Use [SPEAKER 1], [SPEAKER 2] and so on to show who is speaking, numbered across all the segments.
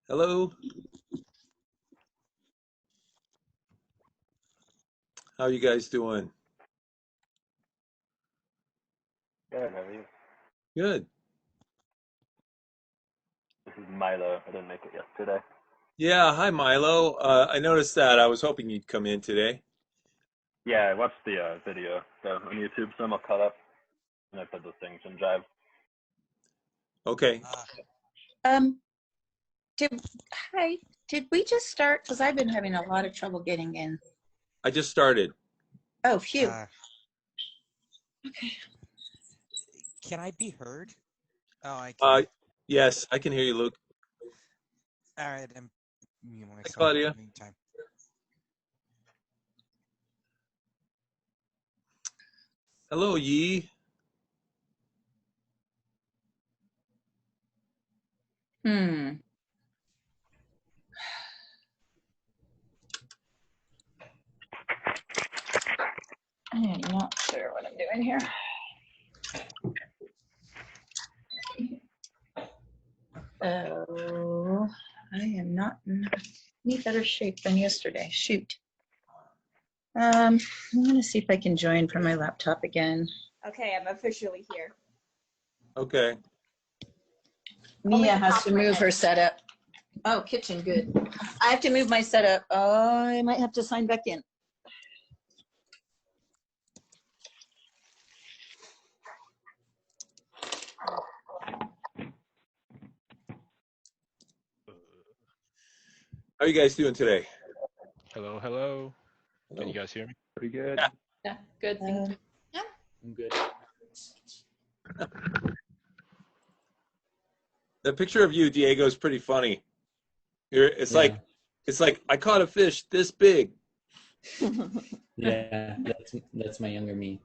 [SPEAKER 1] Hello, how you guys doing?
[SPEAKER 2] Good, how are you?
[SPEAKER 1] Good.
[SPEAKER 2] This is Milo. I didn't make it yesterday.
[SPEAKER 1] Yeah, hi Milo. I noticed that. I was hoping you'd come in today.
[SPEAKER 2] Yeah, I watched the video on YouTube, so I'm all caught up. And I put those things in Drive.
[SPEAKER 1] Okay.
[SPEAKER 3] Um, did hi, did we just start? Because I've been having a lot of trouble getting in.
[SPEAKER 1] I just started.
[SPEAKER 3] Oh, phew.
[SPEAKER 4] Okay. Can I be heard? Oh, I
[SPEAKER 1] Uh,
[SPEAKER 4] can.
[SPEAKER 1] yes, I can hear you, Luke.
[SPEAKER 4] All right, I'm mute
[SPEAKER 1] Hi,
[SPEAKER 4] myself
[SPEAKER 1] Claudia.
[SPEAKER 4] anytime.
[SPEAKER 1] Hello, Yi.
[SPEAKER 3] Hmm. I am not sure what I'm doing here. Oh, I am not in any better shape than yesterday. Shoot. I'm gonna see if I can join from my laptop again.
[SPEAKER 5] Okay, I'm officially here.
[SPEAKER 1] Okay.
[SPEAKER 3] Mia has to move her setup. Oh, kitchen, good. I have to move my setup. Oh, I might have to sign back in.
[SPEAKER 1] How are you guys doing today?
[SPEAKER 6] Hello, hello. Can
[SPEAKER 1] Hello.
[SPEAKER 6] you guys hear me?
[SPEAKER 2] Pretty good.
[SPEAKER 3] Yeah, good. Thank you.
[SPEAKER 6] I'm good.
[SPEAKER 1] The picture of you, Diego, is pretty funny. It's
[SPEAKER 7] Yeah,
[SPEAKER 1] like I caught a fish this big.
[SPEAKER 7] yeah, that's my younger me.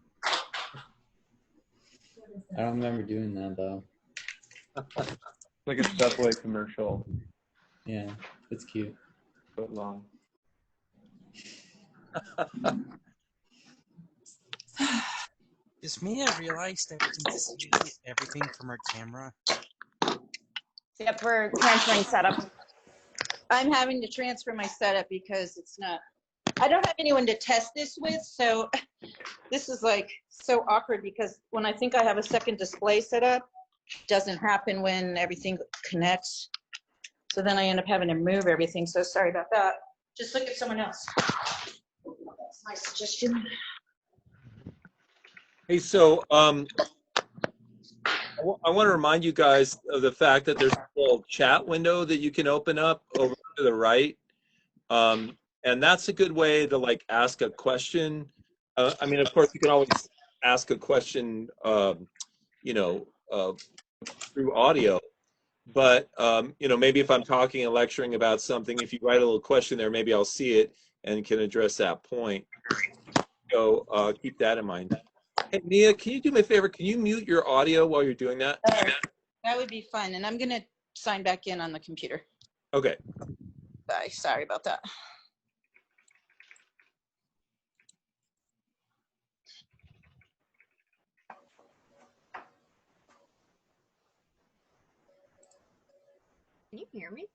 [SPEAKER 7] I don't remember doing that though.
[SPEAKER 2] Like a Subway commercial,
[SPEAKER 7] Yeah, that's cute.
[SPEAKER 2] but long.
[SPEAKER 4] Does Mia realize that we can see everything from her camera?
[SPEAKER 5] Yep, we're transferring setup.
[SPEAKER 3] I'm having to transfer my setup because it's not, I don't have anyone to test this with, so this is like so awkward because when I think I have a second display set up, it doesn't happen when everything connects. So then I end up having to move everything, so sorry about that. Just look at someone else. That's my suggestion.
[SPEAKER 1] Hey, so I want to remind you guys of the fact that there's a little chat window that you can open up over to the right. And that's a good way to like ask a question. I mean, of course, you can always ask a question, you know, through audio. But you know, maybe if I'm talking and lecturing about something, if you write a little question there, maybe I'll see it and can address that point. So keep that in mind. Hey, Mia, can you do me a favor? Can you mute your audio while you're doing that?
[SPEAKER 3] That would be fun, and I'm gonna sign back in on the computer.
[SPEAKER 1] Okay.
[SPEAKER 3] Bye, sorry about that.
[SPEAKER 5] Can you hear me?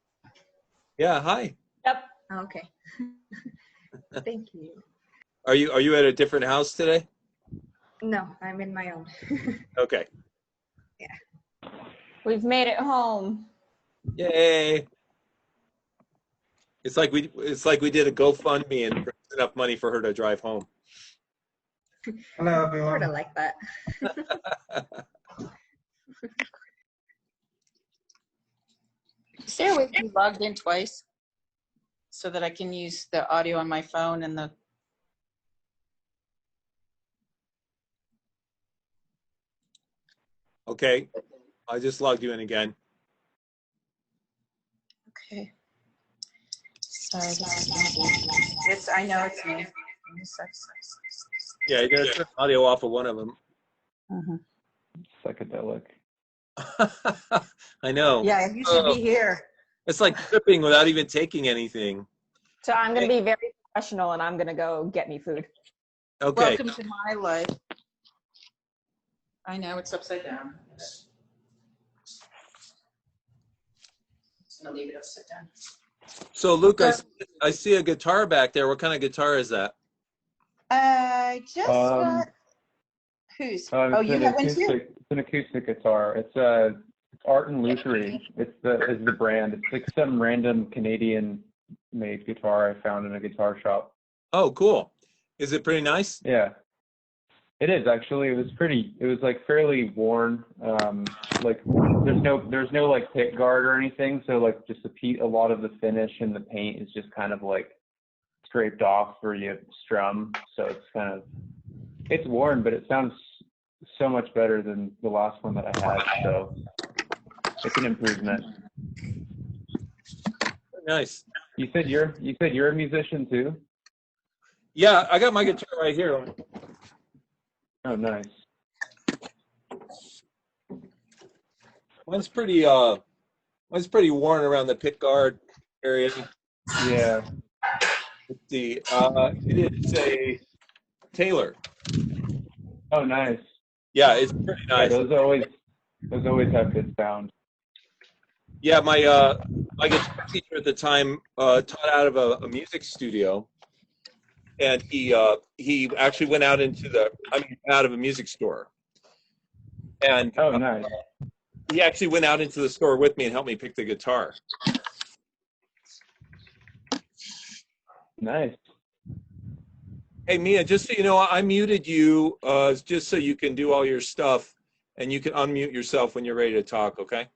[SPEAKER 1] Yeah. Hi.
[SPEAKER 5] Yep.
[SPEAKER 3] Okay. Thank you.
[SPEAKER 1] Are you at a different house today?
[SPEAKER 5] No, I'm in my own.
[SPEAKER 1] Okay.
[SPEAKER 5] We've made it home.
[SPEAKER 1] Yay. It's like we did a GoFundMe and raised enough money for her to drive home.
[SPEAKER 8] Hello,
[SPEAKER 3] Sort of
[SPEAKER 8] everyone.
[SPEAKER 3] like that. Is there a way to be logged in twice so that I can use the audio on my phone and the?
[SPEAKER 1] Okay. I just logged you in again.
[SPEAKER 3] Okay. Sorry. It's, I know it's me.
[SPEAKER 1] Yeah, you gotta turn the audio off of one of them.
[SPEAKER 2] Psychedelic.
[SPEAKER 1] I know.
[SPEAKER 3] Yeah, you should be here.
[SPEAKER 1] It's like tripping without even taking anything.
[SPEAKER 5] So I'm going to be very professional and I'm going to go get me food.
[SPEAKER 1] Okay.
[SPEAKER 3] Welcome to my life. I know it's upside down. just gonna leave it upside down.
[SPEAKER 1] So Luke, I see a guitar back there. What kind of guitar is that?
[SPEAKER 3] I just got whose? Oh, you have one too?
[SPEAKER 2] It's an acoustic guitar. It's Art and Luthery. Is the brand. It's like some random Canadian made guitar I found in a guitar shop.
[SPEAKER 1] Oh, cool. Is it pretty nice?
[SPEAKER 2] Yeah. It is actually. It was like fairly worn. Like there's no like pick guard or anything. So like just a lot of the finish and the paint is just kind of like scraped off where you strum. So it's worn, but it sounds so much better than the last one that I had. So it's an improvement.
[SPEAKER 1] Nice.
[SPEAKER 2] You said you're a musician too?
[SPEAKER 1] Yeah, I got my guitar right here.
[SPEAKER 2] Oh, nice.
[SPEAKER 1] Mine's pretty worn around the pick guard area.
[SPEAKER 2] Yeah.
[SPEAKER 1] Let's see. It is a Taylor.
[SPEAKER 2] Oh, nice.
[SPEAKER 1] Yeah, it's pretty nice.
[SPEAKER 2] Yeah, those always have good sound.
[SPEAKER 1] Yeah, my guitar teacher at the time taught out of a music studio, and he actually went out out of a music store, and
[SPEAKER 2] oh, nice.
[SPEAKER 1] He actually went out into the store with me and helped me pick the guitar.
[SPEAKER 2] Nice.
[SPEAKER 1] Hey Mia, just so you know, I muted you just so you can do all your stuff, and you can unmute yourself when you're ready to talk. Okay.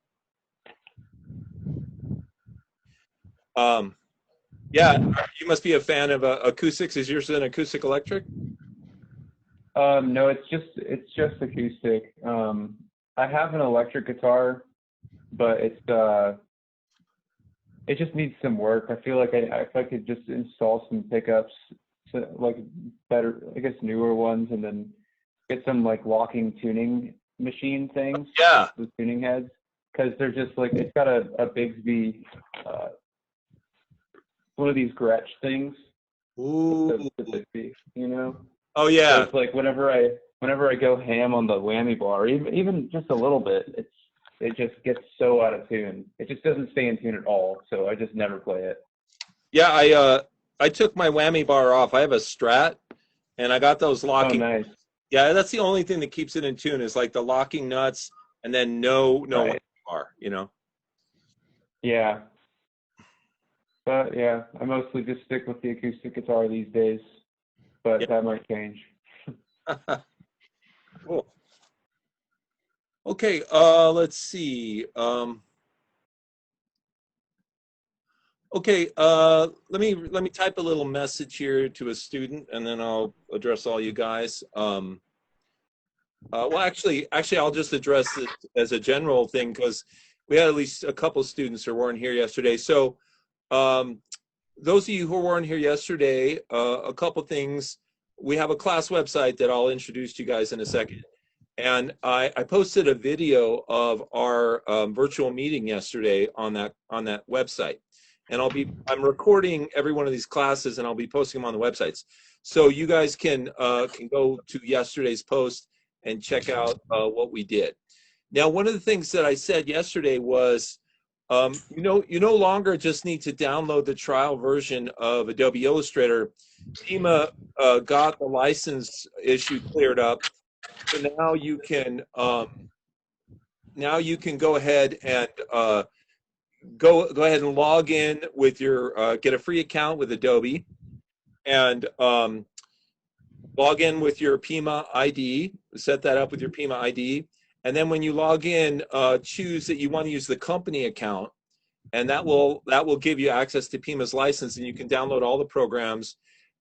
[SPEAKER 1] Yeah, you must be a fan of acoustics. Is yours an acoustic electric?
[SPEAKER 2] No, it's just acoustic. I have an electric guitar, but it just needs some work. I feel like if I could just install some pickups, so like better, I guess newer ones, and then get some like locking tuning machine things.
[SPEAKER 1] Yeah.
[SPEAKER 2] The tuning heads, because they're just like, it's got a Bigsby, one of these Gretsch things.
[SPEAKER 1] Ooh.
[SPEAKER 2] The Bigsby, you know.
[SPEAKER 1] Oh yeah.
[SPEAKER 2] So it's like whenever I go ham on the whammy bar, even just a little bit, it just gets so out of tune. It just doesn't stay in tune at all. So I just never play it.
[SPEAKER 1] Yeah, I took my whammy bar off. I have a Strat, and I got those locking.
[SPEAKER 2] Oh, nice.
[SPEAKER 1] Yeah, that's the only thing that keeps it in tune is like the locking nuts, and then no
[SPEAKER 2] Right.
[SPEAKER 1] whammy bar. You know.
[SPEAKER 2] Yeah. But yeah, I mostly just stick with the acoustic guitar these days. But
[SPEAKER 1] Yeah.
[SPEAKER 2] that might change.
[SPEAKER 1] Cool. Okay, let's see. Okay, let me type a little message here to a student, and then I'll address all you guys. Well, actually, I'll just address it as a general thing because we had at least a couple students who weren't here yesterday. So, those of you who weren't here yesterday, a couple things. We have a class website that I'll introduce to you guys in a second. And I posted a video of our virtual meeting yesterday on that website. And I'm recording every one of these classes, and I'll be posting them on the websites. So you guys can go to yesterday's post and check out what we did. Now, one of the things that I said yesterday was, you no longer just need to download the trial version of Adobe Illustrator. Pima got the license issue cleared up, so now you can go ahead and go ahead and log in with your get a free account with Adobe, and log in with your Pima ID. Set that up with your Pima ID. And then when you log in, choose that you want to use the company account, and that will give you access to Pima's license, and you can download all the programs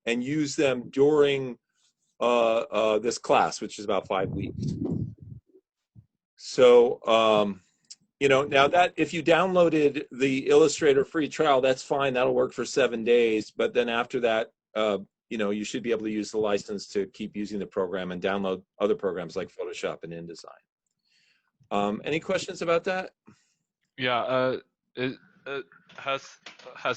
[SPEAKER 1] and use them during this class, which is about 5 weeks. So, now that if you downloaded the Illustrator free trial, that's fine. That'll work for 7 days. But then after that, you should be able to use the license to keep using the program and download other programs like Photoshop and InDesign. Any questions about that?
[SPEAKER 6] Yeah. Has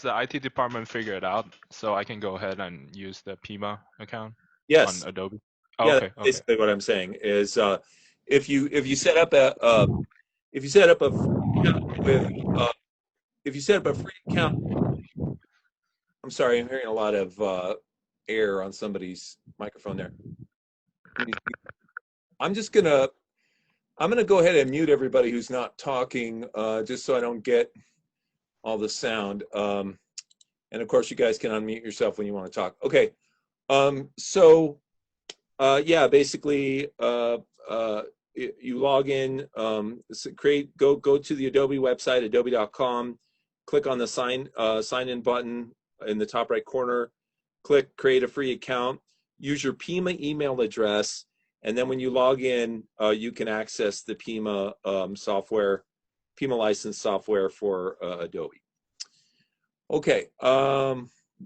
[SPEAKER 6] the IT department figured it out so I can go ahead and use the Pima account
[SPEAKER 1] Yes.
[SPEAKER 6] on Adobe?
[SPEAKER 1] Yeah,
[SPEAKER 6] Okay.
[SPEAKER 1] that's basically what I'm saying is if you set up a free account with if you set up a free account, I'm sorry, I'm hearing a lot of air on somebody's microphone there. I'm just gonna go ahead and mute everybody who's not talking, just so I don't get all the sound. And of course, you guys can unmute yourself when you want to talk. Okay. Yeah, basically, you log in, go to the Adobe website, adobe.com, click on the sign in button in the top right corner, click create a free account, use your Pima email address, and then when you log in, you can access the Pima software, Pima licensed software for Adobe. Okay,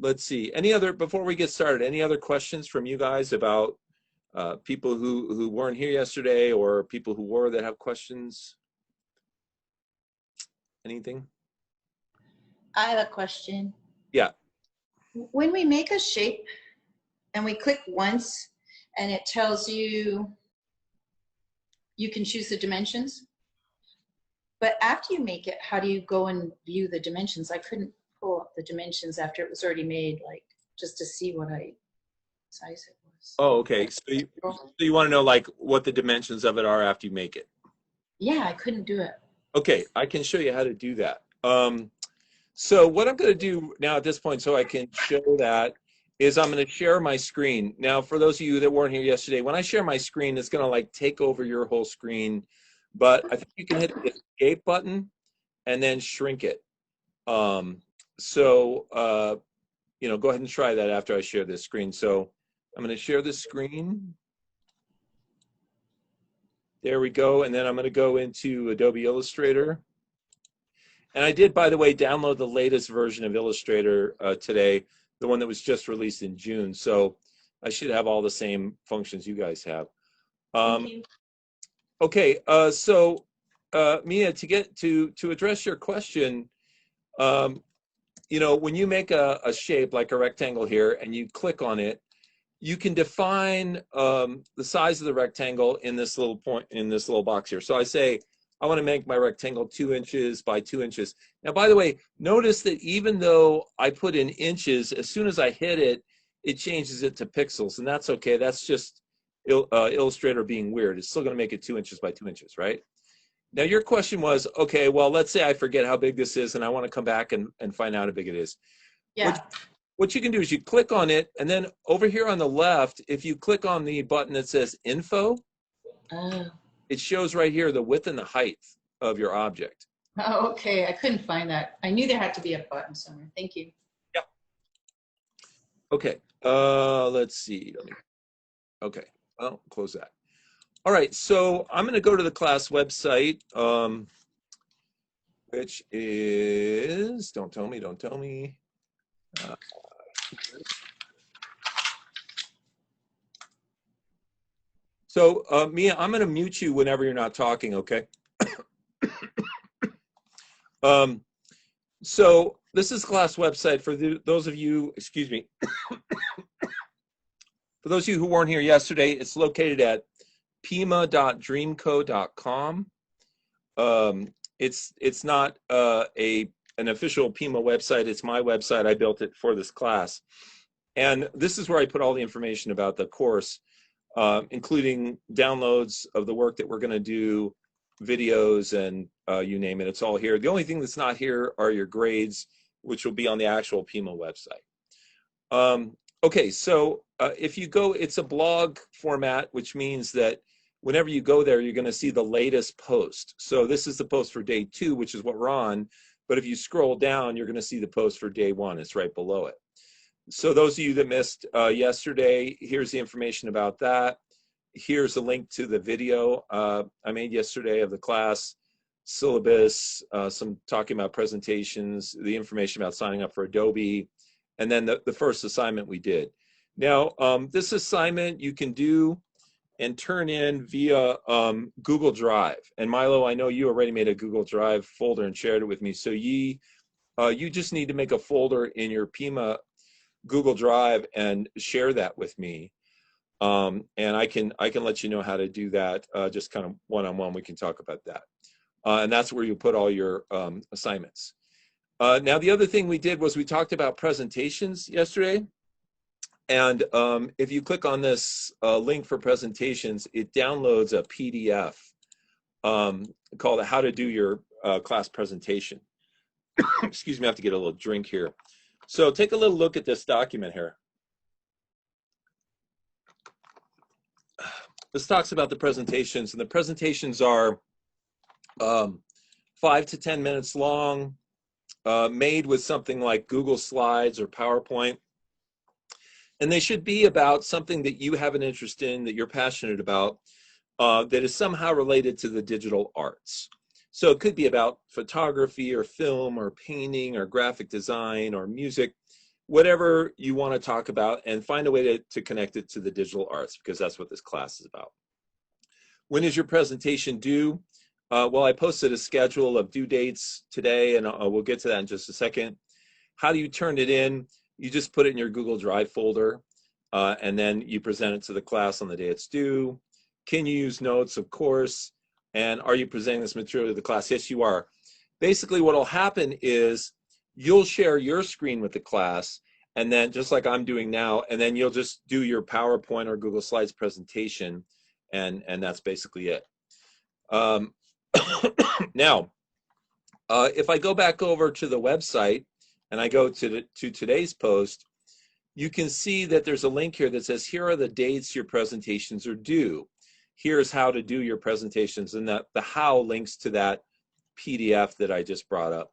[SPEAKER 1] let's see. Before we get started, any other questions from you guys about people who weren't here yesterday, or people who were that have questions? Anything?
[SPEAKER 3] I have a question.
[SPEAKER 1] Yeah.
[SPEAKER 3] When we make a shape and we click once and it tells you you can choose the dimensions, but after you make it, how do you go and view the dimensions? I couldn't pull up the dimensions after it was already made, like just to see what size it was.
[SPEAKER 1] Oh, okay. So you want to know like what the dimensions of it are after you make it?
[SPEAKER 3] Yeah, I couldn't do it.
[SPEAKER 1] Okay, I can show you how to do that. So what I'm going to do now at this point, so I can show that, is I'm going to share my screen. Now, for those of you that weren't here yesterday, when I share my screen, it's going to like take over your whole screen. But I think you can hit the escape button and then shrink it. You know, go ahead and try that after I share this screen. So I'm going to share this screen. There we go. And then I'm going to go into Adobe Illustrator. And I did, by the way, download the latest version of Illustrator today, the one that was just released in June. So I should have all the same functions you guys have.
[SPEAKER 3] Thank you.
[SPEAKER 1] Okay, Mia, to address your question, you know, when you make a shape like a rectangle here and you click on it, you can define the size of the rectangle in this little box here. So I say, I want to make my rectangle 2 inches by 2 inches. Now, by the way, notice that even though I put in inches, as soon as I hit it, it changes it to pixels, and that's okay. That's just Illustrator being weird. It's still going to make it 2 inches by 2 inches, right? Now, your question was, okay, well, let's say I forget how big this is, and I want to come back and find out how big it is.
[SPEAKER 3] Yeah.
[SPEAKER 1] What you can do is you click on it, and then over here on the left, if you click on the button that says Info, it shows right here the width and the height of your object.
[SPEAKER 3] Oh, okay. I couldn't find that. I knew there had to be a button somewhere. Thank you.
[SPEAKER 1] Yeah. Okay. Let's see. Okay. Well, close that. All right. So I'm going to go to the class website, which is, don't tell me. So, Mia, I'm going to mute you whenever you're not talking, okay? So this is class website for those of you, excuse me, for those of you who weren't here yesterday. It's located at pima.dreamco.com. It's not an official Pima website. It's my website. I built it for this class. And this is where I put all the information about the course, including downloads of the work that we're going to do, videos, and you name it. It's all here. The only thing that's not here are your grades, which will be on the actual Pima website. Okay, so if you go, it's a blog format, which means that whenever you go there, you're going to see the latest post. So this is the post for day 2, which is what we're on. But if you scroll down, you're going to see the post for day 1. It's right below it. So those of you that missed yesterday, here's the information about that. Here's a link to the video I made yesterday of the class syllabus, some talking about presentations, the information about signing up for Adobe, and then the first assignment we did. Now, this assignment you can do and turn in via Google Drive. And Milo, I know you already made a Google Drive folder and shared it with me. So you just need to make a folder in your Pima Google Drive and share that with me. And I can let you know how to do that, just kind of one-on-one. We can talk about that. And that's where you put all your assignments. Now, the other thing we did was we talked about presentations yesterday. And if you click on this link for presentations, it downloads a PDF called How to Do Your Class Presentation. Excuse me, I have to get a little drink here. So take a little look at this document here. This talks about the presentations, and the presentations are 5 to 10 minutes long, made with something like Google Slides or PowerPoint. And they should be about something that you have an interest in, that you're passionate about, that is somehow related to the digital arts. So it could be about photography or film or painting or graphic design or music, whatever you want to talk about, and find a way to connect it to the digital arts, because that's what this class is about. When is your presentation due? Well, I posted a schedule of due dates today, and we'll get to that in just a second. How do you turn it in? You just put it in your Google Drive folder, and then you present it to the class on the day it's due. Can you use notes? Of course. And are you presenting this material to the class? Yes, you are. Basically, what will happen is you'll share your screen with the class, and then just like I'm doing now, and then you'll just do your PowerPoint or Google Slides presentation, and that's basically it. Now, if I go back over to the website and I go to today's post, you can see that there's a link here that says, here are the dates your presentations are due. Here's how to do your presentations, and that the how links to that PDF that I just brought up.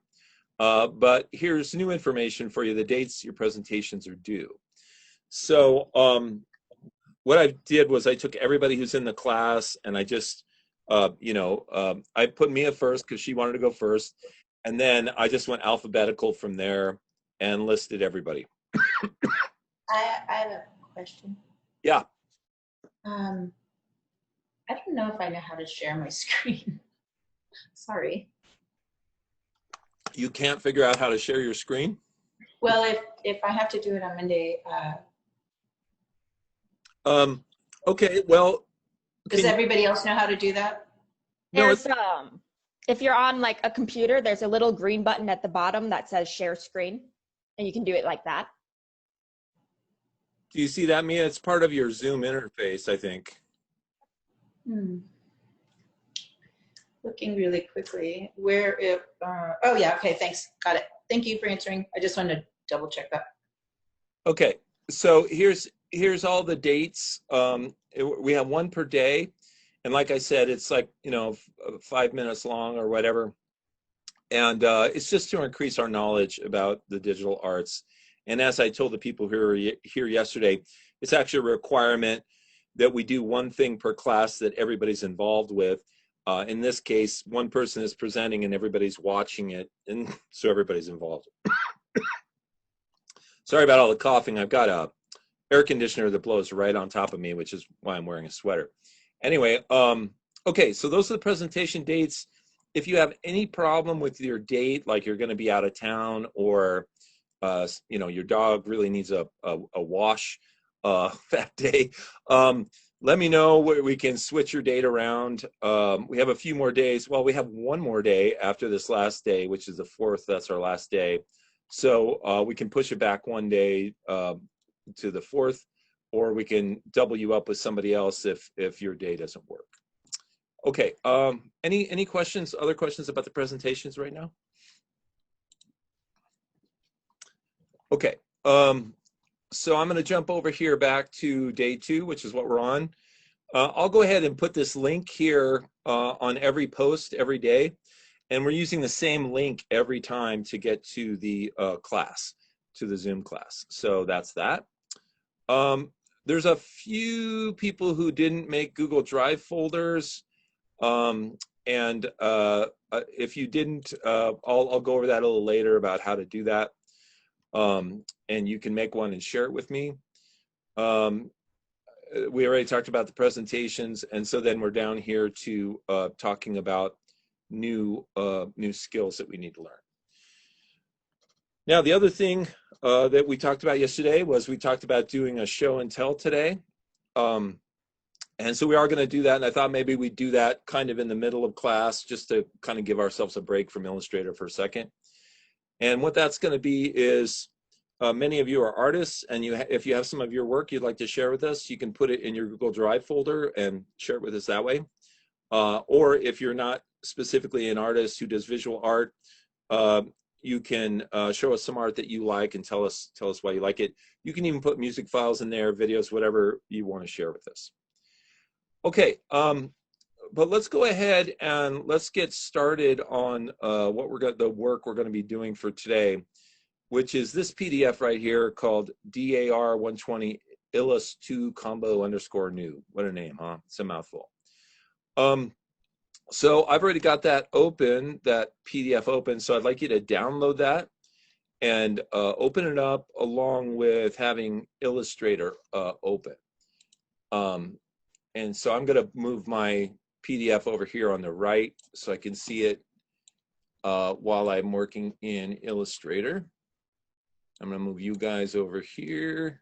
[SPEAKER 1] But here's new information for you, the dates your presentations are due. So what I did was I took everybody who's in the class, and I just, I put Mia first because she wanted to go first. And then I just went alphabetical from there and listed everybody.
[SPEAKER 3] I have a question.
[SPEAKER 1] Yeah.
[SPEAKER 3] I don't know if I know how to share my screen. Sorry.
[SPEAKER 1] You can't figure out how to share your screen?
[SPEAKER 3] Well, if I have to do it on Monday,
[SPEAKER 1] okay, well.
[SPEAKER 3] does everybody else know how to do that?
[SPEAKER 1] No,
[SPEAKER 5] There's if you're on like a computer, there's a little green button at the bottom that says share screen, and you can do it like that.
[SPEAKER 1] Do you see that, Mia? It's part of your Zoom interface, I think.
[SPEAKER 3] Looking really quickly, where it, oh yeah, okay, thanks, got it. Thank you for answering. I just wanted to double check that.
[SPEAKER 1] Okay, so here's all the dates. We have one per day. And like I said, it's like, 5 minutes long or whatever. And it's just to increase our knowledge about the digital arts. And as I told the people who were here yesterday, it's actually a requirement that we do one thing per class that everybody's involved with. In this case, one person is presenting and everybody's watching it, and so everybody's involved. Sorry about all the coughing. I've got a air conditioner that blows right on top of me, which is why I'm wearing a sweater. Anyway, okay, so those are the presentation dates. If you have any problem with your date, like you're going to be out of town, or your dog really needs a wash that day, let me know. We can switch your date around. We have a few more days. Well, we have one more day after this last day, which is the 4th. That's our last day. So we can push it back one day to the 4th, or we can double you up with somebody else if your day doesn't work. Okay, any questions, other questions about the presentations right now? Okay, so I'm going to jump over here back to day 2, which is what we're on. I'll go ahead and put this link here on every post every day, and we're using the same link every time to get to the class, to the Zoom class. So that's that. There's a few people who didn't make Google Drive folders, and if you didn't, I'll go over that a little later about how to do that. And you can make one and share it with me. We already talked about the presentations, and so then we're down here to talking about new skills that we need to learn. Now, the other thing that we talked about yesterday was we talked about doing a show and tell today. And so we are going to do that, and I thought maybe we'd do that kind of in the middle of class just to kind of give ourselves a break from Illustrator for a second. And what that's going to be is many of you are artists, and if you have some of your work you'd like to share with us, you can put it in your Google Drive folder and share it with us that way. Or if you're not specifically an artist who does visual art, you can show us some art that you like and tell us why you like it. You can even put music files in there, videos, whatever you want to share with us. Okay, but let's go ahead and let's get started on the work we're going to be doing for today, which is this PDF right here called dar120 illus2 combo_new. What a name, huh? It's a mouthful. So I've already got that open, that PDF open, so I'd like you to download that and open it up along with having Illustrator open. And so I'm going to move my PDF over here on the right so I can see it while I'm working in Illustrator. I'm going to move you guys over here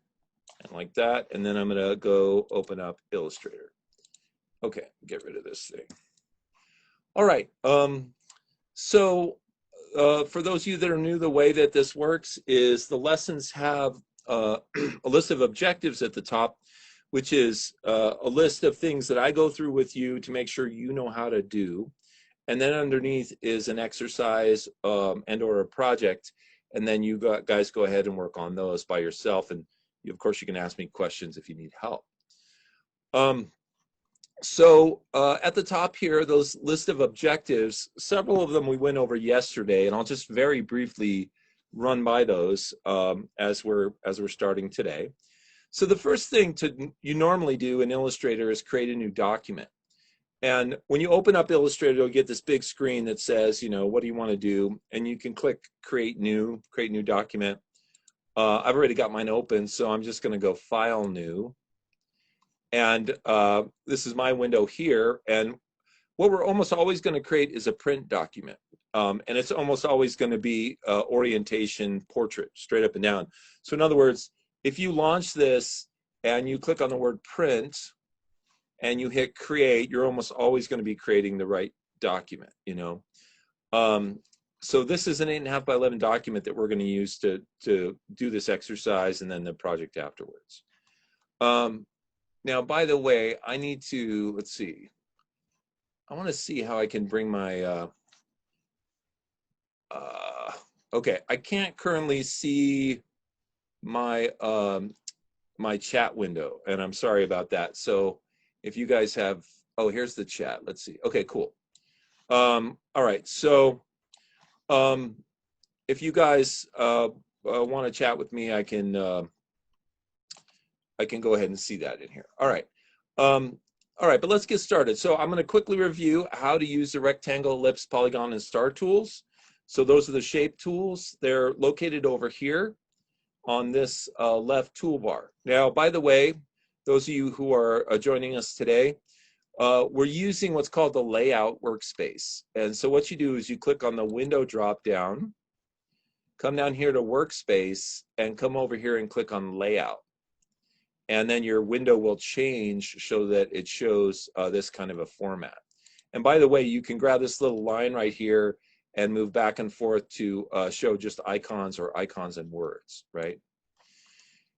[SPEAKER 1] and like that, and then I'm going to go open up Illustrator. Okay, get rid of this thing. All right, so for those of you that are new, the way that this works is the lessons have a list of objectives at the top, which is a list of things that I go through with you to make sure you know how to do. And then underneath is an exercise and or a project. And then you guys go ahead and work on those by yourself. And of course, you can ask me questions if you need help. So at the top here, those list of objectives, several of them we went over yesterday, and I'll just very briefly run by those as we're starting today. So the first thing you normally do in Illustrator is create a new document. And when you open up Illustrator, you'll get this big screen that says, you know, what do you want to do? And you can click create new document. I've already got mine open, so I'm just going to go File, New. And this is my window here. And what we're almost always going to create is a print document. And it's almost always going to be orientation portrait, straight up and down. So in other words, if you launch this and you click on the word print and you hit create, you're almost always going to be creating the right document, you know. So this is an 8.5 by 11 document that we're going to use to do this exercise and then the project afterwards. Now, by the way, I need to, let's see. I want to see how I can bring my, okay, I can't currently see my, my chat window, and I'm sorry about that. So if you guys have, oh, here's the chat. Let's see. Okay, cool. All right, so if you guys want to chat with me, I can go ahead and see that in here. All right. All right, but let's get started. So I'm going to quickly review how to use the rectangle, ellipse, polygon, and star tools. So those are the shape tools. They're located over here on this left toolbar. Now, by the way, those of you who are joining us today, we're using what's called the layout workspace. And so what you do is you click on the window drop down, come down here to workspace, and come over here and click on layout. And then your window will change so that it shows this kind of a format. And by the way, you can grab this little line right here and move back and forth to show just icons or icons and words, right?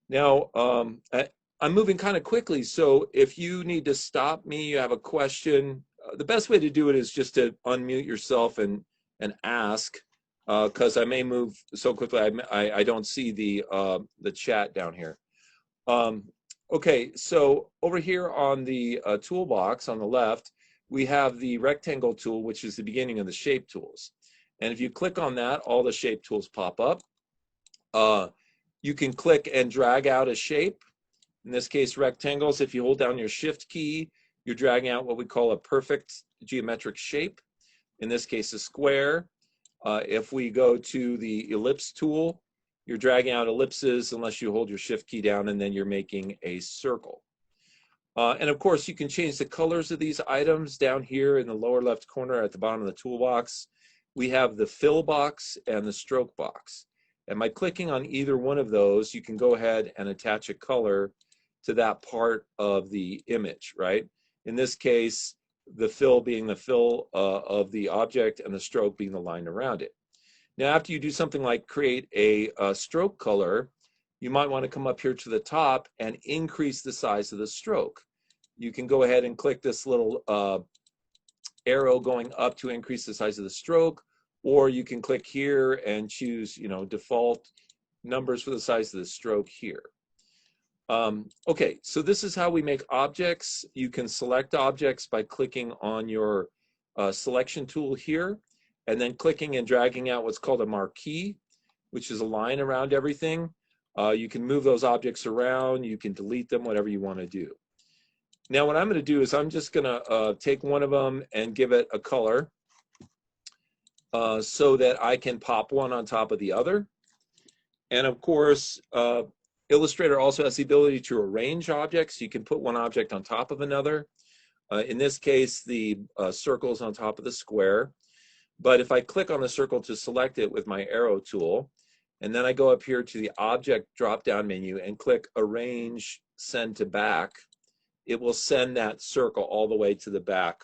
[SPEAKER 1] Now, I'm moving kind of quickly, so if you need to stop me, you have a question, the best way to do it is just to unmute yourself and ask, because I may move so quickly I don't see the chat down here. Okay, so over here on the toolbox on the left, we have the rectangle tool, which is the beginning of the shape tools. And if you click on that, all the shape tools pop up. You can click and drag out a shape. In this case, rectangles. If you hold down your shift key, you're dragging out what we call a perfect geometric shape. In this case, a square. If we go to the ellipse tool, you're dragging out ellipses unless you hold your shift key down, and then you're making a circle. And of course, you can change the colors of these items down here in the lower left corner at the bottom of the toolbox. We have the fill box and the stroke box. And by clicking on either one of those, you can go ahead and attach a color to that part of the image, right? In this case, the fill being the fill of the object and the stroke being the line around it. Now, after you do something like create a stroke color, you might want to come up here to the top and increase the size of the stroke. You can go ahead and click this little arrow going up to increase the size of the stroke, or you can click here and choose, default numbers for the size of the stroke here. Okay, so this is how we make objects. You can select objects by clicking on your selection tool here, and then clicking and dragging out what's called a marquee, which is a line around everything. You can move those objects around, you can delete them, whatever you want to do. Now what I'm going to do is I'm just going to take one of them and give it a color so that I can pop one on top of the other. And of course, Illustrator also has the ability to arrange objects. You can put one object on top of another. In this case, the circle is on top of the square. But if I click on the circle to select it with my arrow tool, and then I go up here to the object drop-down menu and click Arrange, Send to Back, it will send that circle all the way to the back.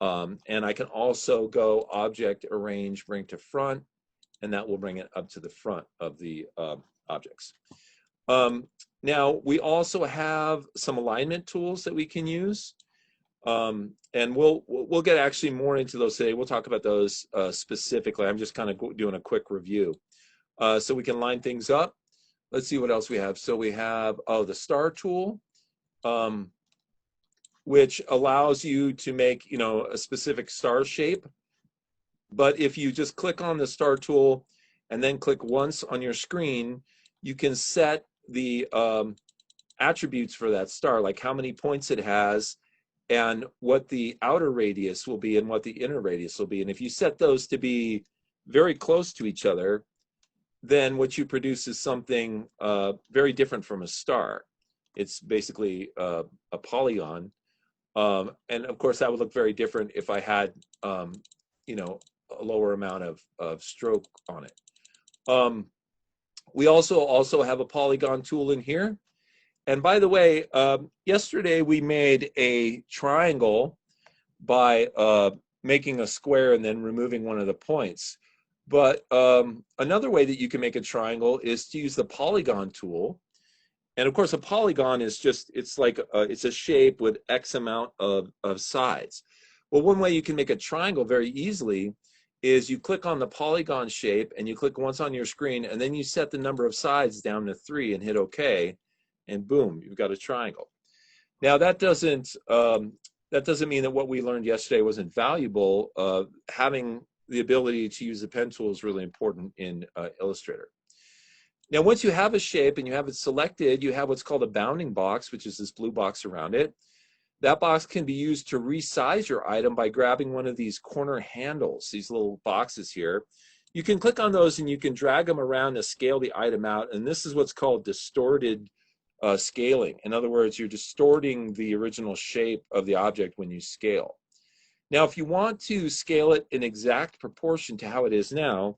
[SPEAKER 1] And I can also go Object, Arrange, Bring to Front, and that will bring it up to the front of the objects. Now, we also have some alignment tools that we can use. And we'll get actually more into those today. We'll talk about those specifically. I'm just kind of doing a quick review. So we can line things up. Let's see what else we have. So we have, the star tool, which allows you to make, a specific star shape. But if you just click on the star tool and then click once on your screen, you can set the attributes for that star, like how many points it has, and what the outer radius will be and what the inner radius will be. And if you set those to be very close to each other, then what you produce is something very different from a star. It's basically a polygon. And of course, that would look very different if I had, a lower amount of stroke on it. We also have a polygon tool in here. And by the way, yesterday we made a triangle by making a square and then removing one of the points. But another way that you can make a triangle is to use the polygon tool. And of course, a polygon is just, it's a shape with X amount of sides. Well, one way you can make a triangle very easily is you click on the polygon shape and you click once on your screen, and then you set the number of sides down to 3 and hit OK. And boom, you've got a triangle. Now that doesn't mean that what we learned yesterday wasn't valuable. Having the ability to use the pen tool is really important in Illustrator. Now, once you have a shape and you have it selected, you have what's called a bounding box, which is this blue box around it. That box can be used to resize your item by grabbing one of these corner handles, these little boxes here. You can click on those and you can drag them around to scale the item out. And this is what's called distorted scaling. In other words, you're distorting the original shape of the object when you scale. Now, if you want to scale it in exact proportion to how it is now,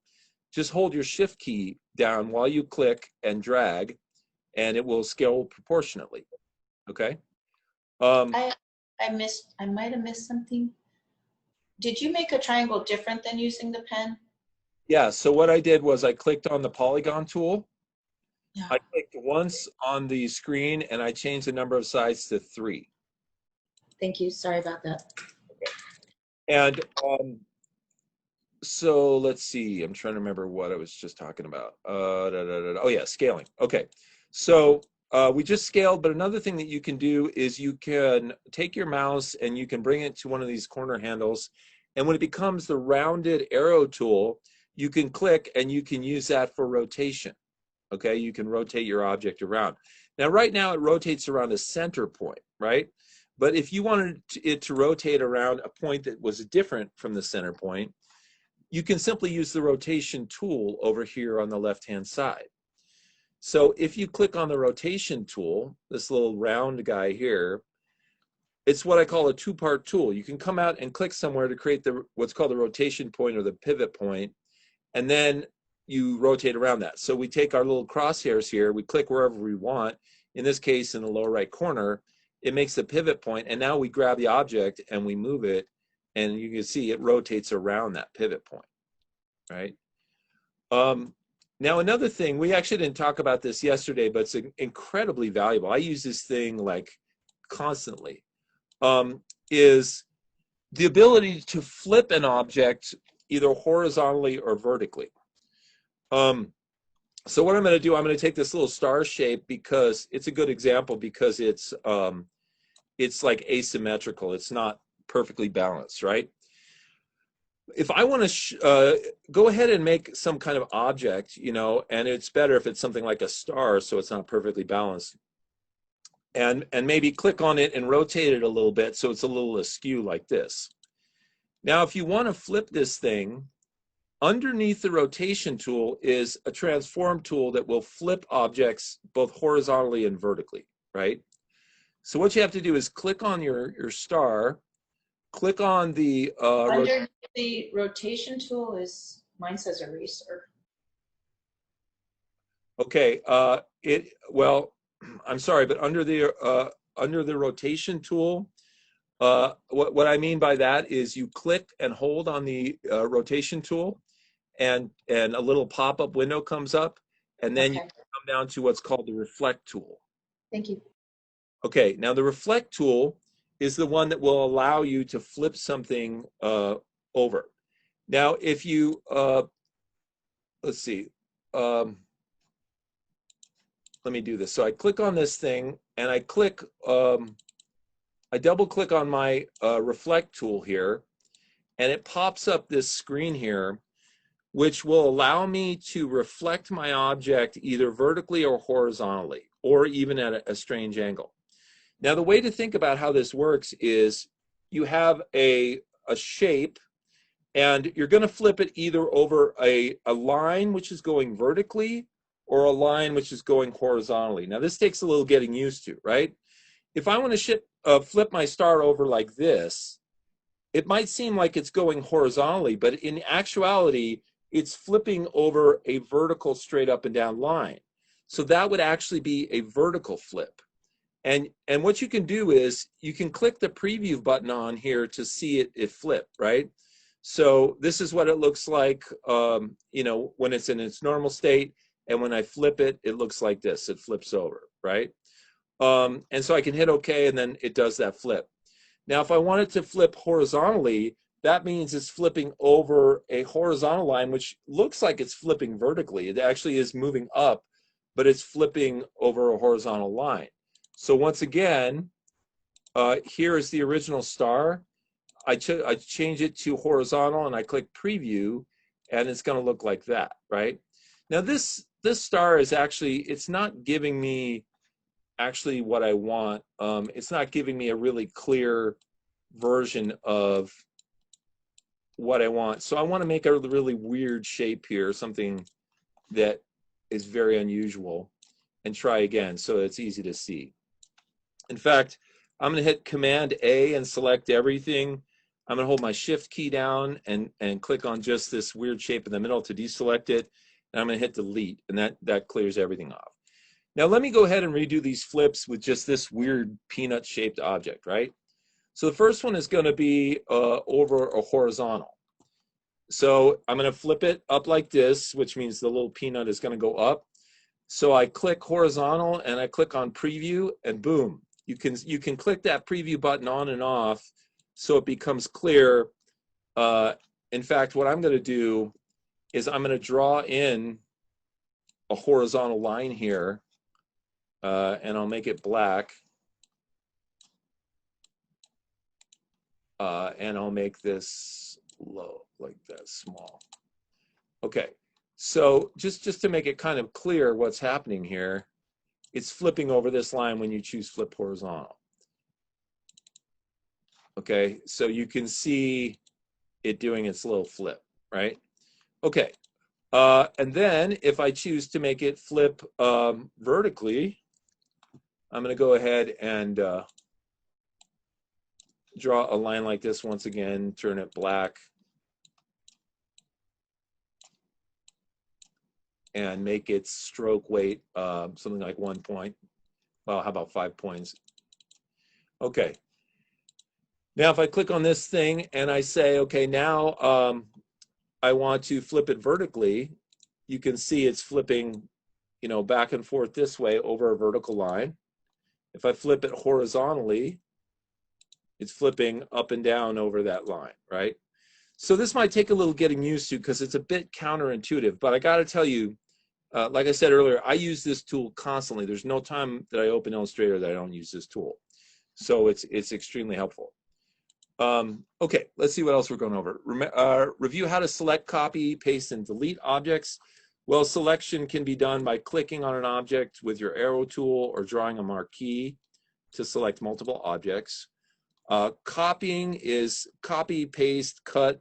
[SPEAKER 1] just hold your shift key down while you click and drag, and it will scale proportionately. Okay?
[SPEAKER 3] I might have missed something. Did you make a triangle different than using the pen?
[SPEAKER 1] Yeah, so what I did was I clicked on the polygon tool.
[SPEAKER 3] Yeah.
[SPEAKER 1] I clicked once on the screen and I changed the number of sides to 3.
[SPEAKER 3] Thank you. Sorry about that.
[SPEAKER 1] And so let's see, I'm trying to remember what I was just talking about. Oh yeah, scaling. Okay, so we just scaled, but another thing that you can do is you can take your mouse and you can bring it to one of these corner handles, and when it becomes the rounded arrow tool, you can click and you can use that for rotation. Okay, you can rotate your object around. Now, right now it rotates around a center point, right? But if you wanted it to rotate around a point that was different from the center point, you can simply use the rotation tool over here on the left-hand side. So if you click on the rotation tool, this little round guy here, it's what I call a two-part tool. You can come out and click somewhere to create what's called the rotation point or the pivot point, and then you rotate around that. So we take our little crosshairs here, we click wherever we want. In this case, in the lower right corner, it makes the pivot point, and now we grab the object and we move it, and you can see it rotates around that pivot point, right? Now, another thing, we actually didn't talk about this yesterday, but it's incredibly valuable. I use this thing like constantly, is the ability to flip an object either horizontally or vertically. So what I'm going to do, I'm going to take this little star shape because it's a good example because it's like asymmetrical. It's not perfectly balanced, right? If I want to go ahead and make some kind of object, you know, and it's better if it's something like a star so it's not perfectly balanced, and maybe click on it and rotate it a little bit so it's a little askew like this. Now, if you want to flip this thing, underneath the rotation tool is a transform tool that will flip objects both horizontally and vertically, right? So what you have to do is click on your star, click on the
[SPEAKER 3] Under the rotation tool is, mine says eraser.
[SPEAKER 1] okay, well, I'm sorry, but under the rotation tool, what I mean by that is you click and hold on the rotation tool, and a little pop-up window comes up, and then you come down to what's called the reflect tool.
[SPEAKER 3] Thank you.
[SPEAKER 1] Okay, now the reflect tool is the one that will allow you to flip something over. Now, if you, let's see, let me do this. So I click on this thing, and I click, I double click on my reflect tool here, and it pops up this screen here, which will allow me to reflect my object either vertically or horizontally, or even at a strange angle. Now, the way to think about how this works is you have a shape, and you're going to flip it either over a line which is going vertically or a line which is going horizontally. Now, this takes a little getting used to, right? If I want to flip my star over like this, it might seem like it's going horizontally, but in actuality, it's flipping over a vertical straight up and down line. So that would actually be a vertical flip. And what you can do is you can click the preview button on here to see it flip, right? So this is what it looks like, you know, when it's in its normal state. And when I flip it, it looks like this. It flips over, right? And so I can hit OK, and then it does that flip. Now, if I want it to flip horizontally, that means it's flipping over a horizontal line, which looks like it's flipping vertically. It actually is moving up, but it's flipping over a horizontal line. So once again, here is the original star. I change it to horizontal, and I click preview, and it's going to look like that, right? Now this star is actually, it's not giving me actually what I want. It's not giving me a really clear version of what I want. So I want to make a really weird shape here, something that is very unusual, and try again so it's easy to see. In fact, I'm going to hit Command A and select everything. I'm going to hold my Shift key down and click on just this weird shape in the middle to deselect it. And I'm going to hit Delete, and that clears everything off. Now let me go ahead and redo these flips with just this weird peanut-shaped object, right? So the first one is going to be over a horizontal. So I'm going to flip it up like this, which means the little peanut is going to go up. So I click horizontal, and I click on preview, and boom. You can click that preview button on and off so it becomes clear. In fact, what I'm going to do is I'm going to draw in a horizontal line here, and I'll make it black. And I'll make this low, like that, small. Okay, so just to make it kind of clear what's happening here, it's flipping over this line when you choose flip horizontal. Okay, so you can see it doing its little flip, right? Okay, and then if I choose to make it flip vertically, I'm going to go ahead and draw a line like this once again, turn it black, and make its stroke weight something like 1 point. Well, how about 5 points? Okay. Now, if I click on this thing and I say, okay, now I want to flip it vertically, you can see it's flipping, back and forth this way over a vertical line. If I flip it horizontally, it's flipping up and down over that line, right? So this might take a little getting used to because it's a bit counterintuitive, but I got to tell you, like I said earlier, I use this tool constantly. There's no time that I open Illustrator that I don't use this tool. So it's extremely helpful. Okay, let's see what else we're going over. Review how to select, copy, paste, and delete objects. Well, selection can be done by clicking on an object with your arrow tool or drawing a marquee to select multiple objects. Copying is copy, paste, cut.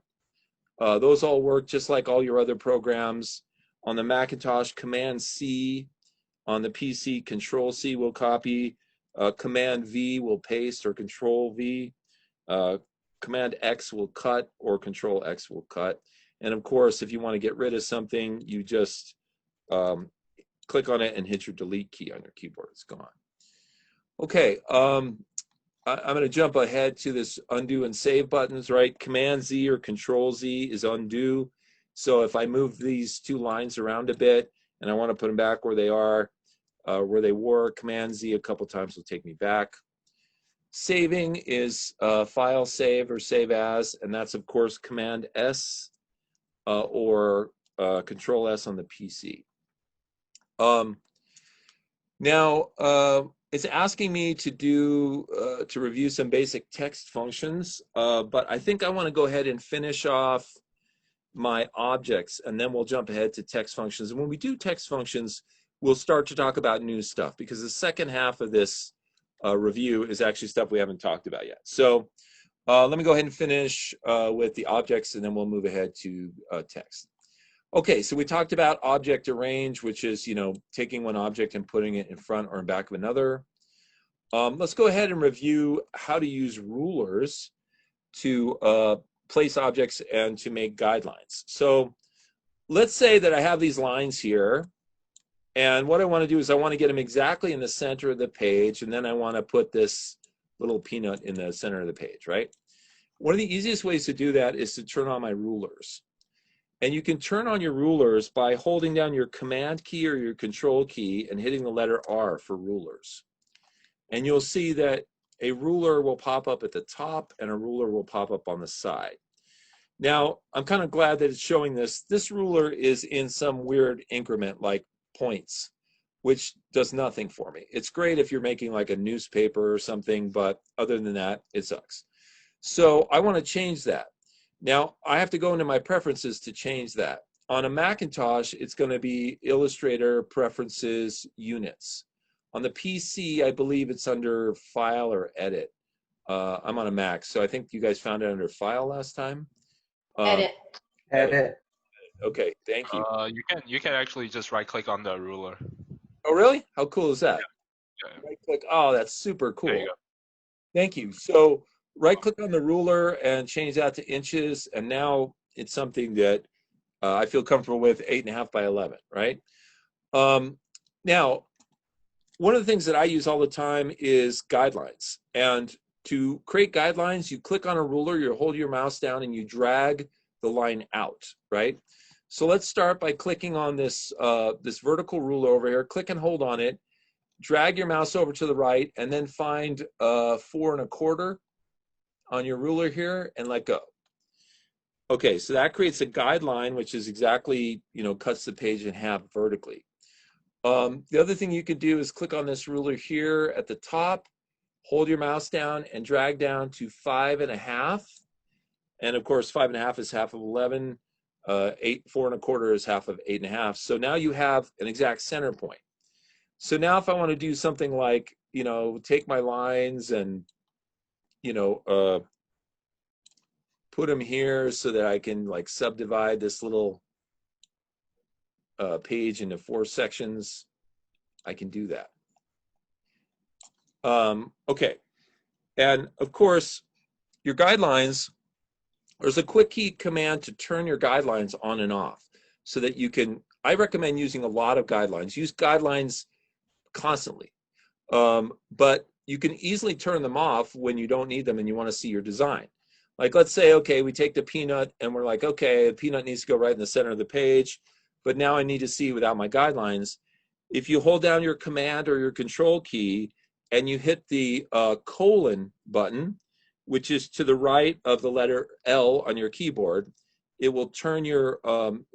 [SPEAKER 1] Those all work just like all your other programs. On the Macintosh, Command-C. On the PC, Control-C will copy. Command-V will paste, or Control-V. Command-X will cut, or Control-X will cut. And of course, if you want to get rid of something, you just click on it and hit your delete key on your keyboard. It's gone. Okay, I'm going to jump ahead to this undo and save buttons, right? Command-Z or Control-Z is undo. So if I move these two lines around a bit and I want to put them back where they are, where they were, Command-Z a couple times will take me back. Saving is file save or save as, and that's of course Command-S or Control-S on the PC. Now, it's asking me to review some basic text functions, but I think I want to go ahead and finish off my objects, and then we'll jump ahead to text functions. And when we do text functions, we'll start to talk about new stuff, because the second half of this review is actually stuff we haven't talked about yet. So let me go ahead and finish with the objects, and then we'll move ahead to text. Okay, so we talked about object arrange, which is, taking one object and putting it in front or in back of another. Let's go ahead and review how to use rulers to place objects and to make guidelines. So let's say that I have these lines here, and what I want to do is I want to get them exactly in the center of the page, and then I want to put this little peanut in the center of the page, right? One of the easiest ways to do that is to turn on my rulers. And you can turn on your rulers by holding down your Command key or your Control key and hitting the letter R for rulers. And you'll see that a ruler will pop up at the top and a ruler will pop up on the side. Now, I'm kind of glad that it's showing this. This ruler is in some weird increment like points, which does nothing for me. It's great if you're making like a newspaper or something, but other than that, it sucks. So I want to change that. Now, I have to go into my preferences to change that. On a Macintosh, it's going to be Illustrator Preferences Units. On the PC, I believe it's under File or Edit. I'm on a Mac, so I think you guys found it under File last time.
[SPEAKER 3] Edit.
[SPEAKER 8] Edit.
[SPEAKER 1] Okay, thank you.
[SPEAKER 6] You can actually just right click on the ruler.
[SPEAKER 1] Oh, really? How cool is that?
[SPEAKER 6] Yeah.
[SPEAKER 1] Right click. Oh, that's super cool.
[SPEAKER 6] There you go.
[SPEAKER 1] Thank you. So right click on the ruler and change that to inches, and now it's something that I feel comfortable with, 8.5 by 11, right? Now, one of the things that I use all the time is guidelines. And to create guidelines, you click on a ruler, you hold your mouse down, and you drag the line out, right? So let's start by clicking on this, this vertical ruler over here. Click and hold on it. Drag your mouse over to the right, and then find 4 1/4 on your ruler here, and let go. Okay, so that creates a guideline, which is exactly, cuts the page in half vertically. The other thing you can do is click on this ruler here at the top, hold your mouse down, and drag down to 5 1/2. And of course, 5 1/2 is half of 11. 4 1/4 is half of 8 1/2. So now you have an exact center point. So now if I want to do something like, take my lines and, put them here so that I can like subdivide this little page into 4 sections, I can do that. Okay, and of course, your guidelines, there's a quick key command to turn your guidelines on and off so that you can, I recommend using a lot of guidelines. Use guidelines constantly, but you can easily turn them off when you don't need them and you want to see your design. Like let's say, okay, we take the peanut and we're like, okay, the peanut needs to go right in the center of the page. but now I need to see without my guidelines. If you hold down your command or your control key and you hit the colon button, which is to the right of the letter L on your keyboard, it will turn your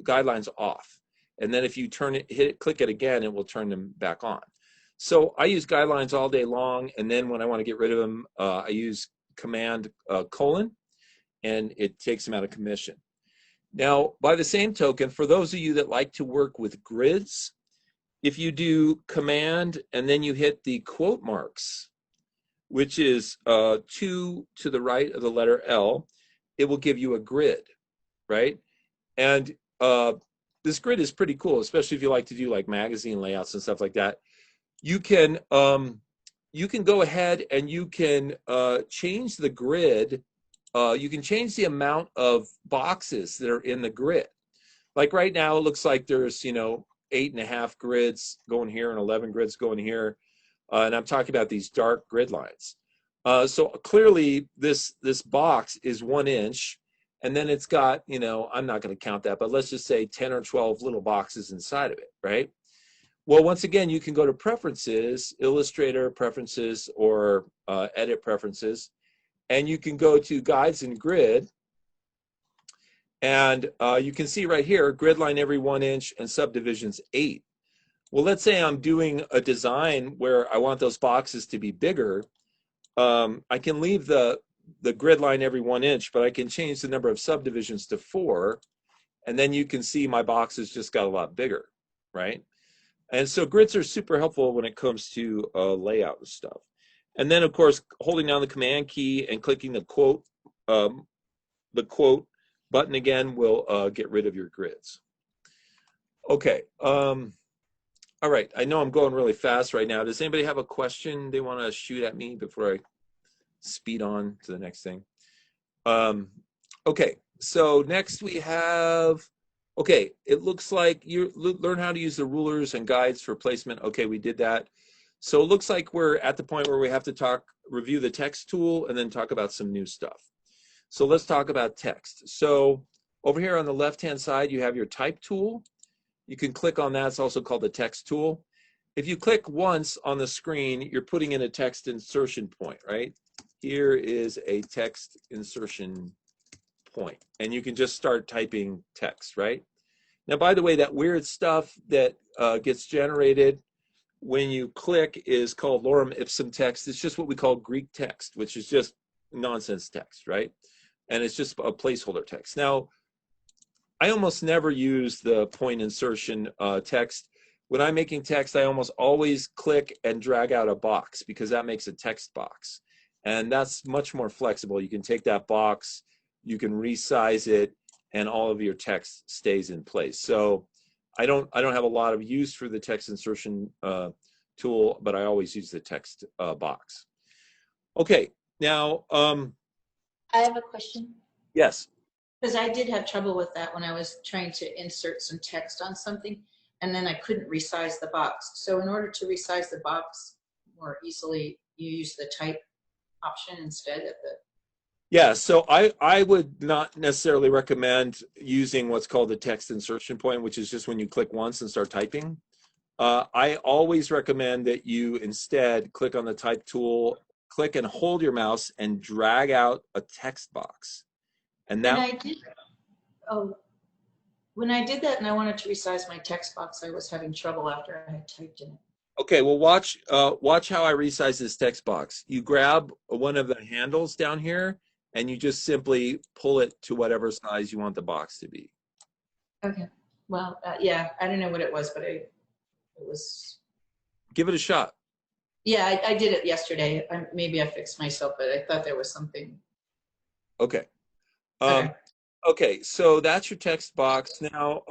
[SPEAKER 1] guidelines off. And then if you click it again, it will turn them back on. So I use guidelines all day long, and then when I want to get rid of them, I use command colon, and it takes them out of commission. Now, by the same token, for those of you that like to work with grids, if you do command and then you hit the quote marks, which is 2 to the right of the letter L, it will give you a grid, right? And this grid is pretty cool, especially if you like to do like magazine layouts and stuff like that. You can go ahead and you can change the grid. You can change the amount of boxes that are in the grid. Like right now, it looks like there's 8.5 grids going here and 11 grids going here. And I'm talking about these dark grid lines. So clearly this box is 1 inch, and then it's got, I'm not going to count that, but let's just say 10 or 12 little boxes inside of it, right? Well, once again, you can go to Preferences, Illustrator Preferences, or Edit Preferences, and you can go to Guides and Grid, and you can see right here, grid line every 1 inch and subdivisions 8. Well, let's say I'm doing a design where I want those boxes to be bigger. I can leave the grid line every 1 inch, but I can change the number of subdivisions to 4, and then you can see my boxes just got a lot bigger, right? And so grids are super helpful when it comes to layout and stuff. And then, of course, holding down the command key and clicking the quote button again will get rid of your grids. Okay. All right. I know I'm going really fast right now. Does anybody have a question they want to shoot at me before I speed on to the next thing? Okay. So next we have, okay, it looks like you learn how to use the rulers and guides for placement. Okay, we did that. So it looks like we're at the point where we have to review the text tool and then talk about some new stuff. So let's talk about text. So over here on the left-hand side, you have your type tool. You can click on that. It's also called the text tool. If you click once on the screen, you're putting in a text insertion point, right? Here is a text insertion point, and you can just start typing text, right? Now, by the way, that weird stuff that gets generated when you click is called lorem ipsum text. It's just what we call Greek text, which is just nonsense text, right? And it's just a placeholder text. Now, I almost never use the point insertion text. When I'm making text, I almost always click and drag out a box because that makes a text box. And that's much more flexible. You can take that box, you can resize it, and all of your text stays in place. So I don't have a lot of use for the text insertion tool, but I always use the text box. Okay, now.
[SPEAKER 3] I have a question.
[SPEAKER 1] Yes.
[SPEAKER 3] Because I did have trouble with that when I was trying to insert some text on something, and then I couldn't resize the box. So in order to resize the box more easily, you use the type option instead of the...
[SPEAKER 1] Yeah, so I would not necessarily recommend using what's called the text insertion point, which is just when you click once and start typing. I always recommend that you instead click on the type tool, click and hold your mouse and drag out a text box. And that
[SPEAKER 3] when I did that and I wanted to resize my text box, I was having trouble after I had typed in it.
[SPEAKER 1] Okay, well, watch how I resize this text box. You grab one of the handles down here, and you just simply pull it to whatever size you want the box to be.
[SPEAKER 3] Okay. Well, yeah, I don't know what it was, but it was...
[SPEAKER 1] Give it a shot.
[SPEAKER 3] Yeah, I did it yesterday. Maybe I fixed myself, but I thought there was something.
[SPEAKER 1] Okay.
[SPEAKER 3] Okay.
[SPEAKER 1] Okay, so that's your text box. Now,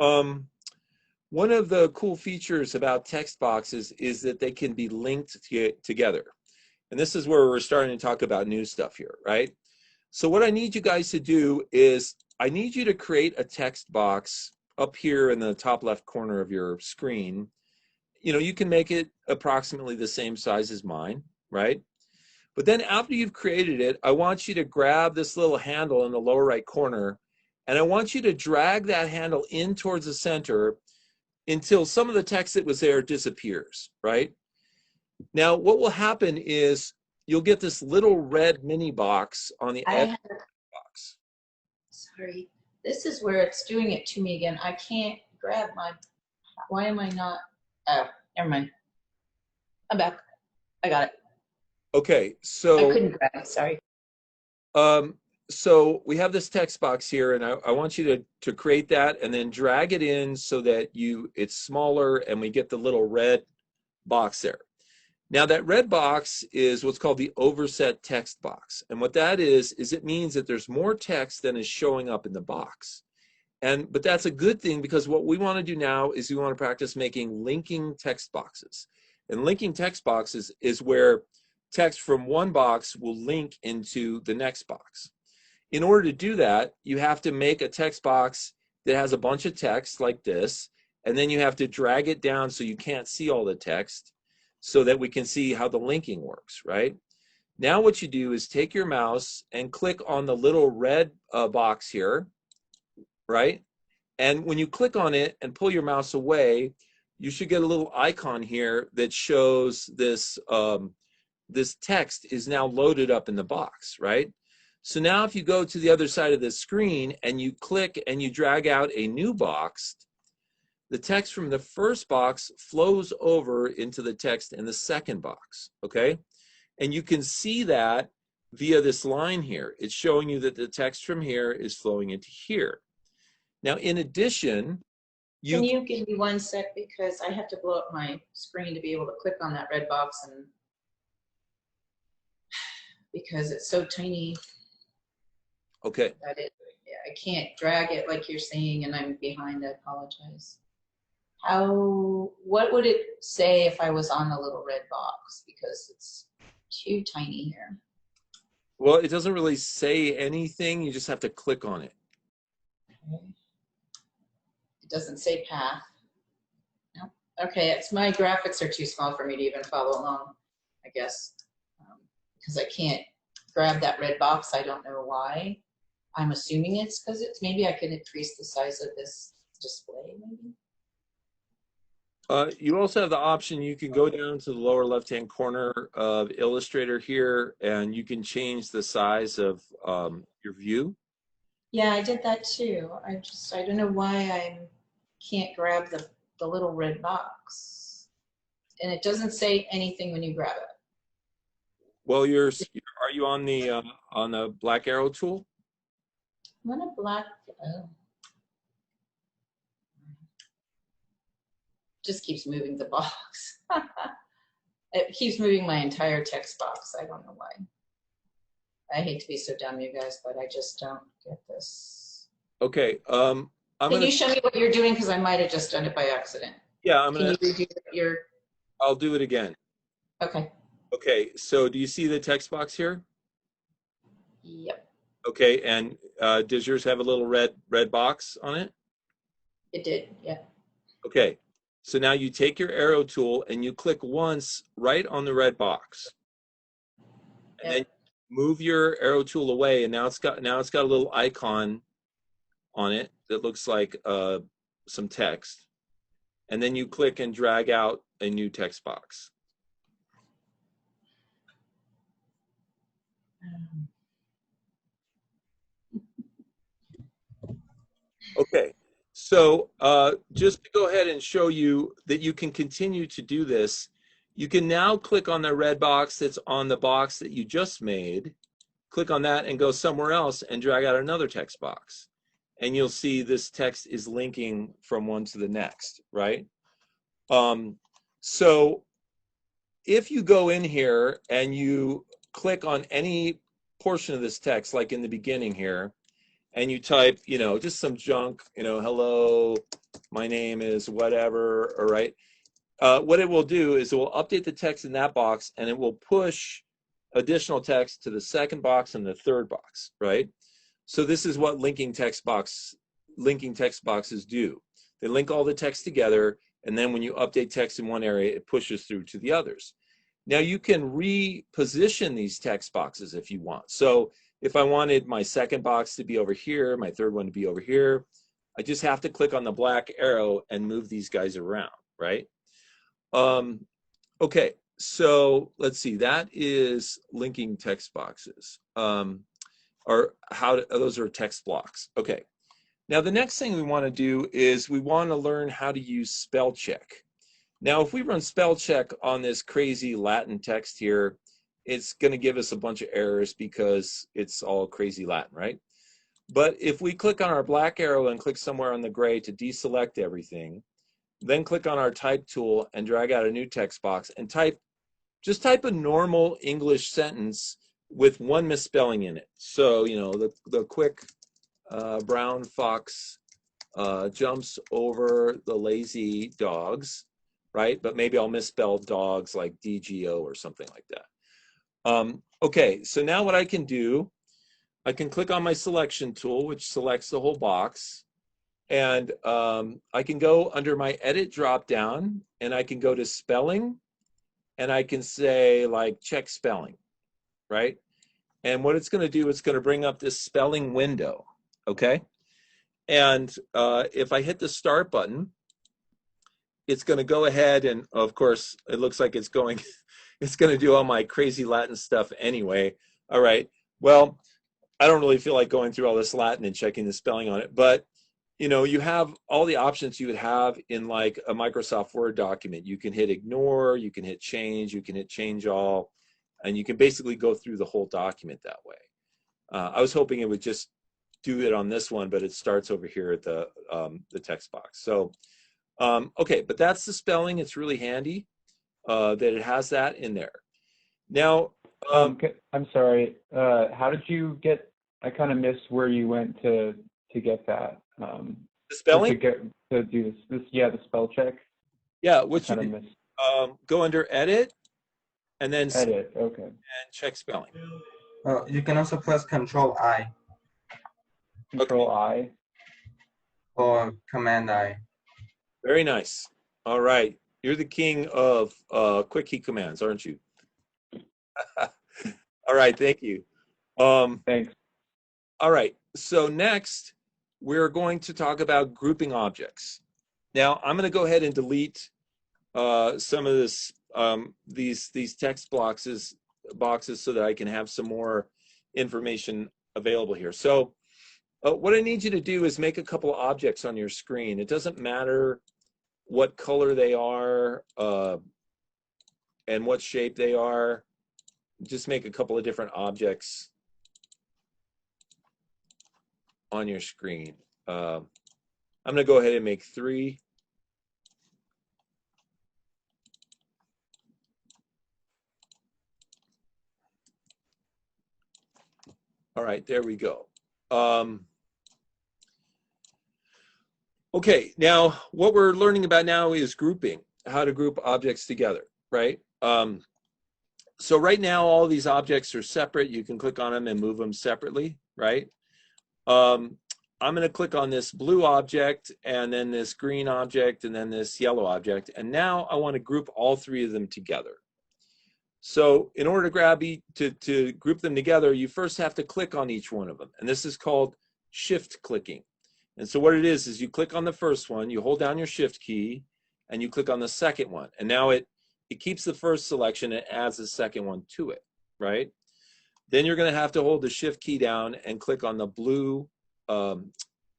[SPEAKER 1] one of the cool features about text boxes is that they can be linked together. And this is where we're starting to talk about new stuff here, right? So what I need you guys to do is I need you to create a text box up here in the top left corner of your screen. You can make it approximately the same size as mine, right? But then after you've created it, I want you to grab this little handle in the lower right corner, and I want you to drag that handle in towards the center until some of the text that was there disappears, right? Now, what will happen is you'll get this little red mini box on the edge of the box.
[SPEAKER 3] Sorry, this is where it's doing it to me again. I can't grab my, why am I not, oh, never mind. I'm back. I got it.
[SPEAKER 1] Okay,
[SPEAKER 3] I
[SPEAKER 1] so
[SPEAKER 3] couldn't grab it, sorry.
[SPEAKER 1] so we have this text box here, and I want you to create that and then drag it in so that it's smaller and we get the little red box there. Now that red box is what's called the overset text box. And what that is it means that there's more text than is showing up in the box. But that's a good thing, because what we want to do now is we want to practice making linking text boxes. And linking text boxes is where text from one box will link into the next box. In order to do that, you have to make a text box that has a bunch of text like this, and then you have to drag it down so you can't see all the text, so that we can see how the linking works, right? Now what you do is take your mouse and click on the little red box here, right? And when you click on it and pull your mouse away, you should get a little icon here that shows this, this text is now loaded up in the box, right? So now if you go to the other side of the screen and you click and you drag out a new box, the text from the first box flows over into the text in the second box, okay? And you can see that via this line here. It's showing you that the text from here is flowing into here. Now, in addition,
[SPEAKER 3] Can you give me 1 sec, because I have to blow up my screen to be able to click on that red box, and because it's so tiny.
[SPEAKER 1] Okay.
[SPEAKER 3] That I can't drag it like you're saying, and I'm behind. I apologize. What would it say if I was on the little red box? Because it's too tiny here.
[SPEAKER 1] Well, it doesn't really say anything. You just have to click on it.
[SPEAKER 3] Okay. It doesn't say path. No. Okay, it's my graphics are too small for me to even follow along, I guess, because I can't grab that red box. I don't know why. I'm assuming it's because maybe I can increase the size of this display, maybe.
[SPEAKER 1] You also have the option, you can go down to the lower left-hand corner of Illustrator here, and you can change the size of your view.
[SPEAKER 3] Yeah, I did that too. I don't know why I can't grab the little red box. And it doesn't say anything when you grab it.
[SPEAKER 1] Well, are you on the black arrow tool?
[SPEAKER 3] I'm on a black, oh. Just keeps moving the box. It keeps moving my entire text box. I don't know why. I hate to be so dumb, you guys, but I just don't get this.
[SPEAKER 1] Okay.
[SPEAKER 3] Can you show me what you're doing? Because I might have just done it by accident.
[SPEAKER 1] Yeah,
[SPEAKER 3] Can you redo your?
[SPEAKER 1] I'll do it again.
[SPEAKER 3] Okay.
[SPEAKER 1] Okay, so do you see the text box here?
[SPEAKER 3] Yep.
[SPEAKER 1] Okay, and does yours have a little red box on it?
[SPEAKER 3] It did, yeah.
[SPEAKER 1] Okay, so now you take your arrow tool and you click once right on the red box. And then move your arrow tool away, and now it's got a little icon on it that looks like some text. And then you click and drag out a new text box. Okay, so just to go ahead and show you that you can continue to do this, you can now click on the red box that's on the box that you just made, click on that and go somewhere else and drag out another text box. And you'll see this text is linking from one to the next, right? So if you go in here and you click on any portion of this text, like in the beginning here, and you type, just some junk, hello, my name is whatever, all right? What it will do is it will update the text in that box, and it will push additional text to the second box and the third box, right? So this is what linking text boxes do. They link all the text together, and then when you update text in one area, it pushes through to the others. Now you can reposition these text boxes if you want. So if I wanted my second box to be over here, my third one to be over here, I just have to click on the black arrow and move these guys around, right? Okay, so let's see, that is linking text boxes. Or those are text blocks. Okay, now the next thing we want to do is we want to learn how to use spell check. Now, if we run spell check on this crazy Latin text here, it's going to give us a bunch of errors because it's all crazy Latin, right? But if we click on our black arrow and click somewhere on the gray to deselect everything, then click on our type tool and drag out a new text box and just type a normal English sentence with one misspelling in it. So, you know, the quick brown fox jumps over the lazy dogs, right? But maybe I'll misspell dogs like DGO or something like that. Okay, so now what I can do, I can click on my selection tool, which selects the whole box. And I can go under my edit drop down and I can go to spelling and I can say like check spelling, right? And what it's going to do, it's going to bring up this spelling window, okay? And if I hit the start button, it's going to go ahead and, of course, it looks like it's going, it's going to do all my crazy Latin stuff anyway. All right, well, I don't really feel like going through all this Latin and checking the spelling on it, but you know, you have all the options you would have in like a Microsoft Word document. You can hit ignore, you can hit change, you can hit change all, and you can basically go through the whole document that way. I was hoping it would just do it on this one, but it starts over here at the text box. So, okay, but that's the spelling. It's really handy that it has that in there. Now,
[SPEAKER 2] I'm sorry. How did you get? I kind of missed where you went to get that.
[SPEAKER 1] The spelling?
[SPEAKER 2] To do this, yeah, the spell check.
[SPEAKER 1] Yeah, what you do, go under edit and then
[SPEAKER 2] edit, okay.
[SPEAKER 1] And check spelling.
[SPEAKER 8] You can also press Control I.
[SPEAKER 2] Control I.
[SPEAKER 8] Or Command I.
[SPEAKER 1] Very nice. All right. You're the king of quick key commands, aren't you? All right, thank you.
[SPEAKER 2] Thanks.
[SPEAKER 1] All right, so next we're going to talk about grouping objects. Now I'm going to go ahead and delete some of this, these text boxes so that I can have some more information available here. So what I need you to do is make a couple of objects on your screen. It doesn't matter what color they are and what shape they are. Just make a couple of different objects on your screen. I'm going to go ahead and make 3. All right, there we go. Okay, now what we're learning about now is grouping, how to group objects together, right? So right now, all these objects are separate. You can click on them and move them separately, right? I'm going to click on this blue object and then this green object and then this yellow object. And now I want to group all 3 of them together. So in order to group them together, you first have to click on each one of them. And this is called shift clicking. And so what it is you click on the first one, you hold down your shift key, and you click on the second one. And now it keeps the first selection and adds the second one to it, right? Then you're going to have to hold the shift key down and click on the blue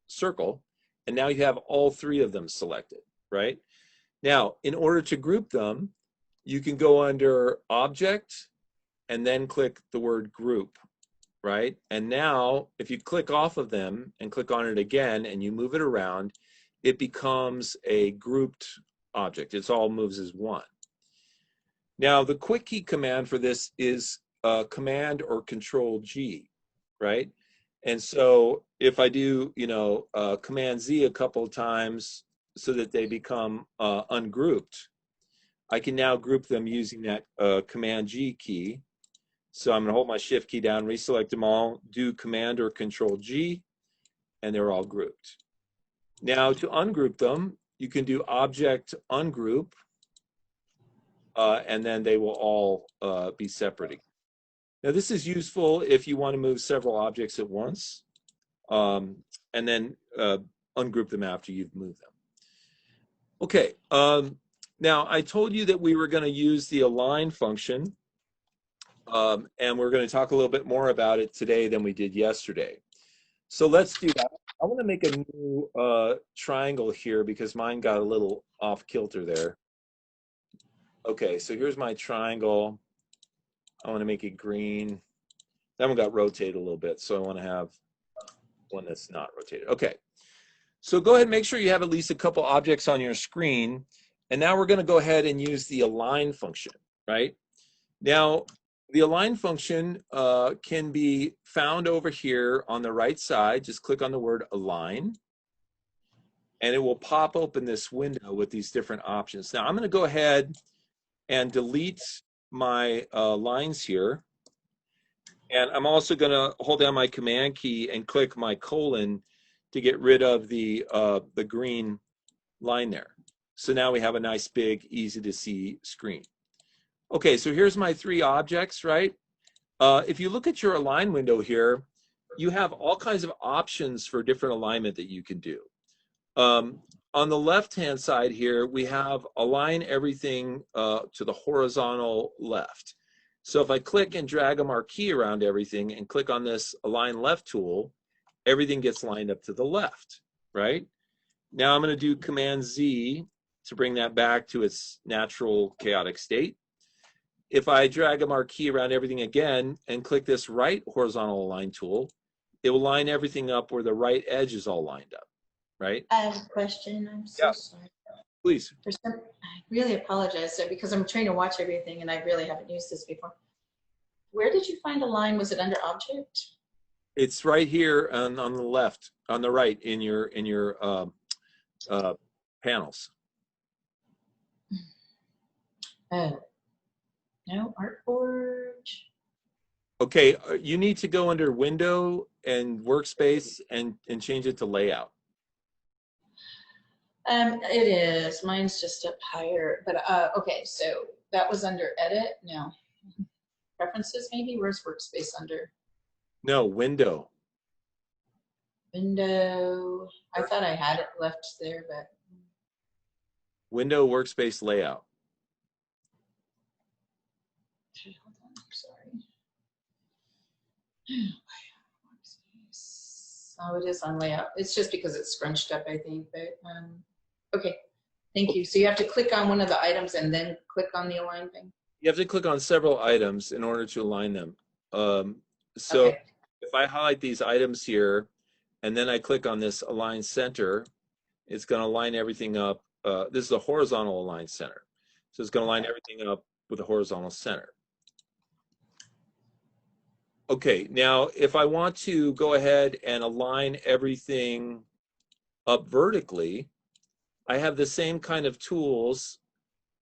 [SPEAKER 1] circle. And now you have all 3 of them selected, right? Now, in order to group them, you can go under Object and then click the word Group, right? And now, if you click off of them and click on it again and you move it around, it becomes a grouped object. It all moves as one. Now, the quick key command for this is Command or Control G, right? And so if I do, you know, Command Z a couple of times so that they become ungrouped, I can now group them using that Command G key. So I'm going to hold my shift key down, reselect them all, do Command or Control G, and they're all grouped. Now to ungroup them, you can do Object Ungroup, and then they will all be separated. Now this is useful if you want to move several objects at once. And then ungroup them after you've moved them. Okay, now I told you that we were going to use the align function, and we're going to talk a little bit more about it today than we did yesterday. So let's do that. I want to make a new triangle here because mine got a little off kilter there. Okay, so here's my triangle. I want to make it green. That one got rotated a little bit, so I want to have one that's not rotated. Okay, so go ahead and make sure you have at least a couple objects on your screen. And now we're going to go ahead and use the align function, right? Now, the align function can be found over here on the right side. Just click on the word align, and it will pop open this window with these different options. Now, I'm going to go ahead and delete my lines here. And I'm also going to hold down my command key and click my colon to get rid of the green line there. So now we have a nice big, easy to see screen. Okay, so here's my three objects, right? If you look at your align window here, you have all kinds of options for different alignment that you can do. On the left-hand side here, we have align everything to the horizontal left. So if I click and drag a marquee around everything and click on this align left tool, everything gets lined up to the left, right? Now I'm going to do Command Z to bring that back to its natural chaotic state. If I drag a marquee around everything again and click this right horizontal align tool, it will line everything up where the right edge is all lined up, right?
[SPEAKER 3] I have a question. I'm so sorry.
[SPEAKER 1] Please.
[SPEAKER 3] I really apologize because I'm trying to watch everything and I really haven't used this before. Where did you find a line? Was it under object?
[SPEAKER 1] It's right here on the left, on the right in your panels.
[SPEAKER 3] Oh, no, artboard.
[SPEAKER 1] Okay, you need to go under Window and Workspace and change it to Layout.
[SPEAKER 3] It is. Mine's just up higher, but okay. So that was under Edit. No, Preferences maybe. Where's Workspace under?
[SPEAKER 1] No, Window.
[SPEAKER 3] Window. I thought I had it left there, but
[SPEAKER 1] Window, Workspace, Layout.
[SPEAKER 3] hold on. I'm sorry. Oh, it is on Layout. It's just because it's scrunched up, I think. But okay. Thank you. So you have to click on one of the items and then click on the align thing?
[SPEAKER 1] You have to click on several items in order to align them. So
[SPEAKER 3] Okay.
[SPEAKER 1] if I highlight these items here, and then I click on this align center, it's going to line everything up. This is a horizontal align center. So it's going to line everything up with a horizontal center. Okay, now if I want to go ahead and align everything up vertically, I have the same kind of tools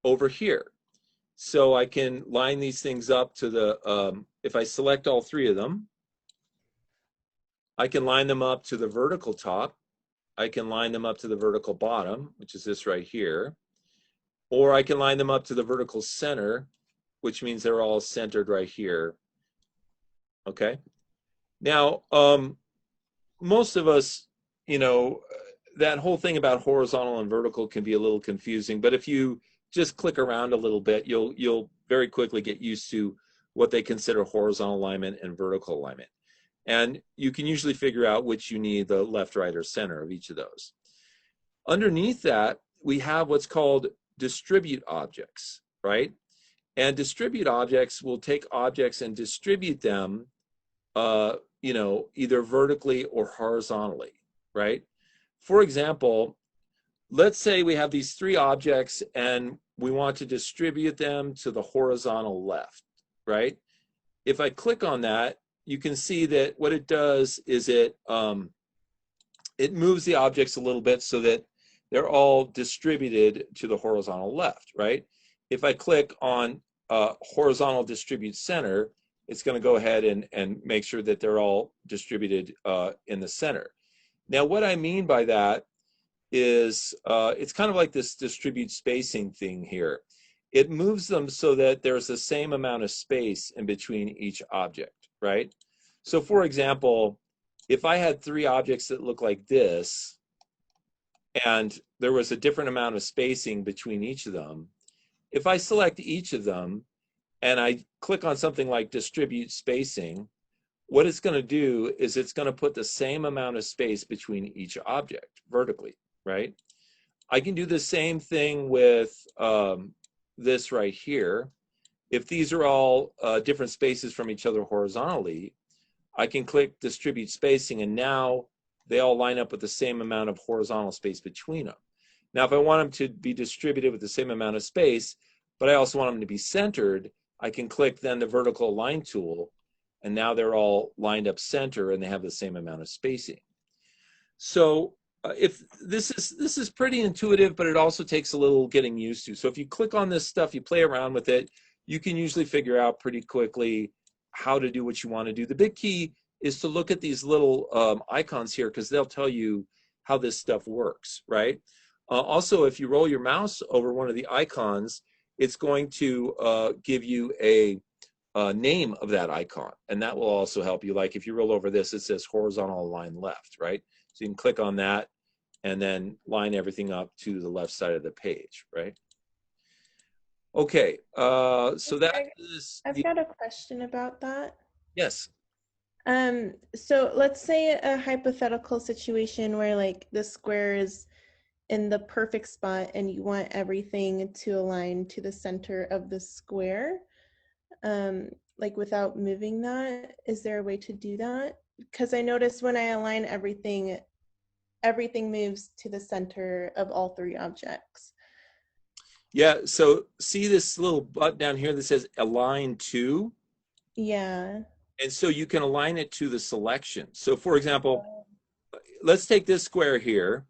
[SPEAKER 1] over here. So I can line these things up to the, if I select all three of them, I can line them up to the vertical top. I can line them up to the vertical bottom, which is this right here. Or I can line them up to the vertical center, which means they're all centered right here. Okay. Now, most of us, you know, that whole thing about horizontal and vertical can be a little confusing, but if you just click around a little bit, you'll very quickly get used to what they consider horizontal alignment and vertical alignment. And you can usually figure out which you need, the left, right, or center of each of those. Underneath that, we have what's called distribute objects, right? And distribute objects will take objects and distribute them, you know, either vertically or horizontally, right? For example, let's say we have these three objects and we want to distribute them to the horizontal left, right? If I click on that, you can see that what it does is it moves the objects a little bit so that they're all distributed to the horizontal left, right? If I click on horizontal distribute center, it's going to go ahead and make sure that they're all distributed in the center. Now, what I mean by that is it's kind of like this distribute spacing thing here. It moves them so that there's the same amount of space in between each object, right? So for example, if I had three objects that look like this, and there was a different amount of spacing between each of them. If I select each of them and I click on something like distribute spacing, what it's going to do is it's going to put the same amount of space between each object vertically, right? I can do the same thing with this right here. If these are all different spaces from each other horizontally, I can click distribute spacing, and now they all line up with the same amount of horizontal space between them. Now, if I want them to be distributed with the same amount of space, but I also want them to be centered, I can click then the vertical align tool, and now they're all lined up center and they have the same amount of spacing. So if this is pretty intuitive, but it also takes a little getting used to. So if you click on this stuff, you play around with it, you can usually figure out pretty quickly how to do what you want to do. The big key is to look at these little icons here, because they'll tell you how this stuff works, right? Also, if you roll your mouse over one of the icons, it's going to give you a name of that icon, and that will also help you. Like if you roll over this, it says horizontal align left, right? So you can click on that and then line everything up to the left side of the page, right? Okay, so that is
[SPEAKER 9] I've got a question about that.
[SPEAKER 1] Yes.
[SPEAKER 9] So let's say a hypothetical situation where like the square is in the perfect spot and you want everything to align to the center of the square, like without moving that. Is there a way to do that? Because I noticed when I align everything, everything moves to the center of all three objects.
[SPEAKER 1] Yeah, so see this little button down here that says align to?
[SPEAKER 9] Yeah.
[SPEAKER 1] And so you can align it to the selection. So for example, let's take this square here,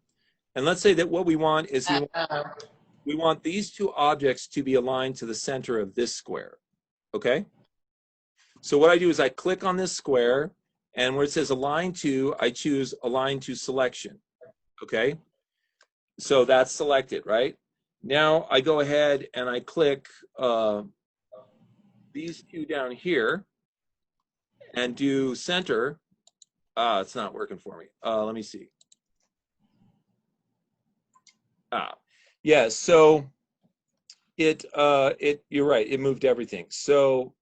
[SPEAKER 1] and let's say that what we want is we want these two objects to be aligned to the center of this square, okay? So what I do is I click on this square, and where it says align to, I choose align to selection, okay? So that's selected, right? Now I go ahead and I click these two down here and do center. It's not working for me. Let me see. Yeah, so you're right, it moved everything. So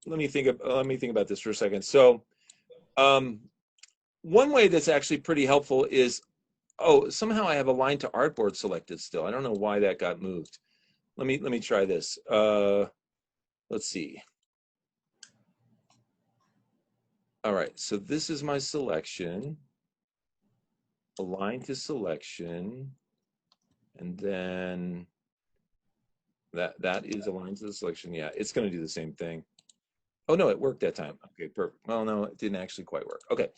[SPEAKER 1] let me think about this for a second. So one way that's actually pretty helpful is, somehow I have align to artboard selected still. I don't know why that got moved. Let me try this. Let's see. All right, so this is my selection. Align to selection, and then that is aligned to the selection. Yeah, it's going to do the same thing. Oh no, it worked that time. Okay, perfect. Well, no, it didn't actually quite work. Okay.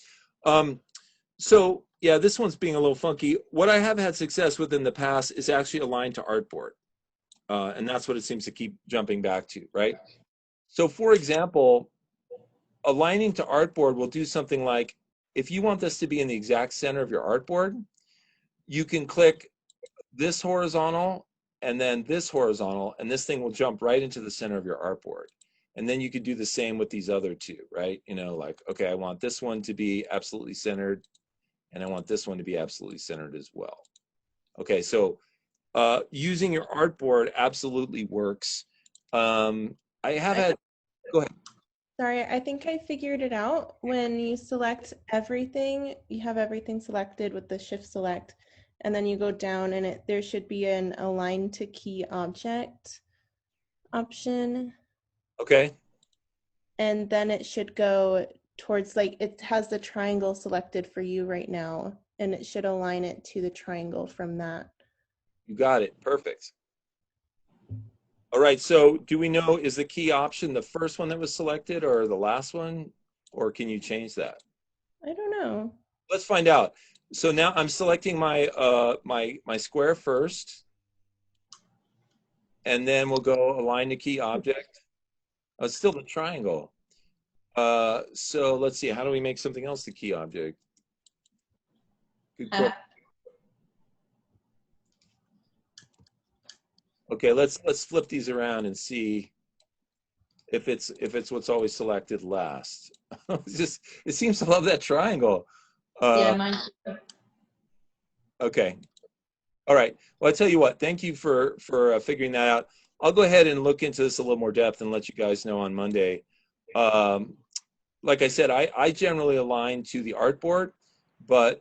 [SPEAKER 1] So yeah, this one's being a little funky. What I have had success with in the past is actually aligned to artboard. And that's what it seems to keep jumping back to, right? So for example, aligning to artboard will do something like, if you want this to be in the exact center of your artboard, you can click this horizontal and then this horizontal, and this thing will jump right into the center of your artboard. And then you could do the same with these other two, right? You know, like, okay, I want this one to be absolutely centered, and I want this one to be absolutely centered as well. Okay, so using your artboard absolutely works. I have had, go ahead.
[SPEAKER 9] Sorry, I think I figured it out. When you select everything, you have everything selected with the shift select, and then you go down and there should be an align to key object option.
[SPEAKER 1] Okay.
[SPEAKER 9] And then it should go towards, like, it has the triangle selected for you right now, and it should align it to the triangle from that.
[SPEAKER 1] You got it. Perfect. All right, so do we know, is the key option the first one that was selected or the last one, or can you change that?
[SPEAKER 9] I don't know.
[SPEAKER 1] Let's find out. So now I'm selecting my my square first, and then we'll go align to key object. Oh, it's still the triangle. So let's see, how do we make something else the key object? Good question. Okay, let's flip these around and see if it's what's always selected last. It seems to love that triangle.
[SPEAKER 3] Yeah, mine too.
[SPEAKER 1] Okay. All right. Well, I tell you what, thank you for figuring that out. I'll go ahead and look into this a little more depth and let you guys know on Monday. Um, like I said, I generally align to the artboard, but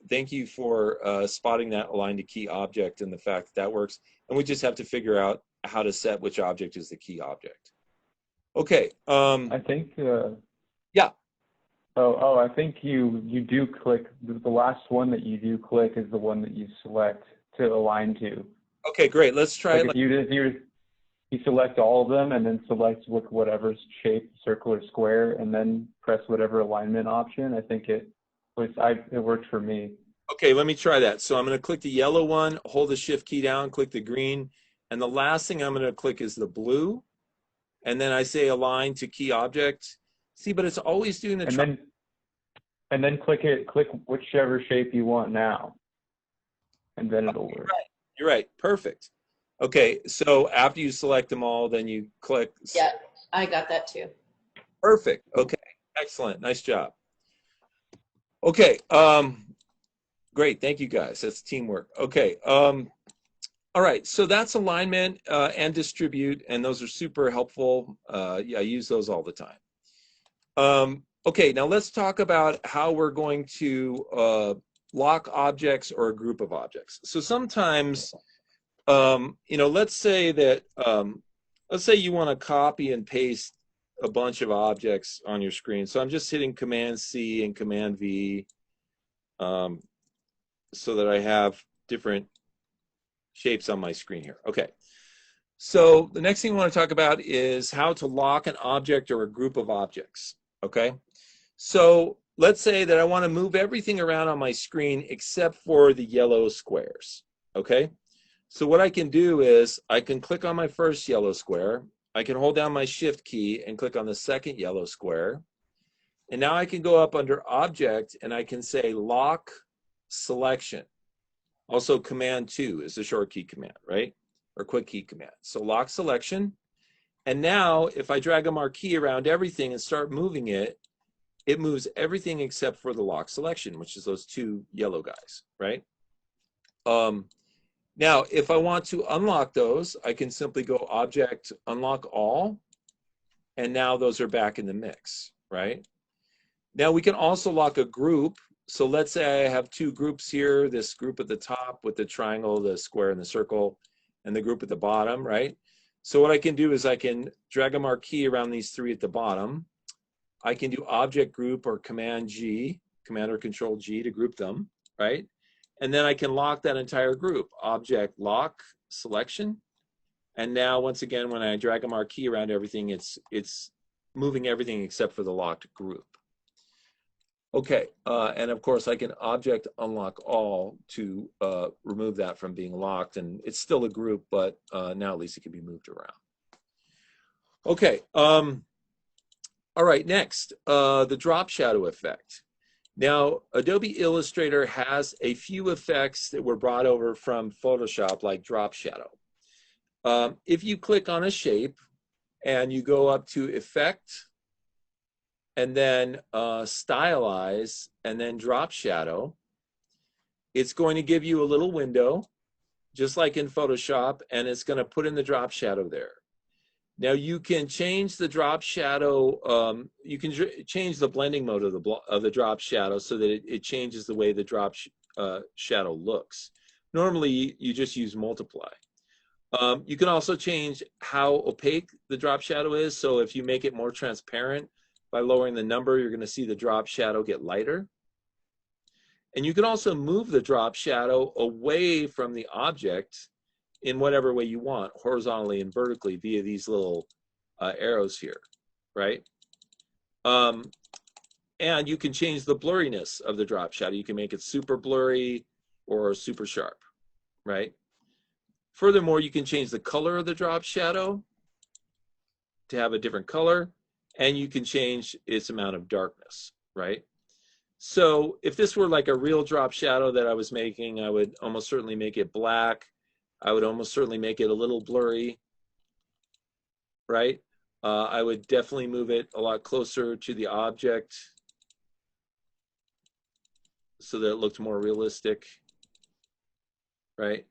[SPEAKER 1] thank you for spotting that align to key object and the fact that that works. And we just have to figure out how to set which object is the key object. Okay.
[SPEAKER 2] I think.
[SPEAKER 1] Yeah.
[SPEAKER 2] Oh, I think you do click. The last one that you do click is the one that you select to align to.
[SPEAKER 1] Okay, great. Let's try
[SPEAKER 2] Like
[SPEAKER 1] it.
[SPEAKER 2] you select all of them and then select whatever shape, circle or square, and then press whatever alignment option. I think it worked for me.
[SPEAKER 1] Okay, let me try that. So I'm going to click the yellow one, hold the shift key down, click the green, and the last thing I'm going to click is the blue, and then I say align to key object. See, but it's always doing the
[SPEAKER 2] and then click whichever shape you want now, and then it'll work.
[SPEAKER 1] Right. You're right. Perfect. Okay, so after you select them all, then you click.
[SPEAKER 3] Yeah, I got that too.
[SPEAKER 1] Perfect. Okay, excellent. Nice job. Okay, great. Thank you guys. That's teamwork. Okay. All right, so that's alignment and distribute, and those are super helpful. Yeah, I use those all the time. Okay, now let's talk about how we're going to lock objects or a group of objects. So sometimes, let's say that, let's say you want to copy and paste a bunch of objects on your screen. So I'm just hitting Command C and Command V so that I have different shapes on my screen here. Okay. So the next thing I want to talk about is how to lock an object or a group of objects. Okay. So let's say that I want to move everything around on my screen except for the yellow squares. Okay. So what I can do is I can click on my first yellow square. I can hold down my shift key and click on the second yellow square. And now I can go up under object and I can say lock selection. Also command 2 is the short key command, right? Or quick key command. So lock selection. And now if I drag a marquee around everything and start moving it, it moves everything except for the lock selection, which is those two yellow guys, right? Now, if I want to unlock those, I can simply go object, unlock all, and now those are back in the mix, right? Now we can also lock a group. So let's say I have two groups here, this group at the top with the triangle, the square, and the circle, and the group at the bottom, right? So what I can do is I can drag a marquee around these three at the bottom. I can do object group or command G, command or control G to group them, right? And then I can lock that entire group, object lock selection. And now once again, when I drag a marquee around everything, it's moving everything except for the locked group. Okay, and of course I can object unlock all to remove that from being locked, and it's still a group, but now at least it can be moved around. Okay, all right, next, the drop shadow effect. Now, Adobe Illustrator has a few effects that were brought over from Photoshop, like drop shadow. If you click on a shape and you go up to Effect, and then stylize, and then drop shadow, it's going to give you a little window, just like in Photoshop, and it's going to put in the drop shadow there. Now you can change the drop shadow, you can change the blending mode of the drop shadow so that it changes the way the drop shadow looks. Normally you just use multiply. You can also change how opaque the drop shadow is. So if you make it more transparent, by lowering the number, you're going to see the drop shadow get lighter. And you can also move the drop shadow away from the object in whatever way you want, horizontally and vertically via these little arrows here, right? And you can change the blurriness of the drop shadow. You can make it super blurry or super sharp, right? Furthermore, you can change the color of the drop shadow to have a different color. And you can change its amount of darkness, right? So if this were like a real drop shadow that I was making, I would almost certainly make it black. I would almost certainly make it a little blurry, right? I would definitely move it a lot closer to the object so that it looked more realistic. right?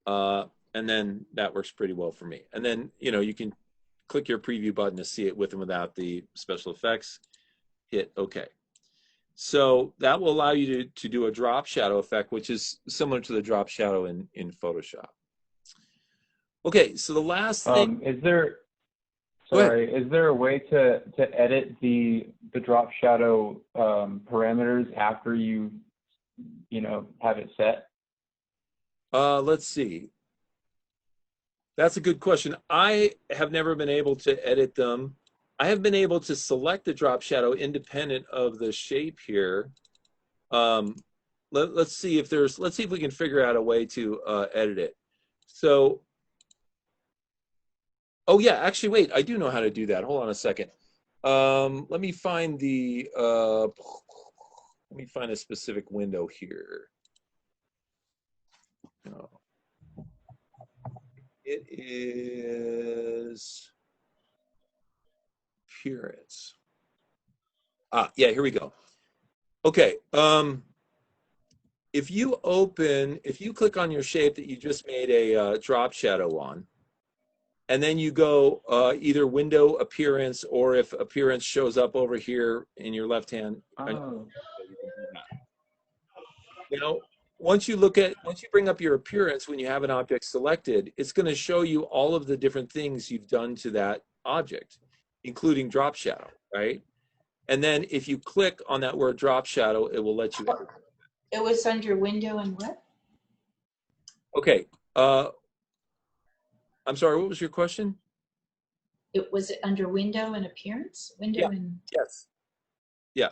[SPEAKER 1] And then that works pretty well for me. And then, you can click your preview button to see it with and without the special effects, hit OK. So that will allow you to do a drop shadow effect, which is similar to the drop shadow in Photoshop. Okay, so the last thing.
[SPEAKER 2] Is there a way to edit the drop shadow parameters after you have it set?
[SPEAKER 1] Let's see. That's a good question. I have never been able to edit them. I have been able to select the drop shadow independent of the shape here. Let's see if we can figure out a way to edit it. So, oh yeah, actually, wait, I do know how to do that. Hold on a second. Let me find let me find a specific window here. It is appearance. Yeah, here we go. Okay. If you click on your shape that you just made a drop shadow on, and then you go either window appearance, or if appearance shows up over here in your left hand.
[SPEAKER 2] Oh.
[SPEAKER 1] Once you bring up your appearance when you have an object selected, it's going to show you all of the different things you've done to that object, including drop shadow, right? And then if you click on that word drop shadow, it will let you edit.
[SPEAKER 3] It was under window and what?
[SPEAKER 1] Okay. I'm sorry, what was your question?
[SPEAKER 3] It was under window and appearance? Window and
[SPEAKER 1] yes. Yeah.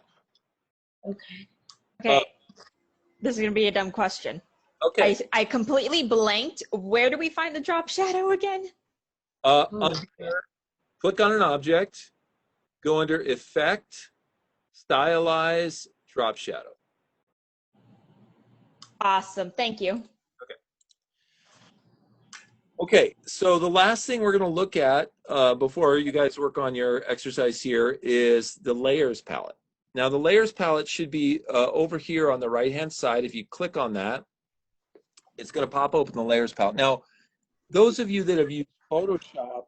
[SPEAKER 3] Okay.
[SPEAKER 5] Okay. This is going to be a dumb question.
[SPEAKER 1] Okay.
[SPEAKER 5] I completely blanked. Where do we find the drop shadow again?
[SPEAKER 1] Click on an object, go under Effect, Stylize, Drop Shadow.
[SPEAKER 5] Awesome. Thank you.
[SPEAKER 1] Okay, so the last thing we're going to look at before you guys work on your exercise here is the Layers palette. Now, the Layers palette should be over here on the right-hand side. If you click on that, it's going to pop open the Layers palette. Now, those of you that have used Photoshop,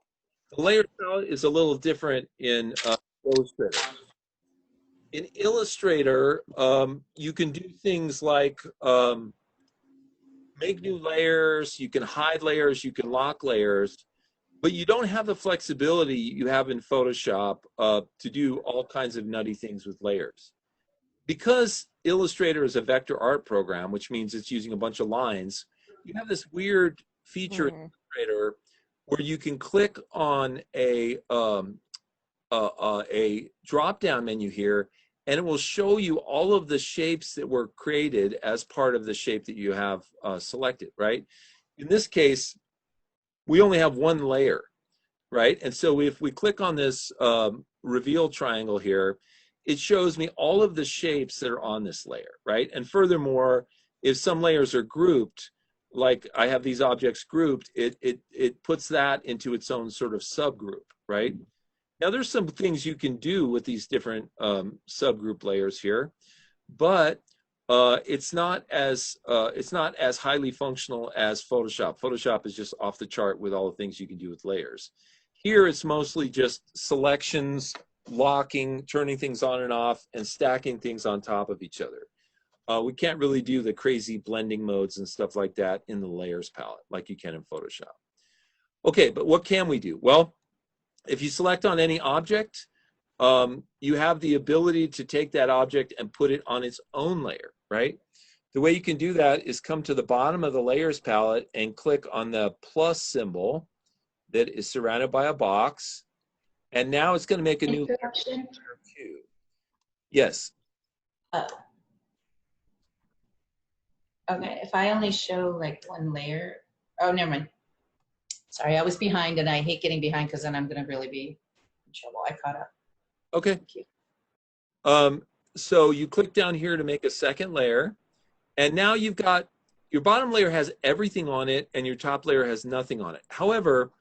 [SPEAKER 1] the Layers palette is a little different in Illustrator. In Illustrator, you can do things like make new layers, you can hide layers, you can lock layers, but you don't have the flexibility you have in Photoshop to do all kinds of nutty things with layers. Because Illustrator is a vector art program, which means it's using a bunch of lines, you have this weird feature in Illustrator where you can click on a drop-down menu here, and it will show you all of the shapes that were created as part of the shape that you have selected, right? In this case, we only have one layer, right? And so if we click on this reveal triangle here, it shows me all of the shapes that are on this layer, right? And furthermore, if some layers are grouped, like I have these objects grouped, it puts that into its own sort of subgroup, right? Now, there's some things you can do with these different subgroup layers here, but it's not as highly functional as Photoshop. Photoshop is just off the chart with all the things you can do with layers. Here, it's mostly just selections, locking, turning things on and off, and stacking things on top of each other. We can't really do the crazy blending modes and stuff like that in the Layers palette like you can in Photoshop. Okay, but what can we do? Well, if you select on any object, you have the ability to take that object and put it on its own layer, right? The way you can do that is come to the bottom of the Layers palette and click on the plus symbol that is surrounded by a box. And now it's going to make a new layer. Yes.
[SPEAKER 3] Oh. Okay, if I only show like one layer, oh, never mind. Sorry, I was behind, and I hate getting behind because then I'm going to really be in trouble. I caught up.
[SPEAKER 1] Okay. So you click down here to make a second layer, and now you've got your bottom layer has everything on it, and your top layer has nothing on it. However,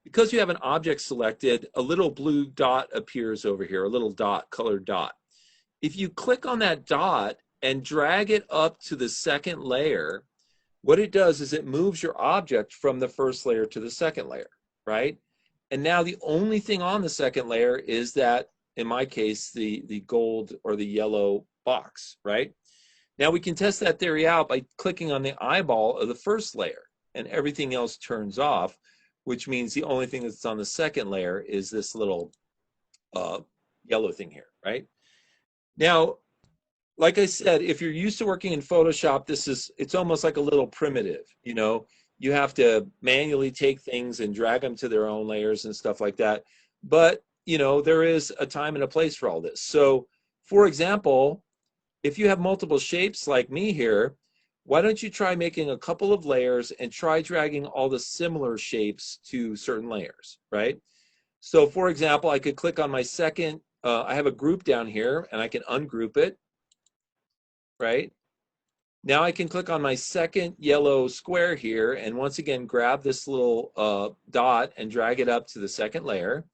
[SPEAKER 1] because you have an object selected, a little blue dot appears over here, a little dot, colored dot. If you click on that dot and drag it up to the second layer, what it does is it moves your object from the first layer to the second layer, right? And now the only thing on the second layer is that, in my case, the gold or the yellow box, right? Now we can test that theory out by clicking on the eyeball of the first layer, and everything else turns off, which means the only thing that's on the second layer is this little yellow thing here, right? Now, like I said, if you're used to working in Photoshop, it's almost like a little primitive, you know? You have to manually take things and drag them to their own layers and stuff like that. But, you know, there is a time and a place for all this. So, for example, if you have multiple shapes like me here, why don't you try making a couple of layers and try dragging all the similar shapes to certain layers, right? So, for example, I could click on my second, I have a group down here, and I can ungroup it, right? Now I can click on my second yellow square here and once again grab this little dot and drag it up to the second layer.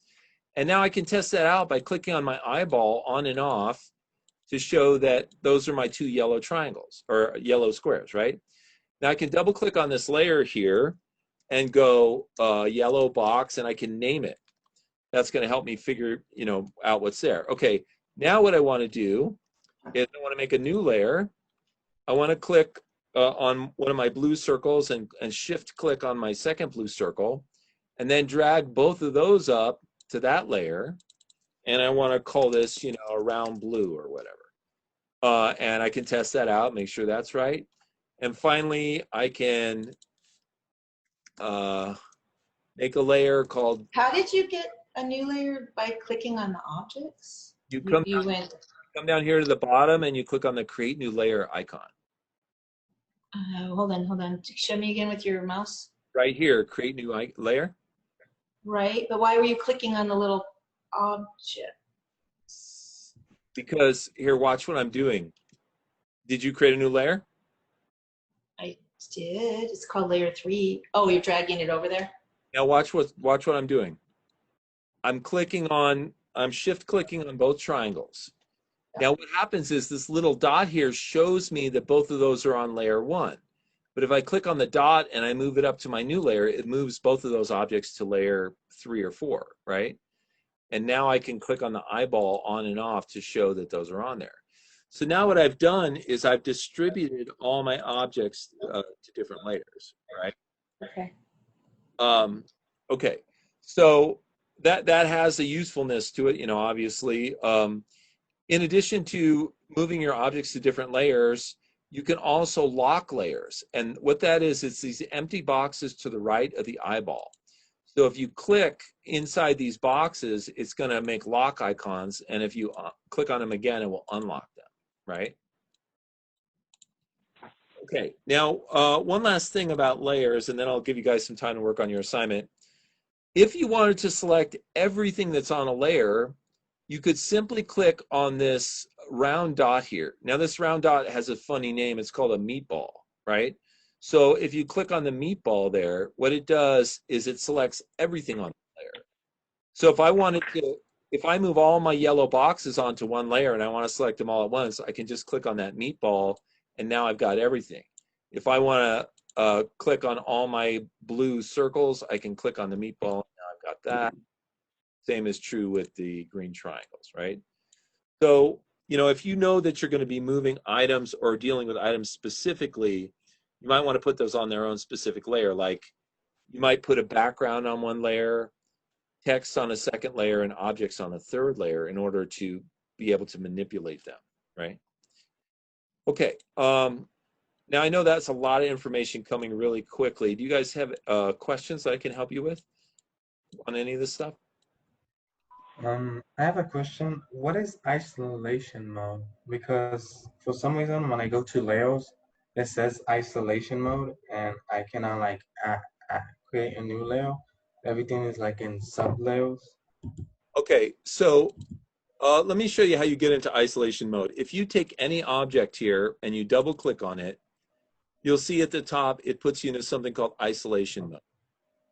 [SPEAKER 1] And now I can test that out by clicking on my eyeball on and off to show that those are my two yellow triangles or yellow squares, right? Now I can double click on this layer here and go yellow box, and I can name it. That's going to help me figure, you know, out what's there. Okay, now what I want to do is I want to make a new layer. I want to click on one of my blue circles and shift click on my second blue circle, and then drag both of those up to that layer. And I want to call this, you know, a round blue or whatever. And I can test that out, make sure that's right. And finally, I can make a layer called.
[SPEAKER 3] How did you get a new layer by clicking on the objects?
[SPEAKER 1] You come down here to the bottom and you click on the create new layer icon.
[SPEAKER 3] Hold on. Show me again with your mouse.
[SPEAKER 1] Right here, create new layer.
[SPEAKER 3] Right, but why were you clicking on the little object?
[SPEAKER 1] Because here, watch what I'm doing. Did you create a new layer?
[SPEAKER 3] I did. It's called layer 3. Oh, you're dragging it over there?
[SPEAKER 1] Now watch what I'm doing. I'm shift clicking on both triangles. Now what happens is this little dot here shows me that both of those are on layer 1. But if I click on the dot and I move it up to my new layer, it moves both of those objects to layer 3 or 4, right? And now I can click on the eyeball on and off to show that those are on there. So now what I've done is I've distributed all my objects to different layers, right?
[SPEAKER 5] Okay.
[SPEAKER 1] Okay, so that has a usefulness to it, you know, obviously. In addition to moving your objects to different layers, you can also lock layers. And what that is, it's these empty boxes to the right of the eyeball. So if you click inside these boxes, it's going to make lock icons. And if you click on them again, it will unlock them, right? Okay, now one last thing about layers, and then I'll give you guys some time to work on your assignment. If you wanted to select everything that's on a layer, you could simply click on this round dot here. Now this round dot has a funny name. It's called a meatball, right? So if you click on the meatball there, what it does is it selects everything on the layer. So if I move all my yellow boxes onto one layer and I want to select them all at once, I can just click on that meatball and now I've got everything. If I want to click on all my blue circles, I can click on the meatball. Now I've got that. Same is true with the green triangles, right? So, you know, if you know that you're going to be moving items or dealing with items specifically, you might want to put those on their own specific layer. Like you might put a background on one layer, text on a second layer, and objects on a third layer in order to be able to manipulate them, right? Okay. Now I know that's a lot of information coming really quickly. Do you guys have questions that I can help you with on any of this stuff?
[SPEAKER 8] I have a question. What is isolation mode? Because for some reason, when I go to layers, it says isolation mode, and I cannot like create a new layer. Everything is like in sub layers.
[SPEAKER 1] Okay, so let me show you how you get into isolation mode. If you take any object here and you double click on it, you'll see at the top, it puts you into something called isolation mode.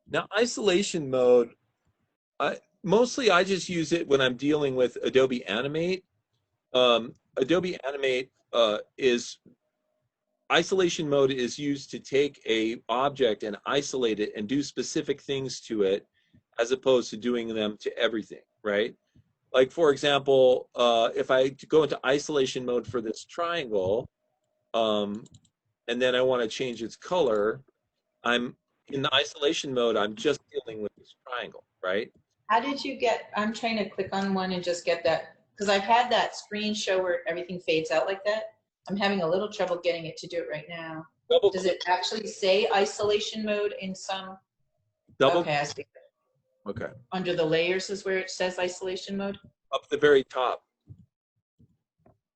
[SPEAKER 1] Now, isolation mode, mostly I just use it when I'm dealing with Adobe Animate. Adobe Animate is isolation mode is used to take a object and isolate it and do specific things to it, as opposed to doing them to everything, right? Like for example, if I go into isolation mode for this triangle, and then I want to change its color, I'm in the isolation mode, I'm just dealing with this triangle, right?
[SPEAKER 3] How did you get, I'm trying to click on one and just get that, because I've had that screen show where everything fades out like that. I'm having a little trouble getting it to do it right now.
[SPEAKER 1] Double
[SPEAKER 3] Does
[SPEAKER 1] click,
[SPEAKER 3] it actually say isolation mode in some?
[SPEAKER 1] double,
[SPEAKER 3] Okay, I see.
[SPEAKER 1] okay,
[SPEAKER 3] Under the layers is where it says isolation mode.
[SPEAKER 1] up the very top.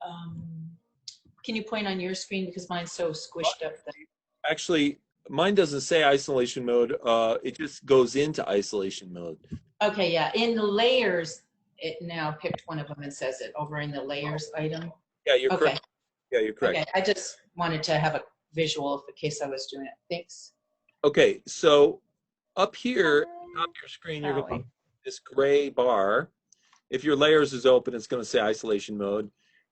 [SPEAKER 3] Um, can you point on your screen because mine's so squished up? That...
[SPEAKER 1] Actually, mine doesn't say isolation mode. It just goes into isolation mode.
[SPEAKER 3] Okay, yeah. In the layers, it now picked one of them and says it over in the layers item.
[SPEAKER 1] Yeah, you're
[SPEAKER 3] Okay.
[SPEAKER 1] correct. Yeah, you're correct.
[SPEAKER 3] Okay, I just wanted to have a visual in case I was doing it. Thanks.
[SPEAKER 1] Okay, so up here, top of your screen, you're
[SPEAKER 5] Oh,
[SPEAKER 1] going to
[SPEAKER 5] wait.
[SPEAKER 1] this gray bar. If your layers is open, it's going to say isolation mode.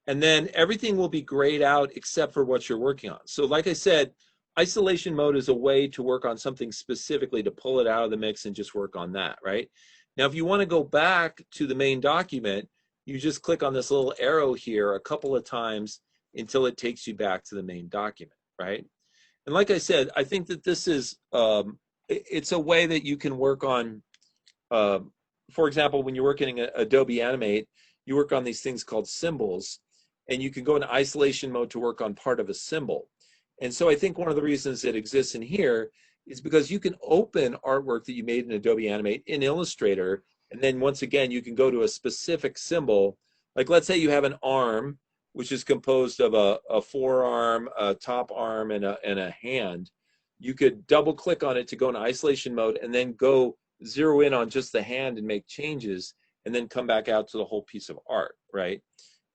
[SPEAKER 1] And then everything will be grayed out except for what you're working on. So like I said, isolation mode is a way to work on something specifically, to pull it out of the mix and just work on that, right? Now, if you want to go back to the main document, you just click on this little arrow here a couple of times until it takes you back to the main document, right? And like I said, I think that this is, it's a way that you can work on, for example, when you're working in Adobe Animate, you work on these things called symbols, and you can go into isolation mode to work on part of a symbol. And so I think one of the reasons it exists in here is because you can open artwork that you made in Adobe Animate in Illustrator, and then once again, you can go to a specific symbol. Like let's say you have an arm, which is composed of a forearm, a top arm, and a hand. You could double click on it to go into isolation mode and then go zero in on just the hand and make changes, and then come back out to the whole piece of art, right?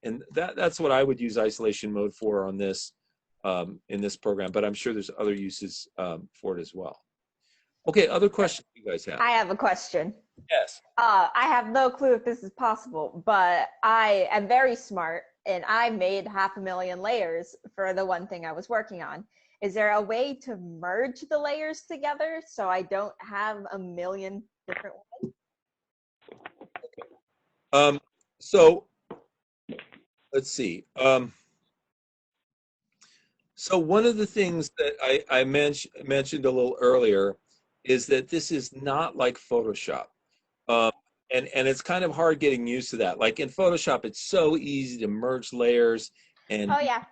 [SPEAKER 1] And that's what I would use isolation mode for on this, in this program, but I'm sure there's other uses for it as well. Okay, other questions you guys have?
[SPEAKER 5] I have a question.
[SPEAKER 1] Yes.
[SPEAKER 5] I have no clue if this is possible, but I am very smart and I made 500,000 layers for the one thing I was working on. Is there a way to merge the layers together so I don't have a million different ones?
[SPEAKER 1] So let's see. So one of the things that I mentioned a little earlier is that this is not like Photoshop. And it's kind of hard getting used to that. Like in Photoshop, it's so easy to merge layers and
[SPEAKER 5] Oh, yeah.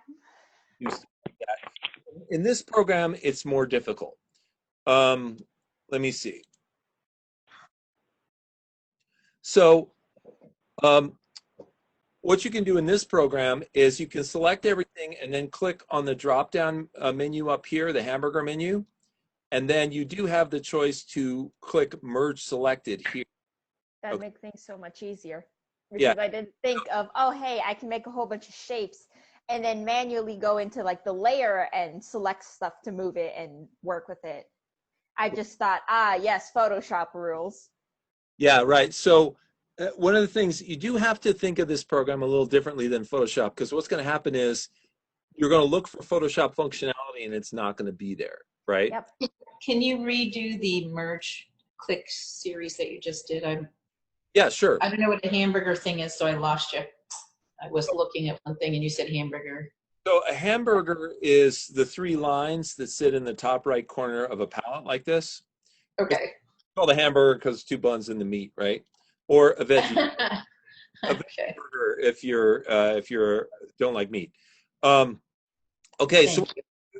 [SPEAKER 1] do stuff like that. In this program, it's more difficult. Let me see. So what you can do in this program is you can select everything and then click on the drop-down menu up here, the hamburger menu, and then you do have the choice to click Merge Selected here.
[SPEAKER 5] That
[SPEAKER 1] Okay.
[SPEAKER 5] makes things so much easier.
[SPEAKER 1] Yeah.
[SPEAKER 5] Because I didn't think of, oh, hey, I can make a whole bunch of shapes and then manually go into like the layer and select stuff to move it and work with it. I just thought, yes, Photoshop rules.
[SPEAKER 1] Yeah, right. So one of the things, you do have to think of this program a little differently than Photoshop, because what's going to happen is you're going to look for Photoshop functionality and it's not going to be there, right?
[SPEAKER 5] Yep.
[SPEAKER 3] Can you redo the merge click series that you just did?
[SPEAKER 1] Yeah, sure.
[SPEAKER 3] I don't know what a hamburger thing is, so I lost you. I was looking at one thing and you said hamburger.
[SPEAKER 1] So a hamburger is the three lines that sit in the top right corner of a palette like this.
[SPEAKER 3] Okay.
[SPEAKER 1] It's called a hamburger because two buns in the meat, right? Or a veggie. A veggie burger if you're don't like meat. Okay, so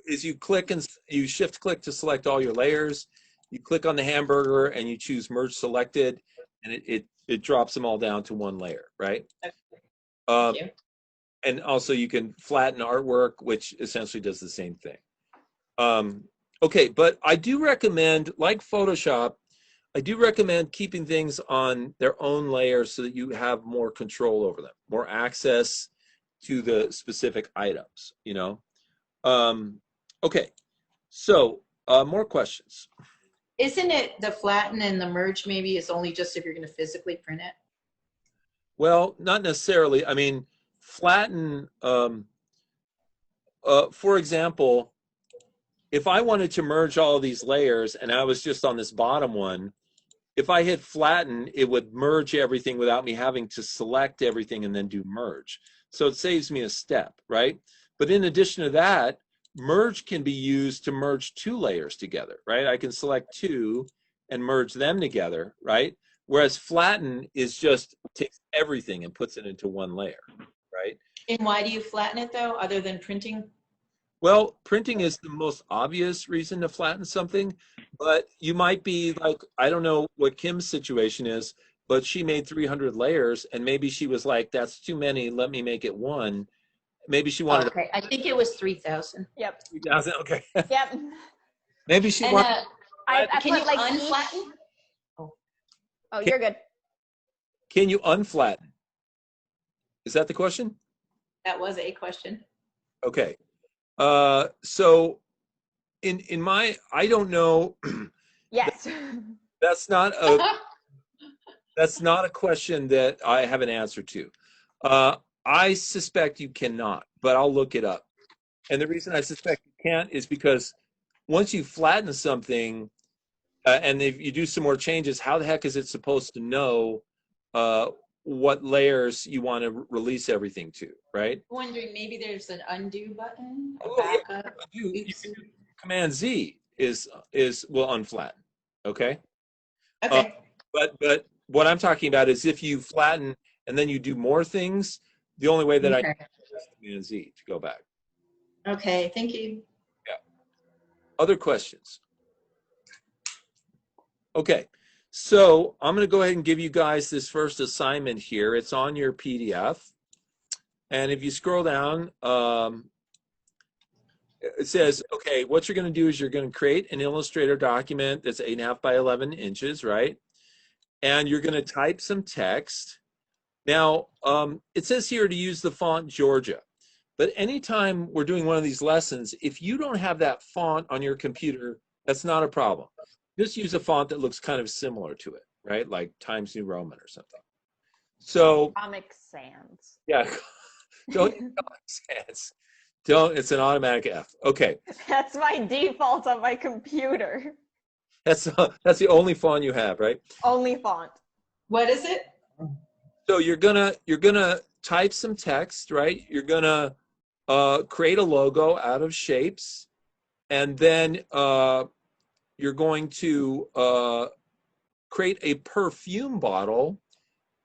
[SPEAKER 1] is you click and you shift click to select all your layers. You click on the hamburger and you choose merge selected, and it drops them all down to one layer, right?
[SPEAKER 3] Thank you.
[SPEAKER 1] And also you can flatten artwork, which essentially does the same thing. Okay, but I do recommend, like Photoshop, I do recommend keeping things on their own layers so that you have more control over them, more access to the specific items, you know? Okay, so more questions.
[SPEAKER 3] Isn't it the flatten and the merge maybe is only just if you're going to physically print it?
[SPEAKER 1] Well, not necessarily. I mean, flatten, for example, if I wanted to merge all of these layers and I was just on this bottom one, if I hit flatten, it would merge everything without me having to select everything and then do merge. So it saves me a step, right? But in addition to that, merge can be used to merge two layers together, right? I can select two and merge them together, right? Whereas flatten is just takes everything and puts it into one layer, right?
[SPEAKER 3] And why do you flatten it though, other than printing?
[SPEAKER 1] Well, printing is the most obvious reason to flatten something, but you might be like, I don't know what Kim's situation is, but she made 300 layers and maybe she was like, that's too many, let me make it one. Maybe she wanted
[SPEAKER 3] Okay, I think it was 3,000.
[SPEAKER 5] Yep.
[SPEAKER 1] 3,000, okay.
[SPEAKER 5] Yep.
[SPEAKER 1] Maybe she
[SPEAKER 3] And
[SPEAKER 1] wanted,
[SPEAKER 5] I
[SPEAKER 3] can you
[SPEAKER 5] put like
[SPEAKER 3] unflatten?
[SPEAKER 5] Oh, you're good.
[SPEAKER 1] can you unflatten? Is that the question?
[SPEAKER 3] That was a question.
[SPEAKER 1] Okay. So in my, I don't know,
[SPEAKER 5] Yes.
[SPEAKER 1] that's not a, that's not a question that I have an answer to. I suspect you cannot, but I'll look it up. And the reason I suspect you can't is because once you flatten something, and if you do some more changes, how the heck is it supposed to know what layers you want to release everything to, right?
[SPEAKER 3] Wondering maybe there's an undo button, a
[SPEAKER 1] Oh, yeah.
[SPEAKER 3] backup.
[SPEAKER 1] You
[SPEAKER 3] Oops.
[SPEAKER 1] can do Command Z is will unflatten, okay?
[SPEAKER 3] Okay.
[SPEAKER 1] But what I'm talking about is if you flatten and then you do more things, the only way that I
[SPEAKER 3] Okay.
[SPEAKER 1] is Command Z to go back.
[SPEAKER 3] Okay. Thank you.
[SPEAKER 1] Yeah. Other questions? Okay. So I'm going to go ahead and give you guys this first assignment here. It's on your PDF. And if you scroll down, it says, okay, what you're going to do is you're going to create an Illustrator document that's 8.5 by 11 inches, right? And you're going to type some text. Now, it says here to use the font Georgia. But anytime we're doing one of these lessons, if you don't have that font on your computer, that's not a problem. Just use a font that looks kind of similar to it, right? Like Times New Roman or something. So,
[SPEAKER 5] Comic Sans.
[SPEAKER 1] yeah, don't use Comic Sans. Don't, it's an automatic F. Okay,
[SPEAKER 5] That's my default on my computer.
[SPEAKER 1] that's the only font you have, right?
[SPEAKER 5] Only font.
[SPEAKER 3] What is it?
[SPEAKER 1] So you're gonna type some text, right? You're gonna create a logo out of shapes, and then you're going to create a perfume bottle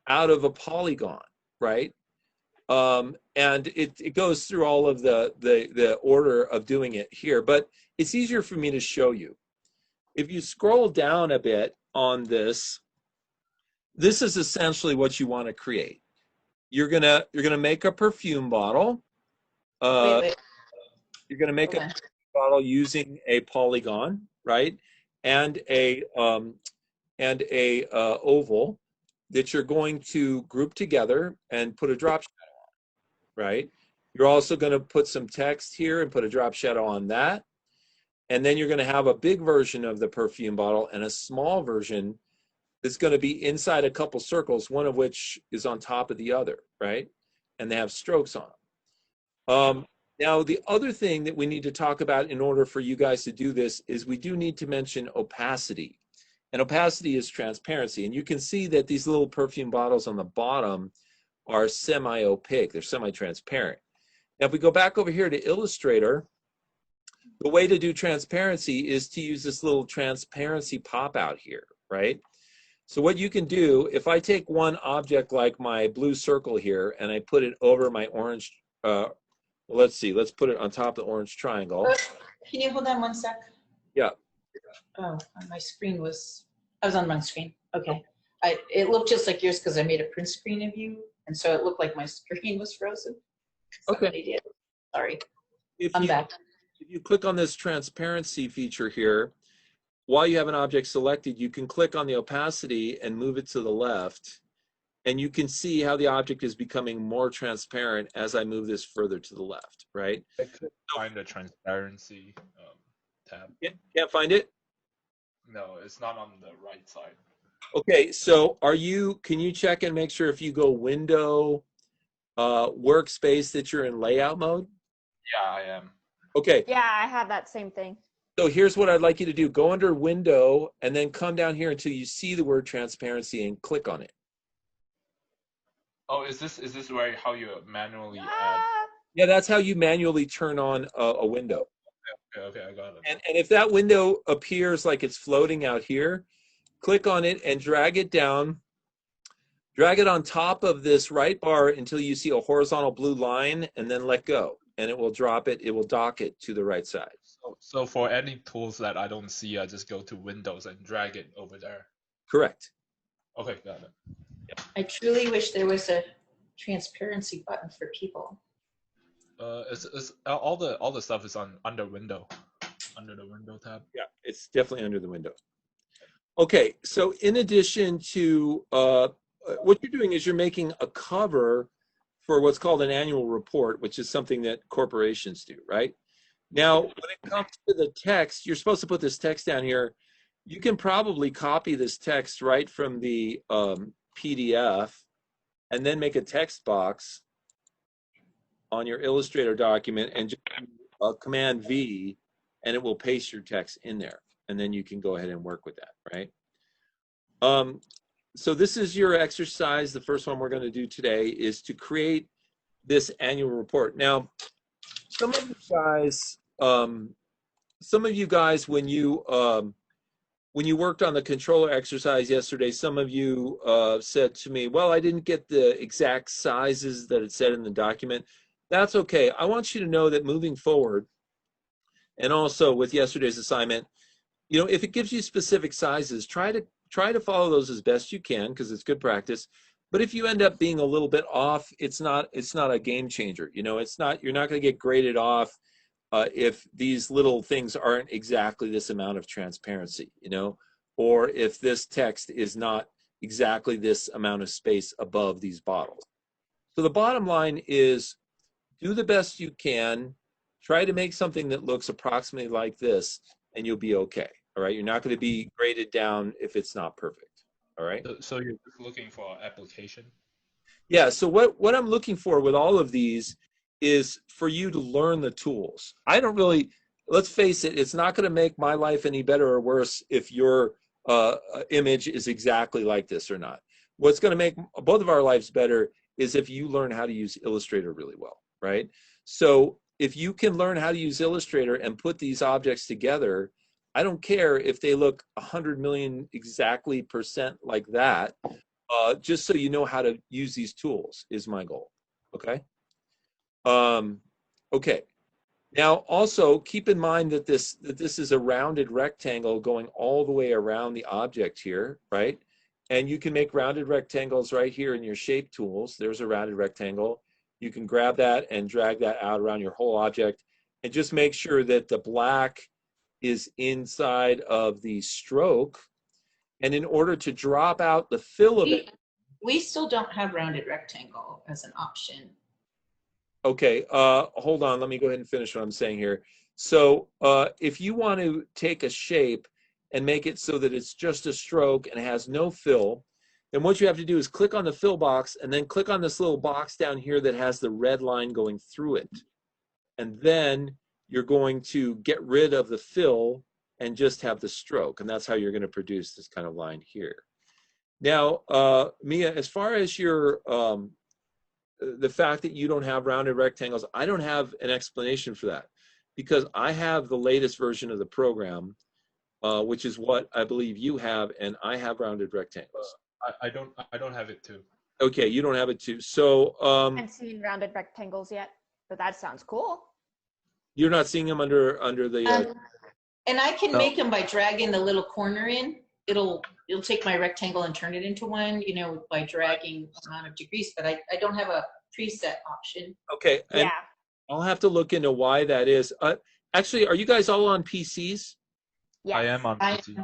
[SPEAKER 1] out of a polygon, right? And it goes through all of the order of doing it here, but it's easier for me to show you. If you scroll down a bit on this, this is essentially what you want to create. You're gonna make a perfume bottle.
[SPEAKER 3] Wait.
[SPEAKER 1] You're gonna make
[SPEAKER 3] Hold
[SPEAKER 1] a
[SPEAKER 3] on.
[SPEAKER 1] bottle using a polygon, right? And a oval that you're going to group together and put a drop shadow on, right? You're also going to put some text here and put a drop shadow on that. And then you're going to have a big version of the perfume bottle and a small version that's going to be inside a couple circles, one of which is on top of the other, right? And they have strokes on them. Now, the other thing that we need to talk about in order for you guys to do this is we do need to mention opacity. And opacity is transparency. And you can see that these little perfume bottles on the bottom are semi-opaque. They're semi-transparent. Now, if we go back over here to Illustrator, the way to do transparency is to use this little transparency pop out here, right? So what you can do, if I take one object like my blue circle here and I put it over my orange, let's see, let's put it on top of the orange triangle.
[SPEAKER 3] Can you hold on one sec?
[SPEAKER 1] Yeah.
[SPEAKER 3] Oh, my screen was, I was on my screen. Okay. It looked just like yours because I made a print screen of you. And so it looked like my screen was frozen.
[SPEAKER 1] Okay.
[SPEAKER 3] Somebody did. Sorry.
[SPEAKER 1] If
[SPEAKER 3] I'm back.
[SPEAKER 1] If you click on this transparency feature here, while you have an object selected, you can click on the opacity and move it to the left. And you can see how the object is becoming more transparent as I move this further to the left, right?
[SPEAKER 6] I couldn't find the transparency tab.
[SPEAKER 1] Can't find it?
[SPEAKER 6] No, it's not on the right side.
[SPEAKER 1] Okay, so can you check and make sure if you go window, workspace that you're in layout mode?
[SPEAKER 6] Yeah, I am.
[SPEAKER 1] Okay,
[SPEAKER 5] Yeah, I have that same thing.
[SPEAKER 1] so here's what I'd like you to do. Go under Window and then come down here until you see the word transparency and click on it.
[SPEAKER 6] Oh, is this where how you manually add?
[SPEAKER 5] Ah,
[SPEAKER 1] Yeah, that's how you manually turn on a window.
[SPEAKER 6] Okay, okay, I got it.
[SPEAKER 1] And if that window appears like it's floating out here, click on it and drag it down. Drag it on top of this right bar until you see a horizontal blue line and then let go. And it will drop it, it will dock it to the right side.
[SPEAKER 6] So for any tools that I don't see, I just go to Windows and drag it over there.
[SPEAKER 1] Correct.
[SPEAKER 6] Okay, got it.
[SPEAKER 3] I truly wish there was a transparency button for people.
[SPEAKER 6] It's all the stuff is on under Window, under the Window tab.
[SPEAKER 1] Yeah, it's definitely under the window. Okay, so in addition to what you're doing is you're making a cover for what's called an annual report, which is something that corporations do, right? Now, when it comes to the text, you're supposed to put this text down here. You can probably copy this text right from the PDF and then make a text box on your Illustrator document and just Command V, and it will paste your text in there. And then you can go ahead and work with that, right? So this is your exercise. The first one we're going to do today is to create this annual report. Now, some of you guys, when you worked on the controller exercise yesterday, some of you said to me, well, I didn't get the exact sizes that it said in the document. That's okay. I want you to know that moving forward, and also with yesterday's assignment, if it gives you specific sizes, try to follow those as best you can because it's good practice. But if you end up being a little bit off, it's not a game changer. You're not going to get graded off if these little things aren't exactly this amount of transparency, or if this text is not exactly this amount of space above these bottles. So the bottom line is do the best you can, try to make something that looks approximately like this, and you'll be okay. All right. You're not going to be graded down if it's not perfect. All right.
[SPEAKER 6] So you're just looking for application?
[SPEAKER 1] Yeah. So what I'm looking for with all of these is for you to learn the tools. I don't really, let's face it, it's not going to make my life any better or worse if your image is exactly like this or not. What's going to make both of our lives better is if you learn how to use Illustrator really well, right? So if you can learn how to use Illustrator and put these objects together, I don't care if they look 100 million exactly percent like that. Just so you know how to use these tools is my goal. Okay. Okay. Now, also keep in mind that this is a rounded rectangle going all the way around the object here, right? And you can make rounded rectangles right here in your shape tools. There's a rounded rectangle. You can grab that and drag that out around your whole object, and just make sure that the black is inside of the stroke. And in order to drop out the fill of it,
[SPEAKER 3] We still don't have rounded rectangle as an option.
[SPEAKER 1] okay, hold on. Let me go ahead and finish what I'm saying here. So if you want to take a shape and make it so that it's just a stroke and has no fill, then what you have to do is click on the fill box and then click on this little box down here that has the red line going through it. And then you're going to get rid of the fill and just have the stroke. And that's how you're going to produce this kind of line here. Now, Mia, as far as your the fact that you don't have rounded rectangles, I don't have an explanation for that because I have the latest version of the program, which is what I believe you have, and I have rounded rectangles.
[SPEAKER 6] I don't have it too.
[SPEAKER 1] Okay, you don't have it too. So
[SPEAKER 5] I haven't seen rounded rectangles yet, but that sounds cool.
[SPEAKER 1] you're not seeing them under the.
[SPEAKER 3] And I can
[SPEAKER 1] No.
[SPEAKER 3] make them by dragging the little corner in. It'll take my rectangle and turn it into one, by dragging the amount of degrees, but I don't have a preset option.
[SPEAKER 1] Okay, and
[SPEAKER 5] Yeah.
[SPEAKER 1] I'll have to look into why that is. Actually, are you guys all on PCs?
[SPEAKER 5] Yes.
[SPEAKER 6] I am on
[SPEAKER 3] I-
[SPEAKER 6] PC.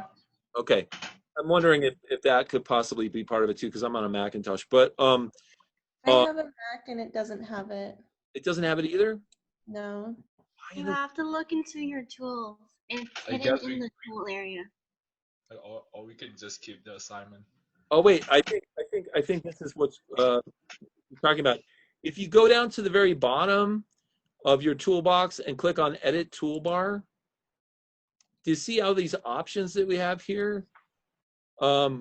[SPEAKER 1] Okay, I'm wondering if that could possibly be part of it too, because I'm on a Macintosh. But
[SPEAKER 9] I have a Mac and it doesn't have it.
[SPEAKER 1] it doesn't have it either.
[SPEAKER 9] No.
[SPEAKER 10] You have to look into your tools. It's
[SPEAKER 6] I
[SPEAKER 10] hidden
[SPEAKER 6] guess
[SPEAKER 10] in the tool area.
[SPEAKER 6] Or we can just keep the assignment.
[SPEAKER 1] Oh wait, I think this is what's you're talking about. If you go down to the very bottom of your toolbox and click on Edit Toolbar. Do you see all these options that we have here? Let's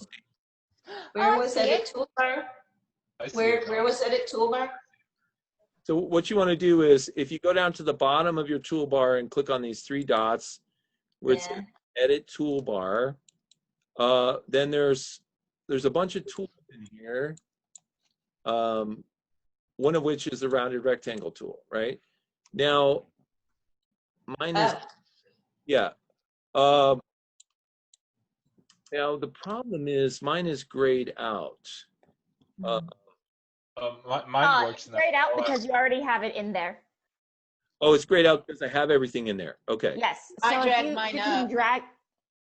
[SPEAKER 1] see.
[SPEAKER 3] Where
[SPEAKER 5] I
[SPEAKER 3] was
[SPEAKER 5] see
[SPEAKER 3] edit
[SPEAKER 5] it.
[SPEAKER 3] toolbar?
[SPEAKER 6] I see
[SPEAKER 3] Where
[SPEAKER 6] it.
[SPEAKER 3] where was edit toolbar?
[SPEAKER 1] So what you want to do is, if you go down to the bottom of your toolbar and click on these three dots where it says Edit Toolbar, then there's a bunch of tools in here. One of which is the rounded rectangle tool, right? Now, mine is, yeah. Now the problem is mine is grayed out.
[SPEAKER 6] Mine works
[SPEAKER 5] It's
[SPEAKER 6] now.
[SPEAKER 5] grayed out because you already have it in there.
[SPEAKER 1] Oh, it's grayed out because I have everything in there. Okay.
[SPEAKER 5] Yes. So
[SPEAKER 3] I
[SPEAKER 5] if
[SPEAKER 3] dragged
[SPEAKER 5] you
[SPEAKER 3] mine
[SPEAKER 5] can
[SPEAKER 3] up.
[SPEAKER 5] drag,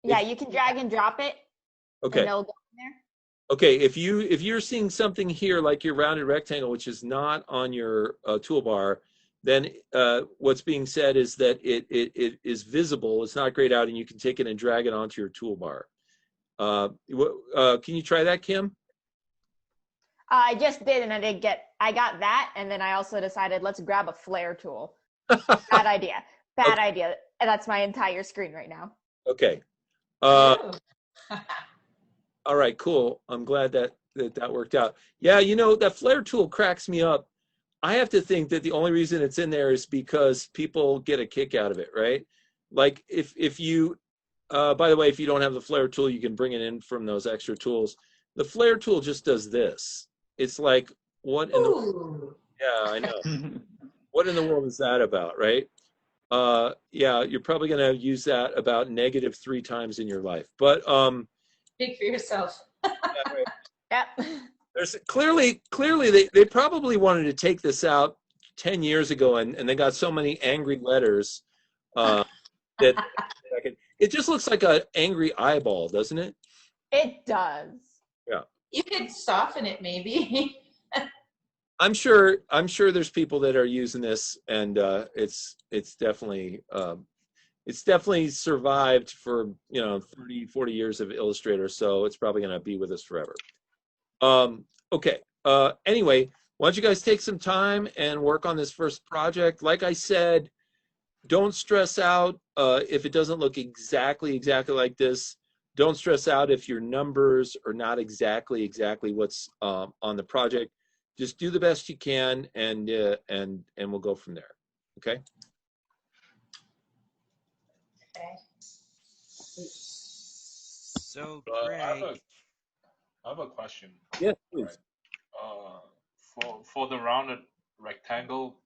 [SPEAKER 5] yeah, you can drag and drop it, and
[SPEAKER 1] Okay.
[SPEAKER 5] they'll go in there.
[SPEAKER 1] Okay. If you're seeing something here like your rounded rectangle, which is not on your toolbar, then what's being said is that it is visible. It's not grayed out, and you can take it and drag it onto your toolbar. Can you try that, Kim?
[SPEAKER 5] I just did, and I got that, and then I also decided let's grab a flare tool. Bad idea. Bad idea. And that's my entire screen right now.
[SPEAKER 1] Okay. All right, cool. I'm glad that worked out. Yeah, you know, that flare tool cracks me up. I have to think that the only reason it's in there is because people get a kick out of it, right? Like if you, by the way, if you don't have the flare tool, you can bring it in from those extra tools. The flare tool just does this. It's like, what in the, yeah, I know. What in the world is that about, right? Yeah, you're probably going to use that about -3 times in your life. But
[SPEAKER 3] Speak for yourself.
[SPEAKER 5] Yep.
[SPEAKER 1] there's clearly they probably wanted to take this out 10 years ago, and they got so many angry letters that it just looks like an angry eyeball, doesn't it?
[SPEAKER 5] It does.
[SPEAKER 1] Yeah.
[SPEAKER 3] You could soften it maybe.
[SPEAKER 1] I'm sure there's people that are using this, and it's definitely survived for 30, 40 years of Illustrator, so it's probably going to be with us forever. Okay. Anyway, why don't you guys take some time and work on this first project? Like I said, don't stress out if it doesn't look exactly like this. Don't stress out if your numbers are not exactly what's on the project. Just do the best you can, and we'll go from there. Okay.
[SPEAKER 4] So,
[SPEAKER 6] I
[SPEAKER 4] Greg,
[SPEAKER 6] have a question.
[SPEAKER 1] Yes, please.
[SPEAKER 6] Right. For the rounded rectangle,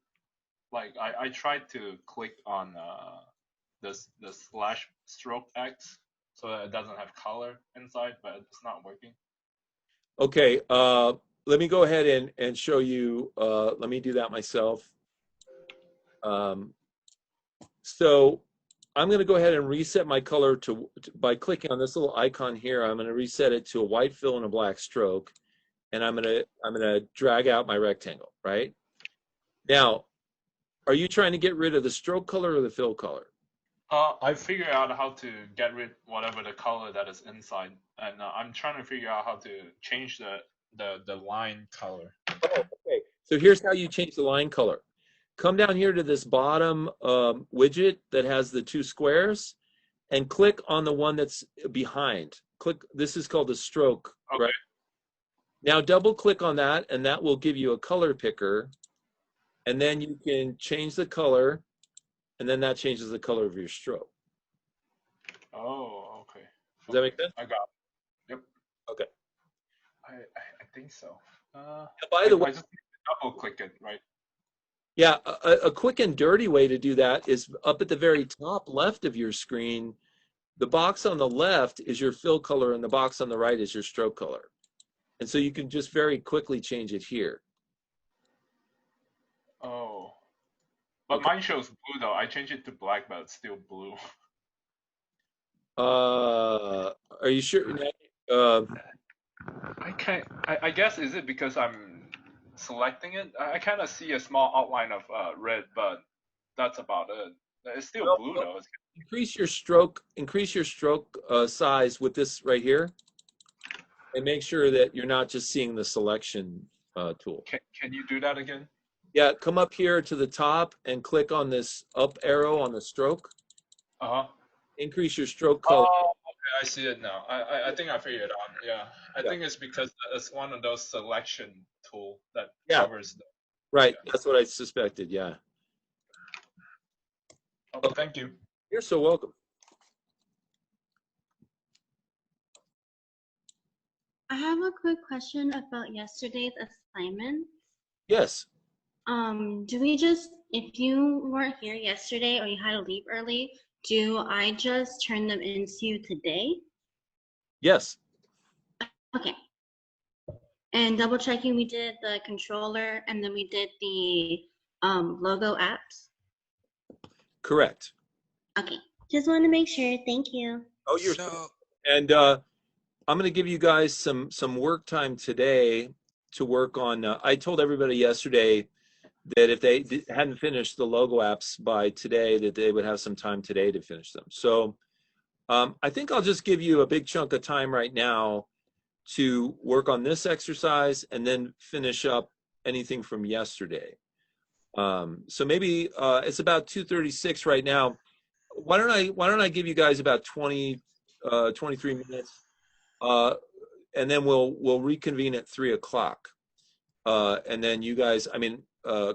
[SPEAKER 6] like I tried to click on the slash stroke X so that it doesn't have color inside, but it's not working.
[SPEAKER 1] Okay. Let me go ahead and show you. Let me do that myself. So I'm going to go ahead and reset my color by clicking on this little icon here. I'm going to reset it to a white fill and a black stroke, and I'm going to drag out my rectangle. Right now, are you trying to get rid of the stroke color or the fill color?
[SPEAKER 6] I figured out how to get rid whatever the color that is inside, and I'm trying to figure out how to change the line color.
[SPEAKER 1] Oh, okay. So here's how you change the line color. Come down here to this bottom widget that has the two squares, and click on the one that's behind. Click. This is called the stroke.
[SPEAKER 6] Okay.
[SPEAKER 1] Right. Now double click on that, and that will give you a color picker, and then you can change the color, and then that changes the color of your stroke.
[SPEAKER 6] Oh, okay.
[SPEAKER 1] Does that make sense?
[SPEAKER 6] I got it. Yep.
[SPEAKER 1] Okay.
[SPEAKER 6] I think so.
[SPEAKER 1] By the way,
[SPEAKER 6] I just need to double click it, right?
[SPEAKER 1] Yeah, a quick and dirty way to do that is up at the very top left of your screen. The box on the left is your fill color, and the box on the right is your stroke color. And so you can just very quickly change it here.
[SPEAKER 6] Oh. But
[SPEAKER 1] Okay.
[SPEAKER 6] mine shows blue though. I changed it to black, but it's still blue.
[SPEAKER 1] Are you sure?
[SPEAKER 6] I guess is it because I'm selecting it? I kind of see a small outline of red, but that's about it. It's still blue though.
[SPEAKER 1] Increase your stroke size with this right here, and make sure that you're not just seeing the selection tool.
[SPEAKER 6] Can you do that again?
[SPEAKER 1] Yeah, come up here to the top and click on this up arrow on the stroke.
[SPEAKER 6] Uh-huh.
[SPEAKER 1] Increase your stroke color.
[SPEAKER 6] Oh, okay, I see it now. I think I figured it out. Yeah. I
[SPEAKER 1] Yeah.
[SPEAKER 6] think it's because it's one of those selection tool that
[SPEAKER 1] Yeah.
[SPEAKER 6] covers the.
[SPEAKER 1] Right,
[SPEAKER 6] Yeah.
[SPEAKER 1] that's what I suspected, yeah.
[SPEAKER 6] Oh, thank you.
[SPEAKER 1] You're so welcome.
[SPEAKER 10] I have a quick question about yesterday's assignment.
[SPEAKER 1] Yes.
[SPEAKER 10] Do we just, if you weren't here yesterday or you had to leave early, do I just turn them into today?
[SPEAKER 1] Yes.
[SPEAKER 10] Okay. And double checking, we did the controller and then we did the logo apps.
[SPEAKER 1] Correct.
[SPEAKER 10] Okay. Just want to make sure. Thank you.
[SPEAKER 1] Oh, you're
[SPEAKER 4] So,
[SPEAKER 1] and I'm going to give you guys some work time today to work on. I told everybody yesterday that if they hadn't finished the logo apps by today, that they would have some time today to finish them. So I think I'll just give you a big chunk of time right now to work on this exercise and then finish up anything from yesterday. So maybe it's about 2:36 right now. Why don't I give you guys about 23 minutes, and then we'll reconvene at 3 o'clock, and then you guys, I mean,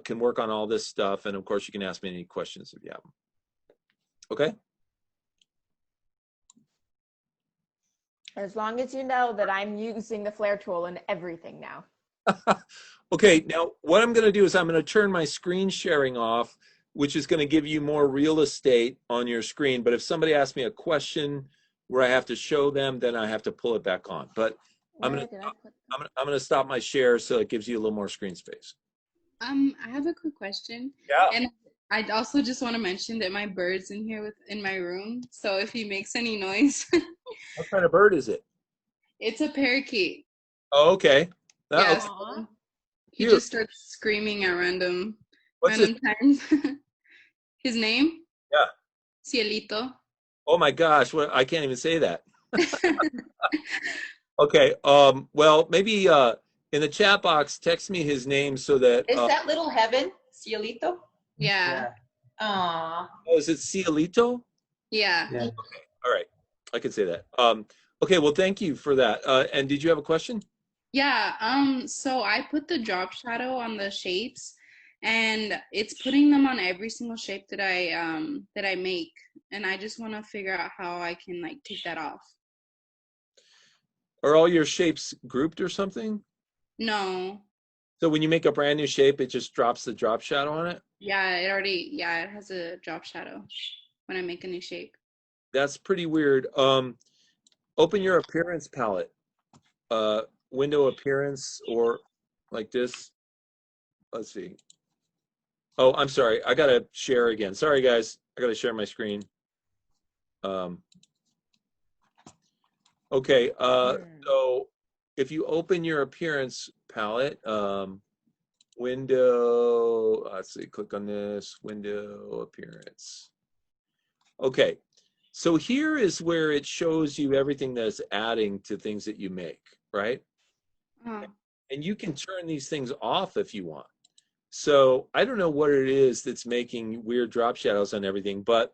[SPEAKER 1] can work on all this stuff, and of course you can ask me any questions if you have them. Okay.
[SPEAKER 5] As long as you know that I'm using the flare tool in everything now.
[SPEAKER 1] Okay, now what I'm going to do is I'm going to turn my screen sharing off, which is going to give you more real estate on your screen. But if somebody asks me a question where I have to show them, then I have to pull it back on. But I'm going to stop my share so it gives you a little more screen space.
[SPEAKER 11] I have a quick question.
[SPEAKER 1] Yeah.
[SPEAKER 11] And I'd also just want to mention that my bird's in here in my room. So if he makes any noise,
[SPEAKER 1] What kind of bird is it?
[SPEAKER 11] it's a parakeet.
[SPEAKER 1] Oh, okay.
[SPEAKER 11] Yeah,
[SPEAKER 1] Okay.
[SPEAKER 11] so he
[SPEAKER 1] Cute.
[SPEAKER 11] just starts screaming at random
[SPEAKER 1] What's
[SPEAKER 11] times. His name?
[SPEAKER 1] Yeah.
[SPEAKER 11] Cielito.
[SPEAKER 1] Oh my gosh, what, I can't even say that. Okay. Well, maybe in the chat box, text me his name so that.
[SPEAKER 3] Is that little heaven, Cielito?
[SPEAKER 11] Yeah.
[SPEAKER 3] Aw.
[SPEAKER 1] Oh, is it Cielito?
[SPEAKER 11] Yeah.
[SPEAKER 8] Yeah.
[SPEAKER 1] All right, I can say that. Okay, well, thank you for that. And did you have a question?
[SPEAKER 11] Yeah, so I put the drop shadow on the shapes and it's putting them on every single shape that I make. And I just want to figure out how I can like take that off.
[SPEAKER 1] Are all your shapes grouped or something?
[SPEAKER 11] No.
[SPEAKER 1] So when you make a brand new shape, it just drops the drop shadow on it?
[SPEAKER 11] Yeah, it has a drop shadow when I make a new shape.
[SPEAKER 1] That's pretty weird. Open your appearance palette. Window appearance or like this. Let's see. Oh, I'm sorry. I gotta share again. Sorry, guys. I gotta share my screen. Okay. So if you open your appearance palette, window, let's see, click on this, window appearance. Okay. So here is where it shows you everything that's adding to things that you make, right? And you can turn these things off if you want. So I don't know what it is that's making weird drop shadows on everything, but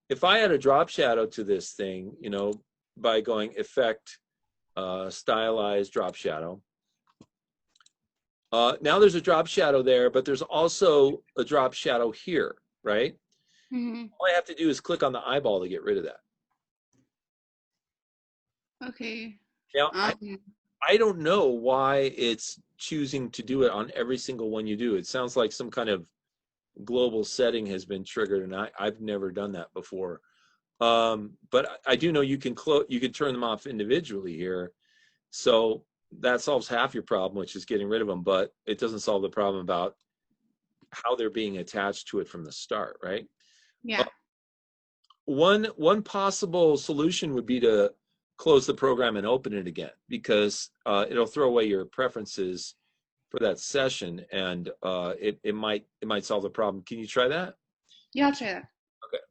[SPEAKER 1] if I add a drop shadow to this thing, you know, by going effect, stylized drop shadow, now there's a drop shadow there, but there's also a drop shadow here, right?
[SPEAKER 11] Mm-hmm.
[SPEAKER 1] All I have to do is click on the eyeball to get rid of that.
[SPEAKER 11] Okay.
[SPEAKER 1] Now, I don't know why it's choosing to do it on every single one you do. It sounds like some kind of global setting has been triggered, and I've never done that before. But I do know you can turn them off individually here. So that solves half your problem, which is getting rid of them, but it doesn't solve the problem about how they're being attached to it from the start, right?
[SPEAKER 11] Yeah.
[SPEAKER 1] One possible solution would be to close the program and open it again, because it'll throw away your preferences for that session, and it might solve the problem. Can you try that?
[SPEAKER 11] Yeah, I'll try that.
[SPEAKER 1] Okay.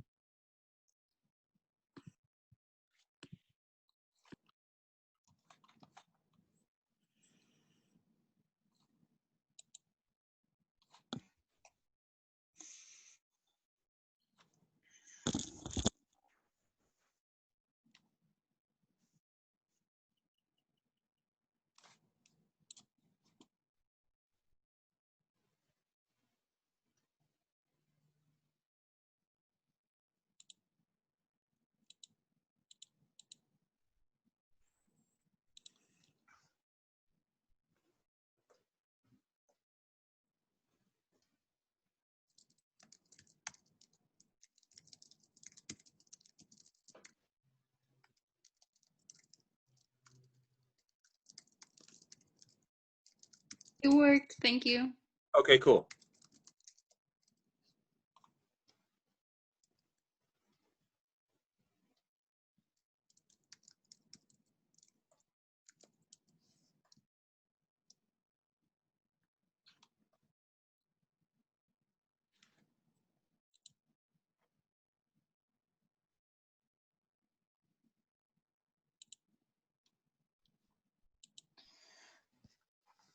[SPEAKER 11] worked. Thank you.
[SPEAKER 1] Okay, cool.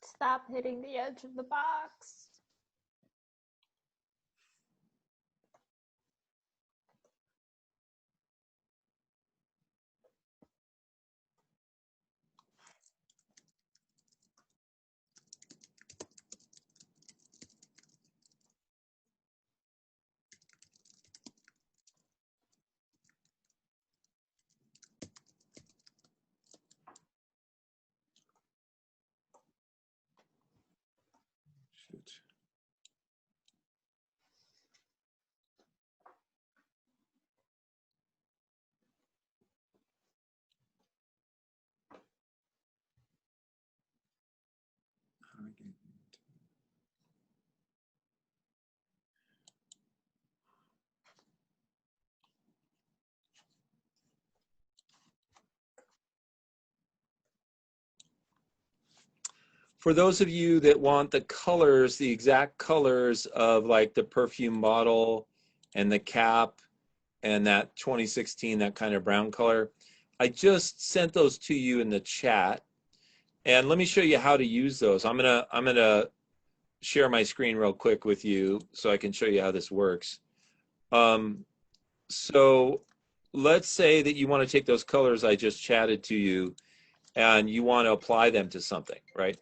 [SPEAKER 5] Stop hitting the edge of the box.
[SPEAKER 1] Shoot. For those of you that want the colors, the exact colors of like the perfume bottle and the cap and that 2016, that kind of brown color, I just sent those to you in the chat. And let me show you how to use those. I'm gonna share my screen real quick with you so I can show you how this works. So let's say that you want to take those colors I just chatted to you and you want to apply them to something, right?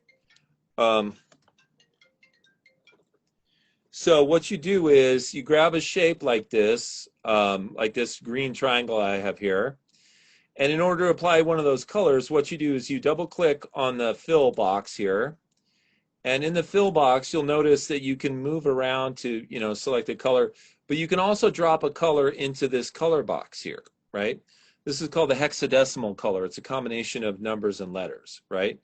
[SPEAKER 1] So what you do is you grab a shape like this green triangle I have here. And in order to apply one of those colors, what you do is you double click on the fill box here. And in the fill box, you'll notice that you can move around to, select a color, but you can also drop a color into this color box here, right? This is called the hexadecimal color. It's a combination of numbers and letters, right?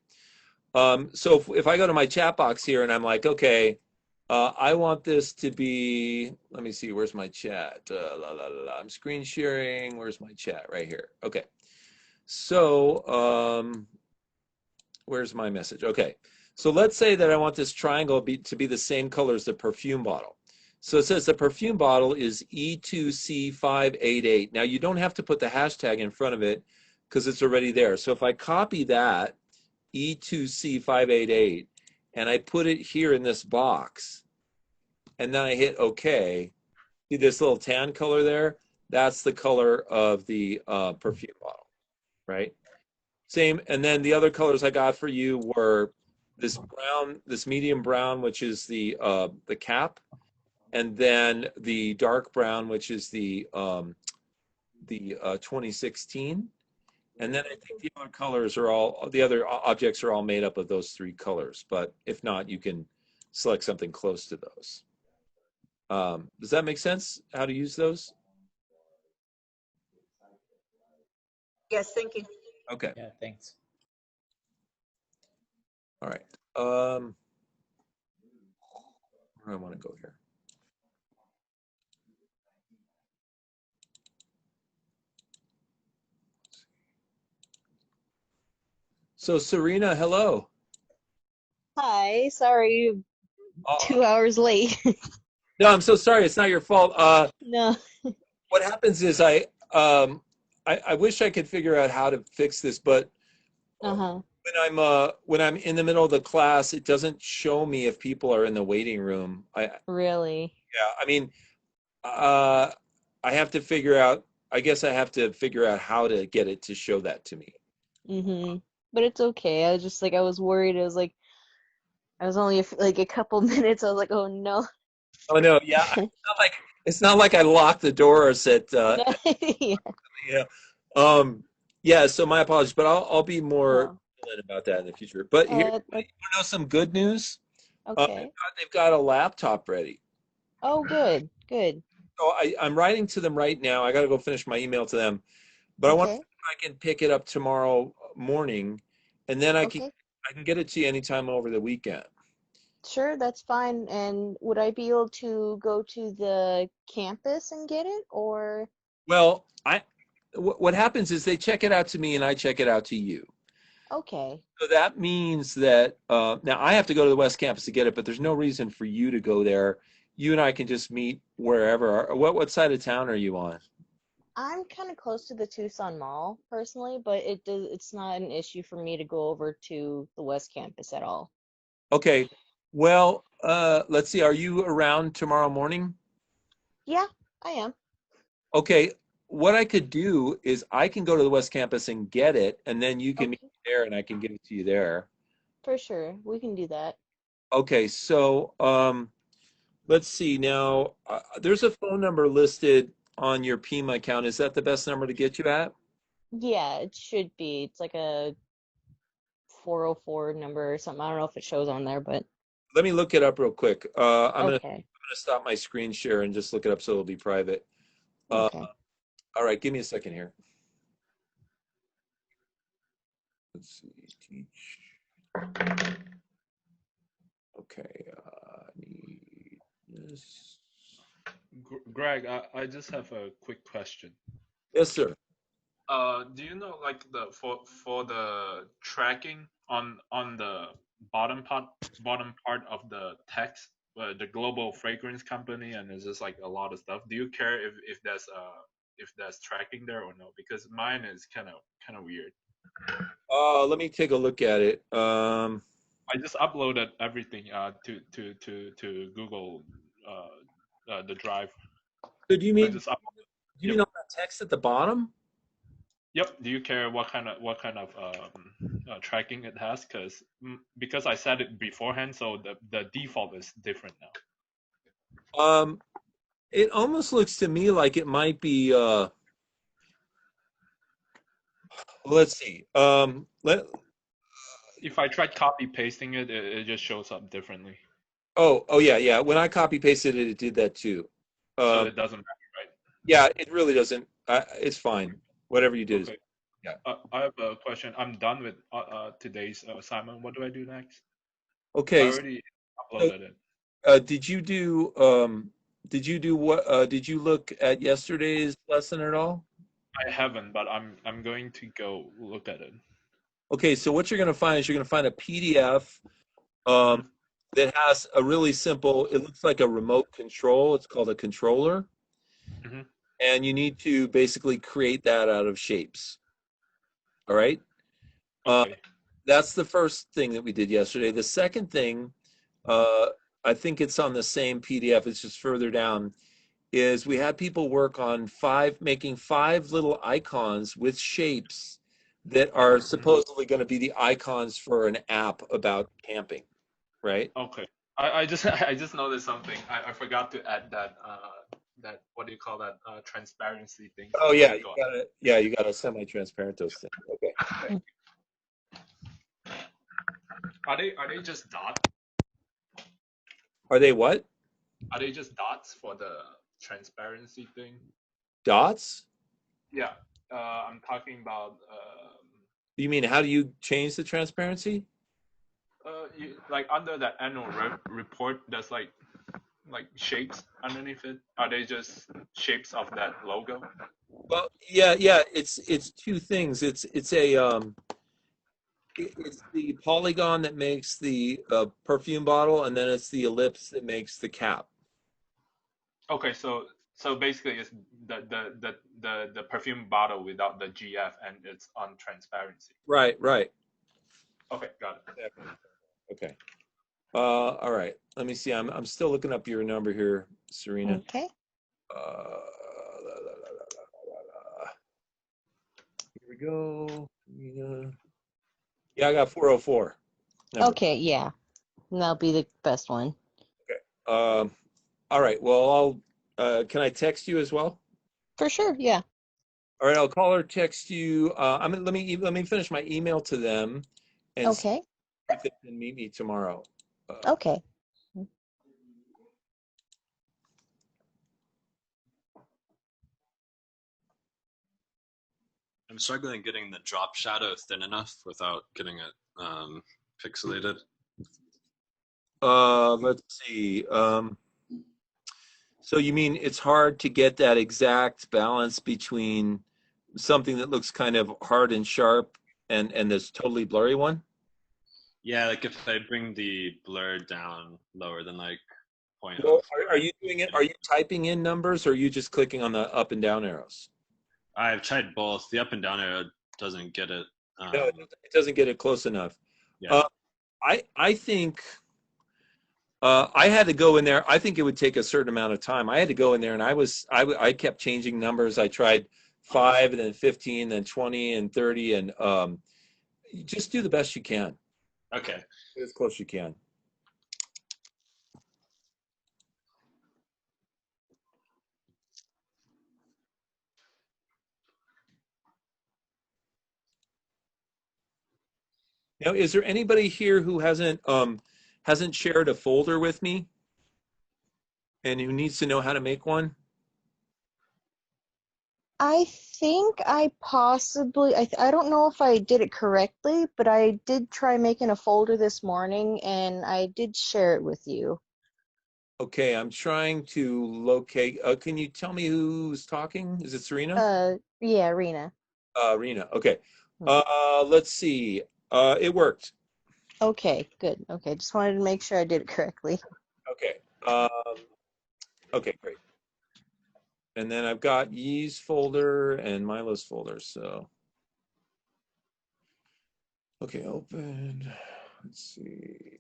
[SPEAKER 1] So if I go to my chat box here and I'm like, okay, I want this to be, let me see, where's my chat? I'm screen sharing. Where's my chat? Right here. Okay. So where's my message? Okay. So let's say that I want this triangle to be the same color as the perfume bottle. So it says the perfume bottle is E2C588. Now you don't have to put the hashtag in front of it because it's already there. So if I copy that, E2C588, and I put it here in this box, and then I hit OK, see this little tan color there? That's the color of the perfume bottle, right? Same, and then the other colors I got for you were this brown, this medium brown, which is the cap, and then the dark brown, which is the 2016. And then I think the other colors are all, the other objects are all made up of those three colors. But if not, you can select something close to those. Does that make sense, how to use those?
[SPEAKER 3] Yes, thank you.
[SPEAKER 1] Okay.
[SPEAKER 7] Yeah, thanks.
[SPEAKER 1] All right. Where do I want to go here? So Serena, hello.
[SPEAKER 12] Hi, sorry, 2 hours late.
[SPEAKER 1] No, I'm so sorry. It's not your fault.
[SPEAKER 12] No.
[SPEAKER 1] What happens is I wish I could figure out how to fix this, but
[SPEAKER 12] Uh-huh.
[SPEAKER 1] when I'm in the middle of the class, it doesn't show me if people are in the waiting room.
[SPEAKER 12] Really?
[SPEAKER 1] Yeah, I mean, I have to figure out. I guess I have to figure out how to get it to show that to me.
[SPEAKER 12] Mm-hmm. But it's okay. I was just like, I was worried. I was only like a couple minutes. I was like, oh no.
[SPEAKER 1] Oh no, yeah, it's not like I locked the door or said,
[SPEAKER 12] No. Yeah.
[SPEAKER 1] yeah, um, yeah. So my apologies, but I'll be more
[SPEAKER 12] Oh.
[SPEAKER 1] vigilant about that in the future. But here, you
[SPEAKER 12] That,
[SPEAKER 1] want to know some good news?
[SPEAKER 12] okay.
[SPEAKER 1] They've got a laptop ready.
[SPEAKER 12] Oh, good. Good.
[SPEAKER 1] So I'm writing to them right now. I got to go finish my email to them, but I want to see
[SPEAKER 12] Okay.
[SPEAKER 1] if I can pick it up tomorrow morning, and then
[SPEAKER 12] Okay.
[SPEAKER 1] I can get it to you anytime over the weekend.
[SPEAKER 12] Sure, that's fine. And would I be able to go to the campus and get it, or?
[SPEAKER 1] Well, what happens is they check it out to me and I check it out to you.
[SPEAKER 12] Okay.
[SPEAKER 1] So that means that now I have to go to the West Campus to get it, but there's no reason for you to go there. You and I can just meet wherever. What side of town are you on?
[SPEAKER 12] I'm kind of close to the Tucson Mall personally, but it's not an issue for me to go over to the West Campus at all.
[SPEAKER 1] Okay. Well, let's see. Are you around tomorrow morning?
[SPEAKER 12] Yeah, I am.
[SPEAKER 1] Okay. What I could do is I can go to the West Campus and get it, and then you can meet
[SPEAKER 12] Okay,
[SPEAKER 1] me there, and I can give it to you there.
[SPEAKER 12] for sure. We can do that.
[SPEAKER 1] Okay. So, let's see. Now, there's a phone number listed on your Pima account. Is that the best number to get you at?
[SPEAKER 12] Yeah, it should be. It's like a 404 number or something. I don't know if it shows on there, but
[SPEAKER 1] Let me look it up real quick.
[SPEAKER 12] okay.
[SPEAKER 1] I'm gonna stop my screen share and just look it up so it'll be private. Uh,
[SPEAKER 12] Okay.
[SPEAKER 1] all right, give me a second here. Let's see. Teach. Okay. Need this.
[SPEAKER 6] Greg, I just have a quick question.
[SPEAKER 1] Yes, sir.
[SPEAKER 6] Do you know like the for the tracking on the bottom part of the text, the global fragrance company, and there's just like a lot of stuff. Do you care if there's tracking there or no? Because mine is kind of weird.
[SPEAKER 1] Let me take a look at it.
[SPEAKER 6] I just uploaded everything to Google the drive.
[SPEAKER 1] So do you
[SPEAKER 6] So I
[SPEAKER 1] mean
[SPEAKER 6] just up.
[SPEAKER 1] do you
[SPEAKER 6] Yep.
[SPEAKER 1] mean all that text at the bottom?
[SPEAKER 6] Yep. Do you care what kind of tracking it has? Because I set it beforehand, so the default is different now.
[SPEAKER 1] Um, it almost looks to me like it might be. Let's see.
[SPEAKER 6] If I try copy pasting it, it just shows up differently.
[SPEAKER 1] Oh yeah, yeah. When I copy pasted it, it did that too.
[SPEAKER 6] So
[SPEAKER 1] Um,
[SPEAKER 6] it doesn't matter, right?
[SPEAKER 1] yeah, it really doesn't. It's fine. Whatever you did is
[SPEAKER 6] Okay.
[SPEAKER 1] yeah.
[SPEAKER 6] I have a question. I'm done with today's assignment. What do I do next? I
[SPEAKER 1] Okay.
[SPEAKER 6] already
[SPEAKER 1] So,
[SPEAKER 6] uploaded it.
[SPEAKER 1] did you do what? Did you look at yesterday's lesson at all?
[SPEAKER 6] I haven't, but I'm going to go look at it.
[SPEAKER 1] Okay, so what you're going to find is you're going to find a PDF
[SPEAKER 6] Hmm.
[SPEAKER 1] that has a really simple. It looks like a remote control. It's called a controller,
[SPEAKER 6] Hmm.
[SPEAKER 1] and you need to basically create that out of shapes. All right. Uh,
[SPEAKER 6] Okay.
[SPEAKER 1] that's the first thing that we did yesterday. The second thing, uh, I think it's on the same PDF. It's just further down. Is we had people work on making five little icons with shapes that are
[SPEAKER 6] Mhm.
[SPEAKER 1] supposedly going to be the icons for an app about camping, right?
[SPEAKER 6] Okay. I just I just noticed something. I forgot to add that what do you call that transparency thing.
[SPEAKER 1] Oh
[SPEAKER 6] So let
[SPEAKER 1] yeah,
[SPEAKER 6] me go.
[SPEAKER 1] you gotta semi-transparent those things. Okay.
[SPEAKER 6] Are they just dots?
[SPEAKER 1] Are they what?
[SPEAKER 6] Are they just dots for the transparency thing?
[SPEAKER 1] Dots?
[SPEAKER 6] Yeah. I'm talking about
[SPEAKER 1] You mean how do you change the transparency?
[SPEAKER 6] like under that annual report, there's like shapes underneath it. Are they just shapes of that logo?
[SPEAKER 1] Well, yeah, it's two things. It's the polygon that makes the perfume bottle, and then it's the ellipse that makes the cap.
[SPEAKER 6] Okay, so basically it's the perfume bottle without the GF and it's on transparency.
[SPEAKER 1] Right.
[SPEAKER 6] Okay, got it.
[SPEAKER 1] Exactly. Okay. All right. Let me see. I'm still looking up your number here, Serena.
[SPEAKER 12] Okay.
[SPEAKER 1] Here we go. Yeah, I got 404 number.
[SPEAKER 12] Okay, yeah. That'll be the best one.
[SPEAKER 1] Okay. All right. Well, can I text you as well?
[SPEAKER 12] For sure, yeah.
[SPEAKER 1] All right. I'll call or text you. Let me finish my email to them and see
[SPEAKER 12] Okay.
[SPEAKER 1] if they can meet me tomorrow.
[SPEAKER 12] Okay.
[SPEAKER 13] I'm struggling getting the drop shadow thin enough without getting it pixelated.
[SPEAKER 1] Let's see. So you mean it's hard to get that exact balance between something that looks kind of hard and sharp and this totally blurry one?
[SPEAKER 13] Yeah, like if I bring the blur down lower than like
[SPEAKER 1] Well,
[SPEAKER 13] 0.04.
[SPEAKER 1] are you doing it? Are you typing in numbers or are you just clicking on the up and down arrows?
[SPEAKER 13] I've tried both. The up and down arrow doesn't get it.
[SPEAKER 1] No, it doesn't get it close enough.
[SPEAKER 13] Yeah.
[SPEAKER 1] I think I had to go in there. I think it would take a certain amount of time. I had to go in there, and I kept changing numbers. I tried 5, and then 15, then 20, and 30, and you just do the best you can,
[SPEAKER 13] Okay.
[SPEAKER 1] as close as you can. Now, is there anybody here who hasn't shared a folder with me, and who needs to know how to make one?
[SPEAKER 12] I think I possibly, I don't know if I did it correctly, but I did try making a folder this morning and I did share it with you.
[SPEAKER 1] Okay, I'm trying to locate. Can you tell me who's talking? Is it Serena?
[SPEAKER 12] Yeah, Rena.
[SPEAKER 1] Rena. Okay. Let's see. It worked.
[SPEAKER 12] Okay, good. Okay, just wanted to make sure I did it correctly.
[SPEAKER 1] Okay. Okay, great. And then I've got Yee's folder and Milo's folder. So, okay, open. Let's see.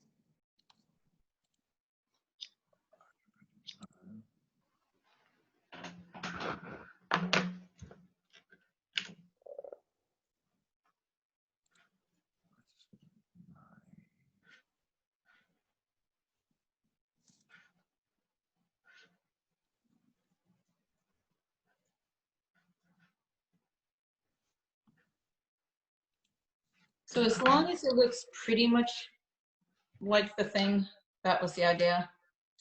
[SPEAKER 3] So as long as it looks pretty much like the thing, that was the idea.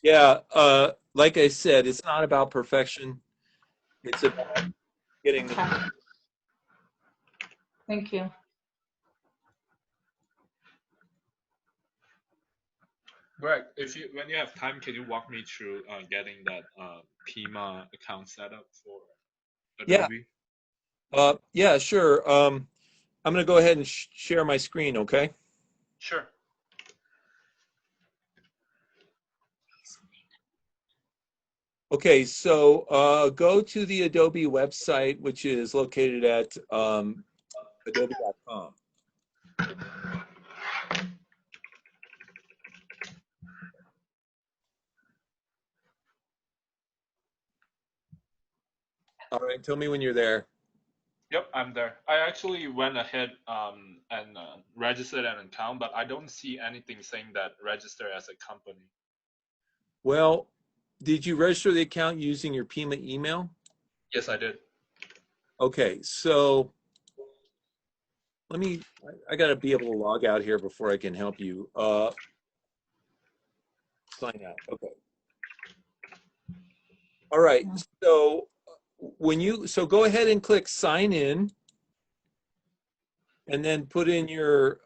[SPEAKER 1] Yeah, like I said, it's not about perfection. It's about getting the.
[SPEAKER 3] Okay. Thank you.
[SPEAKER 6] Greg, when you have time, can you walk me through getting that Pima account set up for
[SPEAKER 1] Yeah.
[SPEAKER 6] Adobe?
[SPEAKER 1] Yeah, sure. I'm gonna go ahead and share my screen. Okay.
[SPEAKER 6] Sure.
[SPEAKER 1] Okay, so go to the Adobe website, which is located at adobe.com. All right, tell me when you're there.
[SPEAKER 6] Yep, I'm there. I actually went ahead and registered an account, but I don't see anything saying that register as a company.
[SPEAKER 1] Well, did you register the account using your Pima email?
[SPEAKER 6] Yes, I did.
[SPEAKER 1] Okay, so I got to be able to log out here before I can help you. Sign out. Okay. All right. So so go ahead and click sign in and then put in your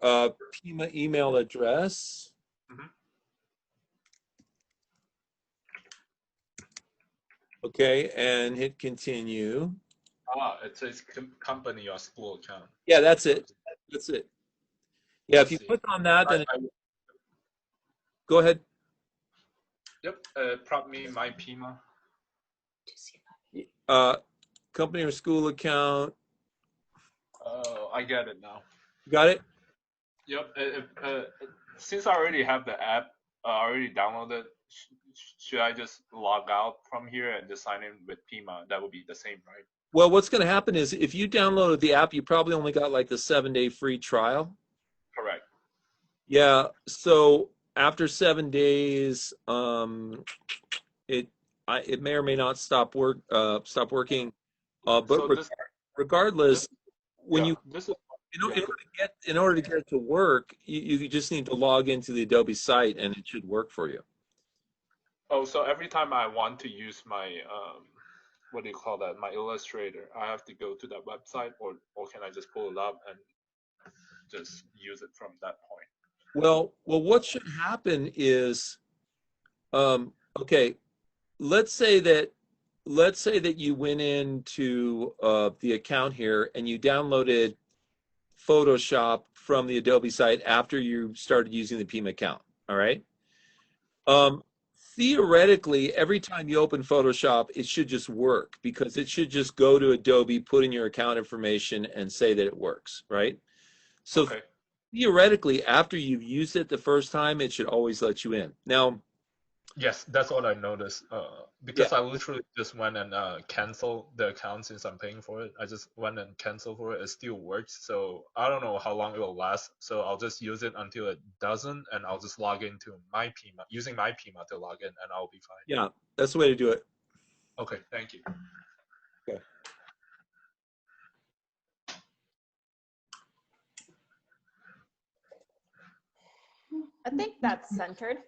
[SPEAKER 1] Pima email address.
[SPEAKER 6] Mhm.
[SPEAKER 1] Okay, and hit continue.
[SPEAKER 6] It says company or school account.
[SPEAKER 1] Yeah, that's it. That's it. Yeah, if you
[SPEAKER 6] See.
[SPEAKER 1] click on that, then
[SPEAKER 6] I,
[SPEAKER 1] go ahead.
[SPEAKER 6] yep, prop me my Pima.
[SPEAKER 1] Company or school account.
[SPEAKER 6] Oh, I get it now.
[SPEAKER 1] Got it?
[SPEAKER 6] Yep. Since I already have the app, I already downloaded. Should I just log out from here and just sign in with Pima? That would be the same, right?
[SPEAKER 1] Well, what's going to happen is if you downloaded the app, you probably only got like the 7-day free trial.
[SPEAKER 6] Correct.
[SPEAKER 1] Yeah. So after 7 days, it may or may not stop working. But
[SPEAKER 6] So
[SPEAKER 1] regardless, when
[SPEAKER 6] yeah,
[SPEAKER 1] you
[SPEAKER 6] this is
[SPEAKER 1] in order to get it to work, you just need to log into the Adobe site and it should work for you.
[SPEAKER 6] Oh, so every time I want to use my what do you call that? My Illustrator, I have to go to that website, or can I just pull it up and just use it from that point?
[SPEAKER 1] Well, what should happen is, okay, let's say that you went into the account here and you downloaded Photoshop from the Adobe site after you started using the Pima account. All right. Um, Theoretically, every time you open Photoshop, it should just work because it should just go to Adobe, put in your account information, and say that it works, right? So
[SPEAKER 6] Okay.
[SPEAKER 1] theoretically, after you've used it the first time, it should always let you in. Now,
[SPEAKER 6] Yes, that's what I noticed.
[SPEAKER 1] yeah,
[SPEAKER 6] Because I literally just went and canceled the account since I'm paying for it. I just went and canceled for it. It still works. So I don't know how long it will last. So I'll just use it until it doesn't, and I'll just log into my Pima, using my Pima to log in, and I'll be fine.
[SPEAKER 1] yeah, that's the way to do it.
[SPEAKER 6] Okay, thank you.
[SPEAKER 1] Okay.
[SPEAKER 5] I think that's centered.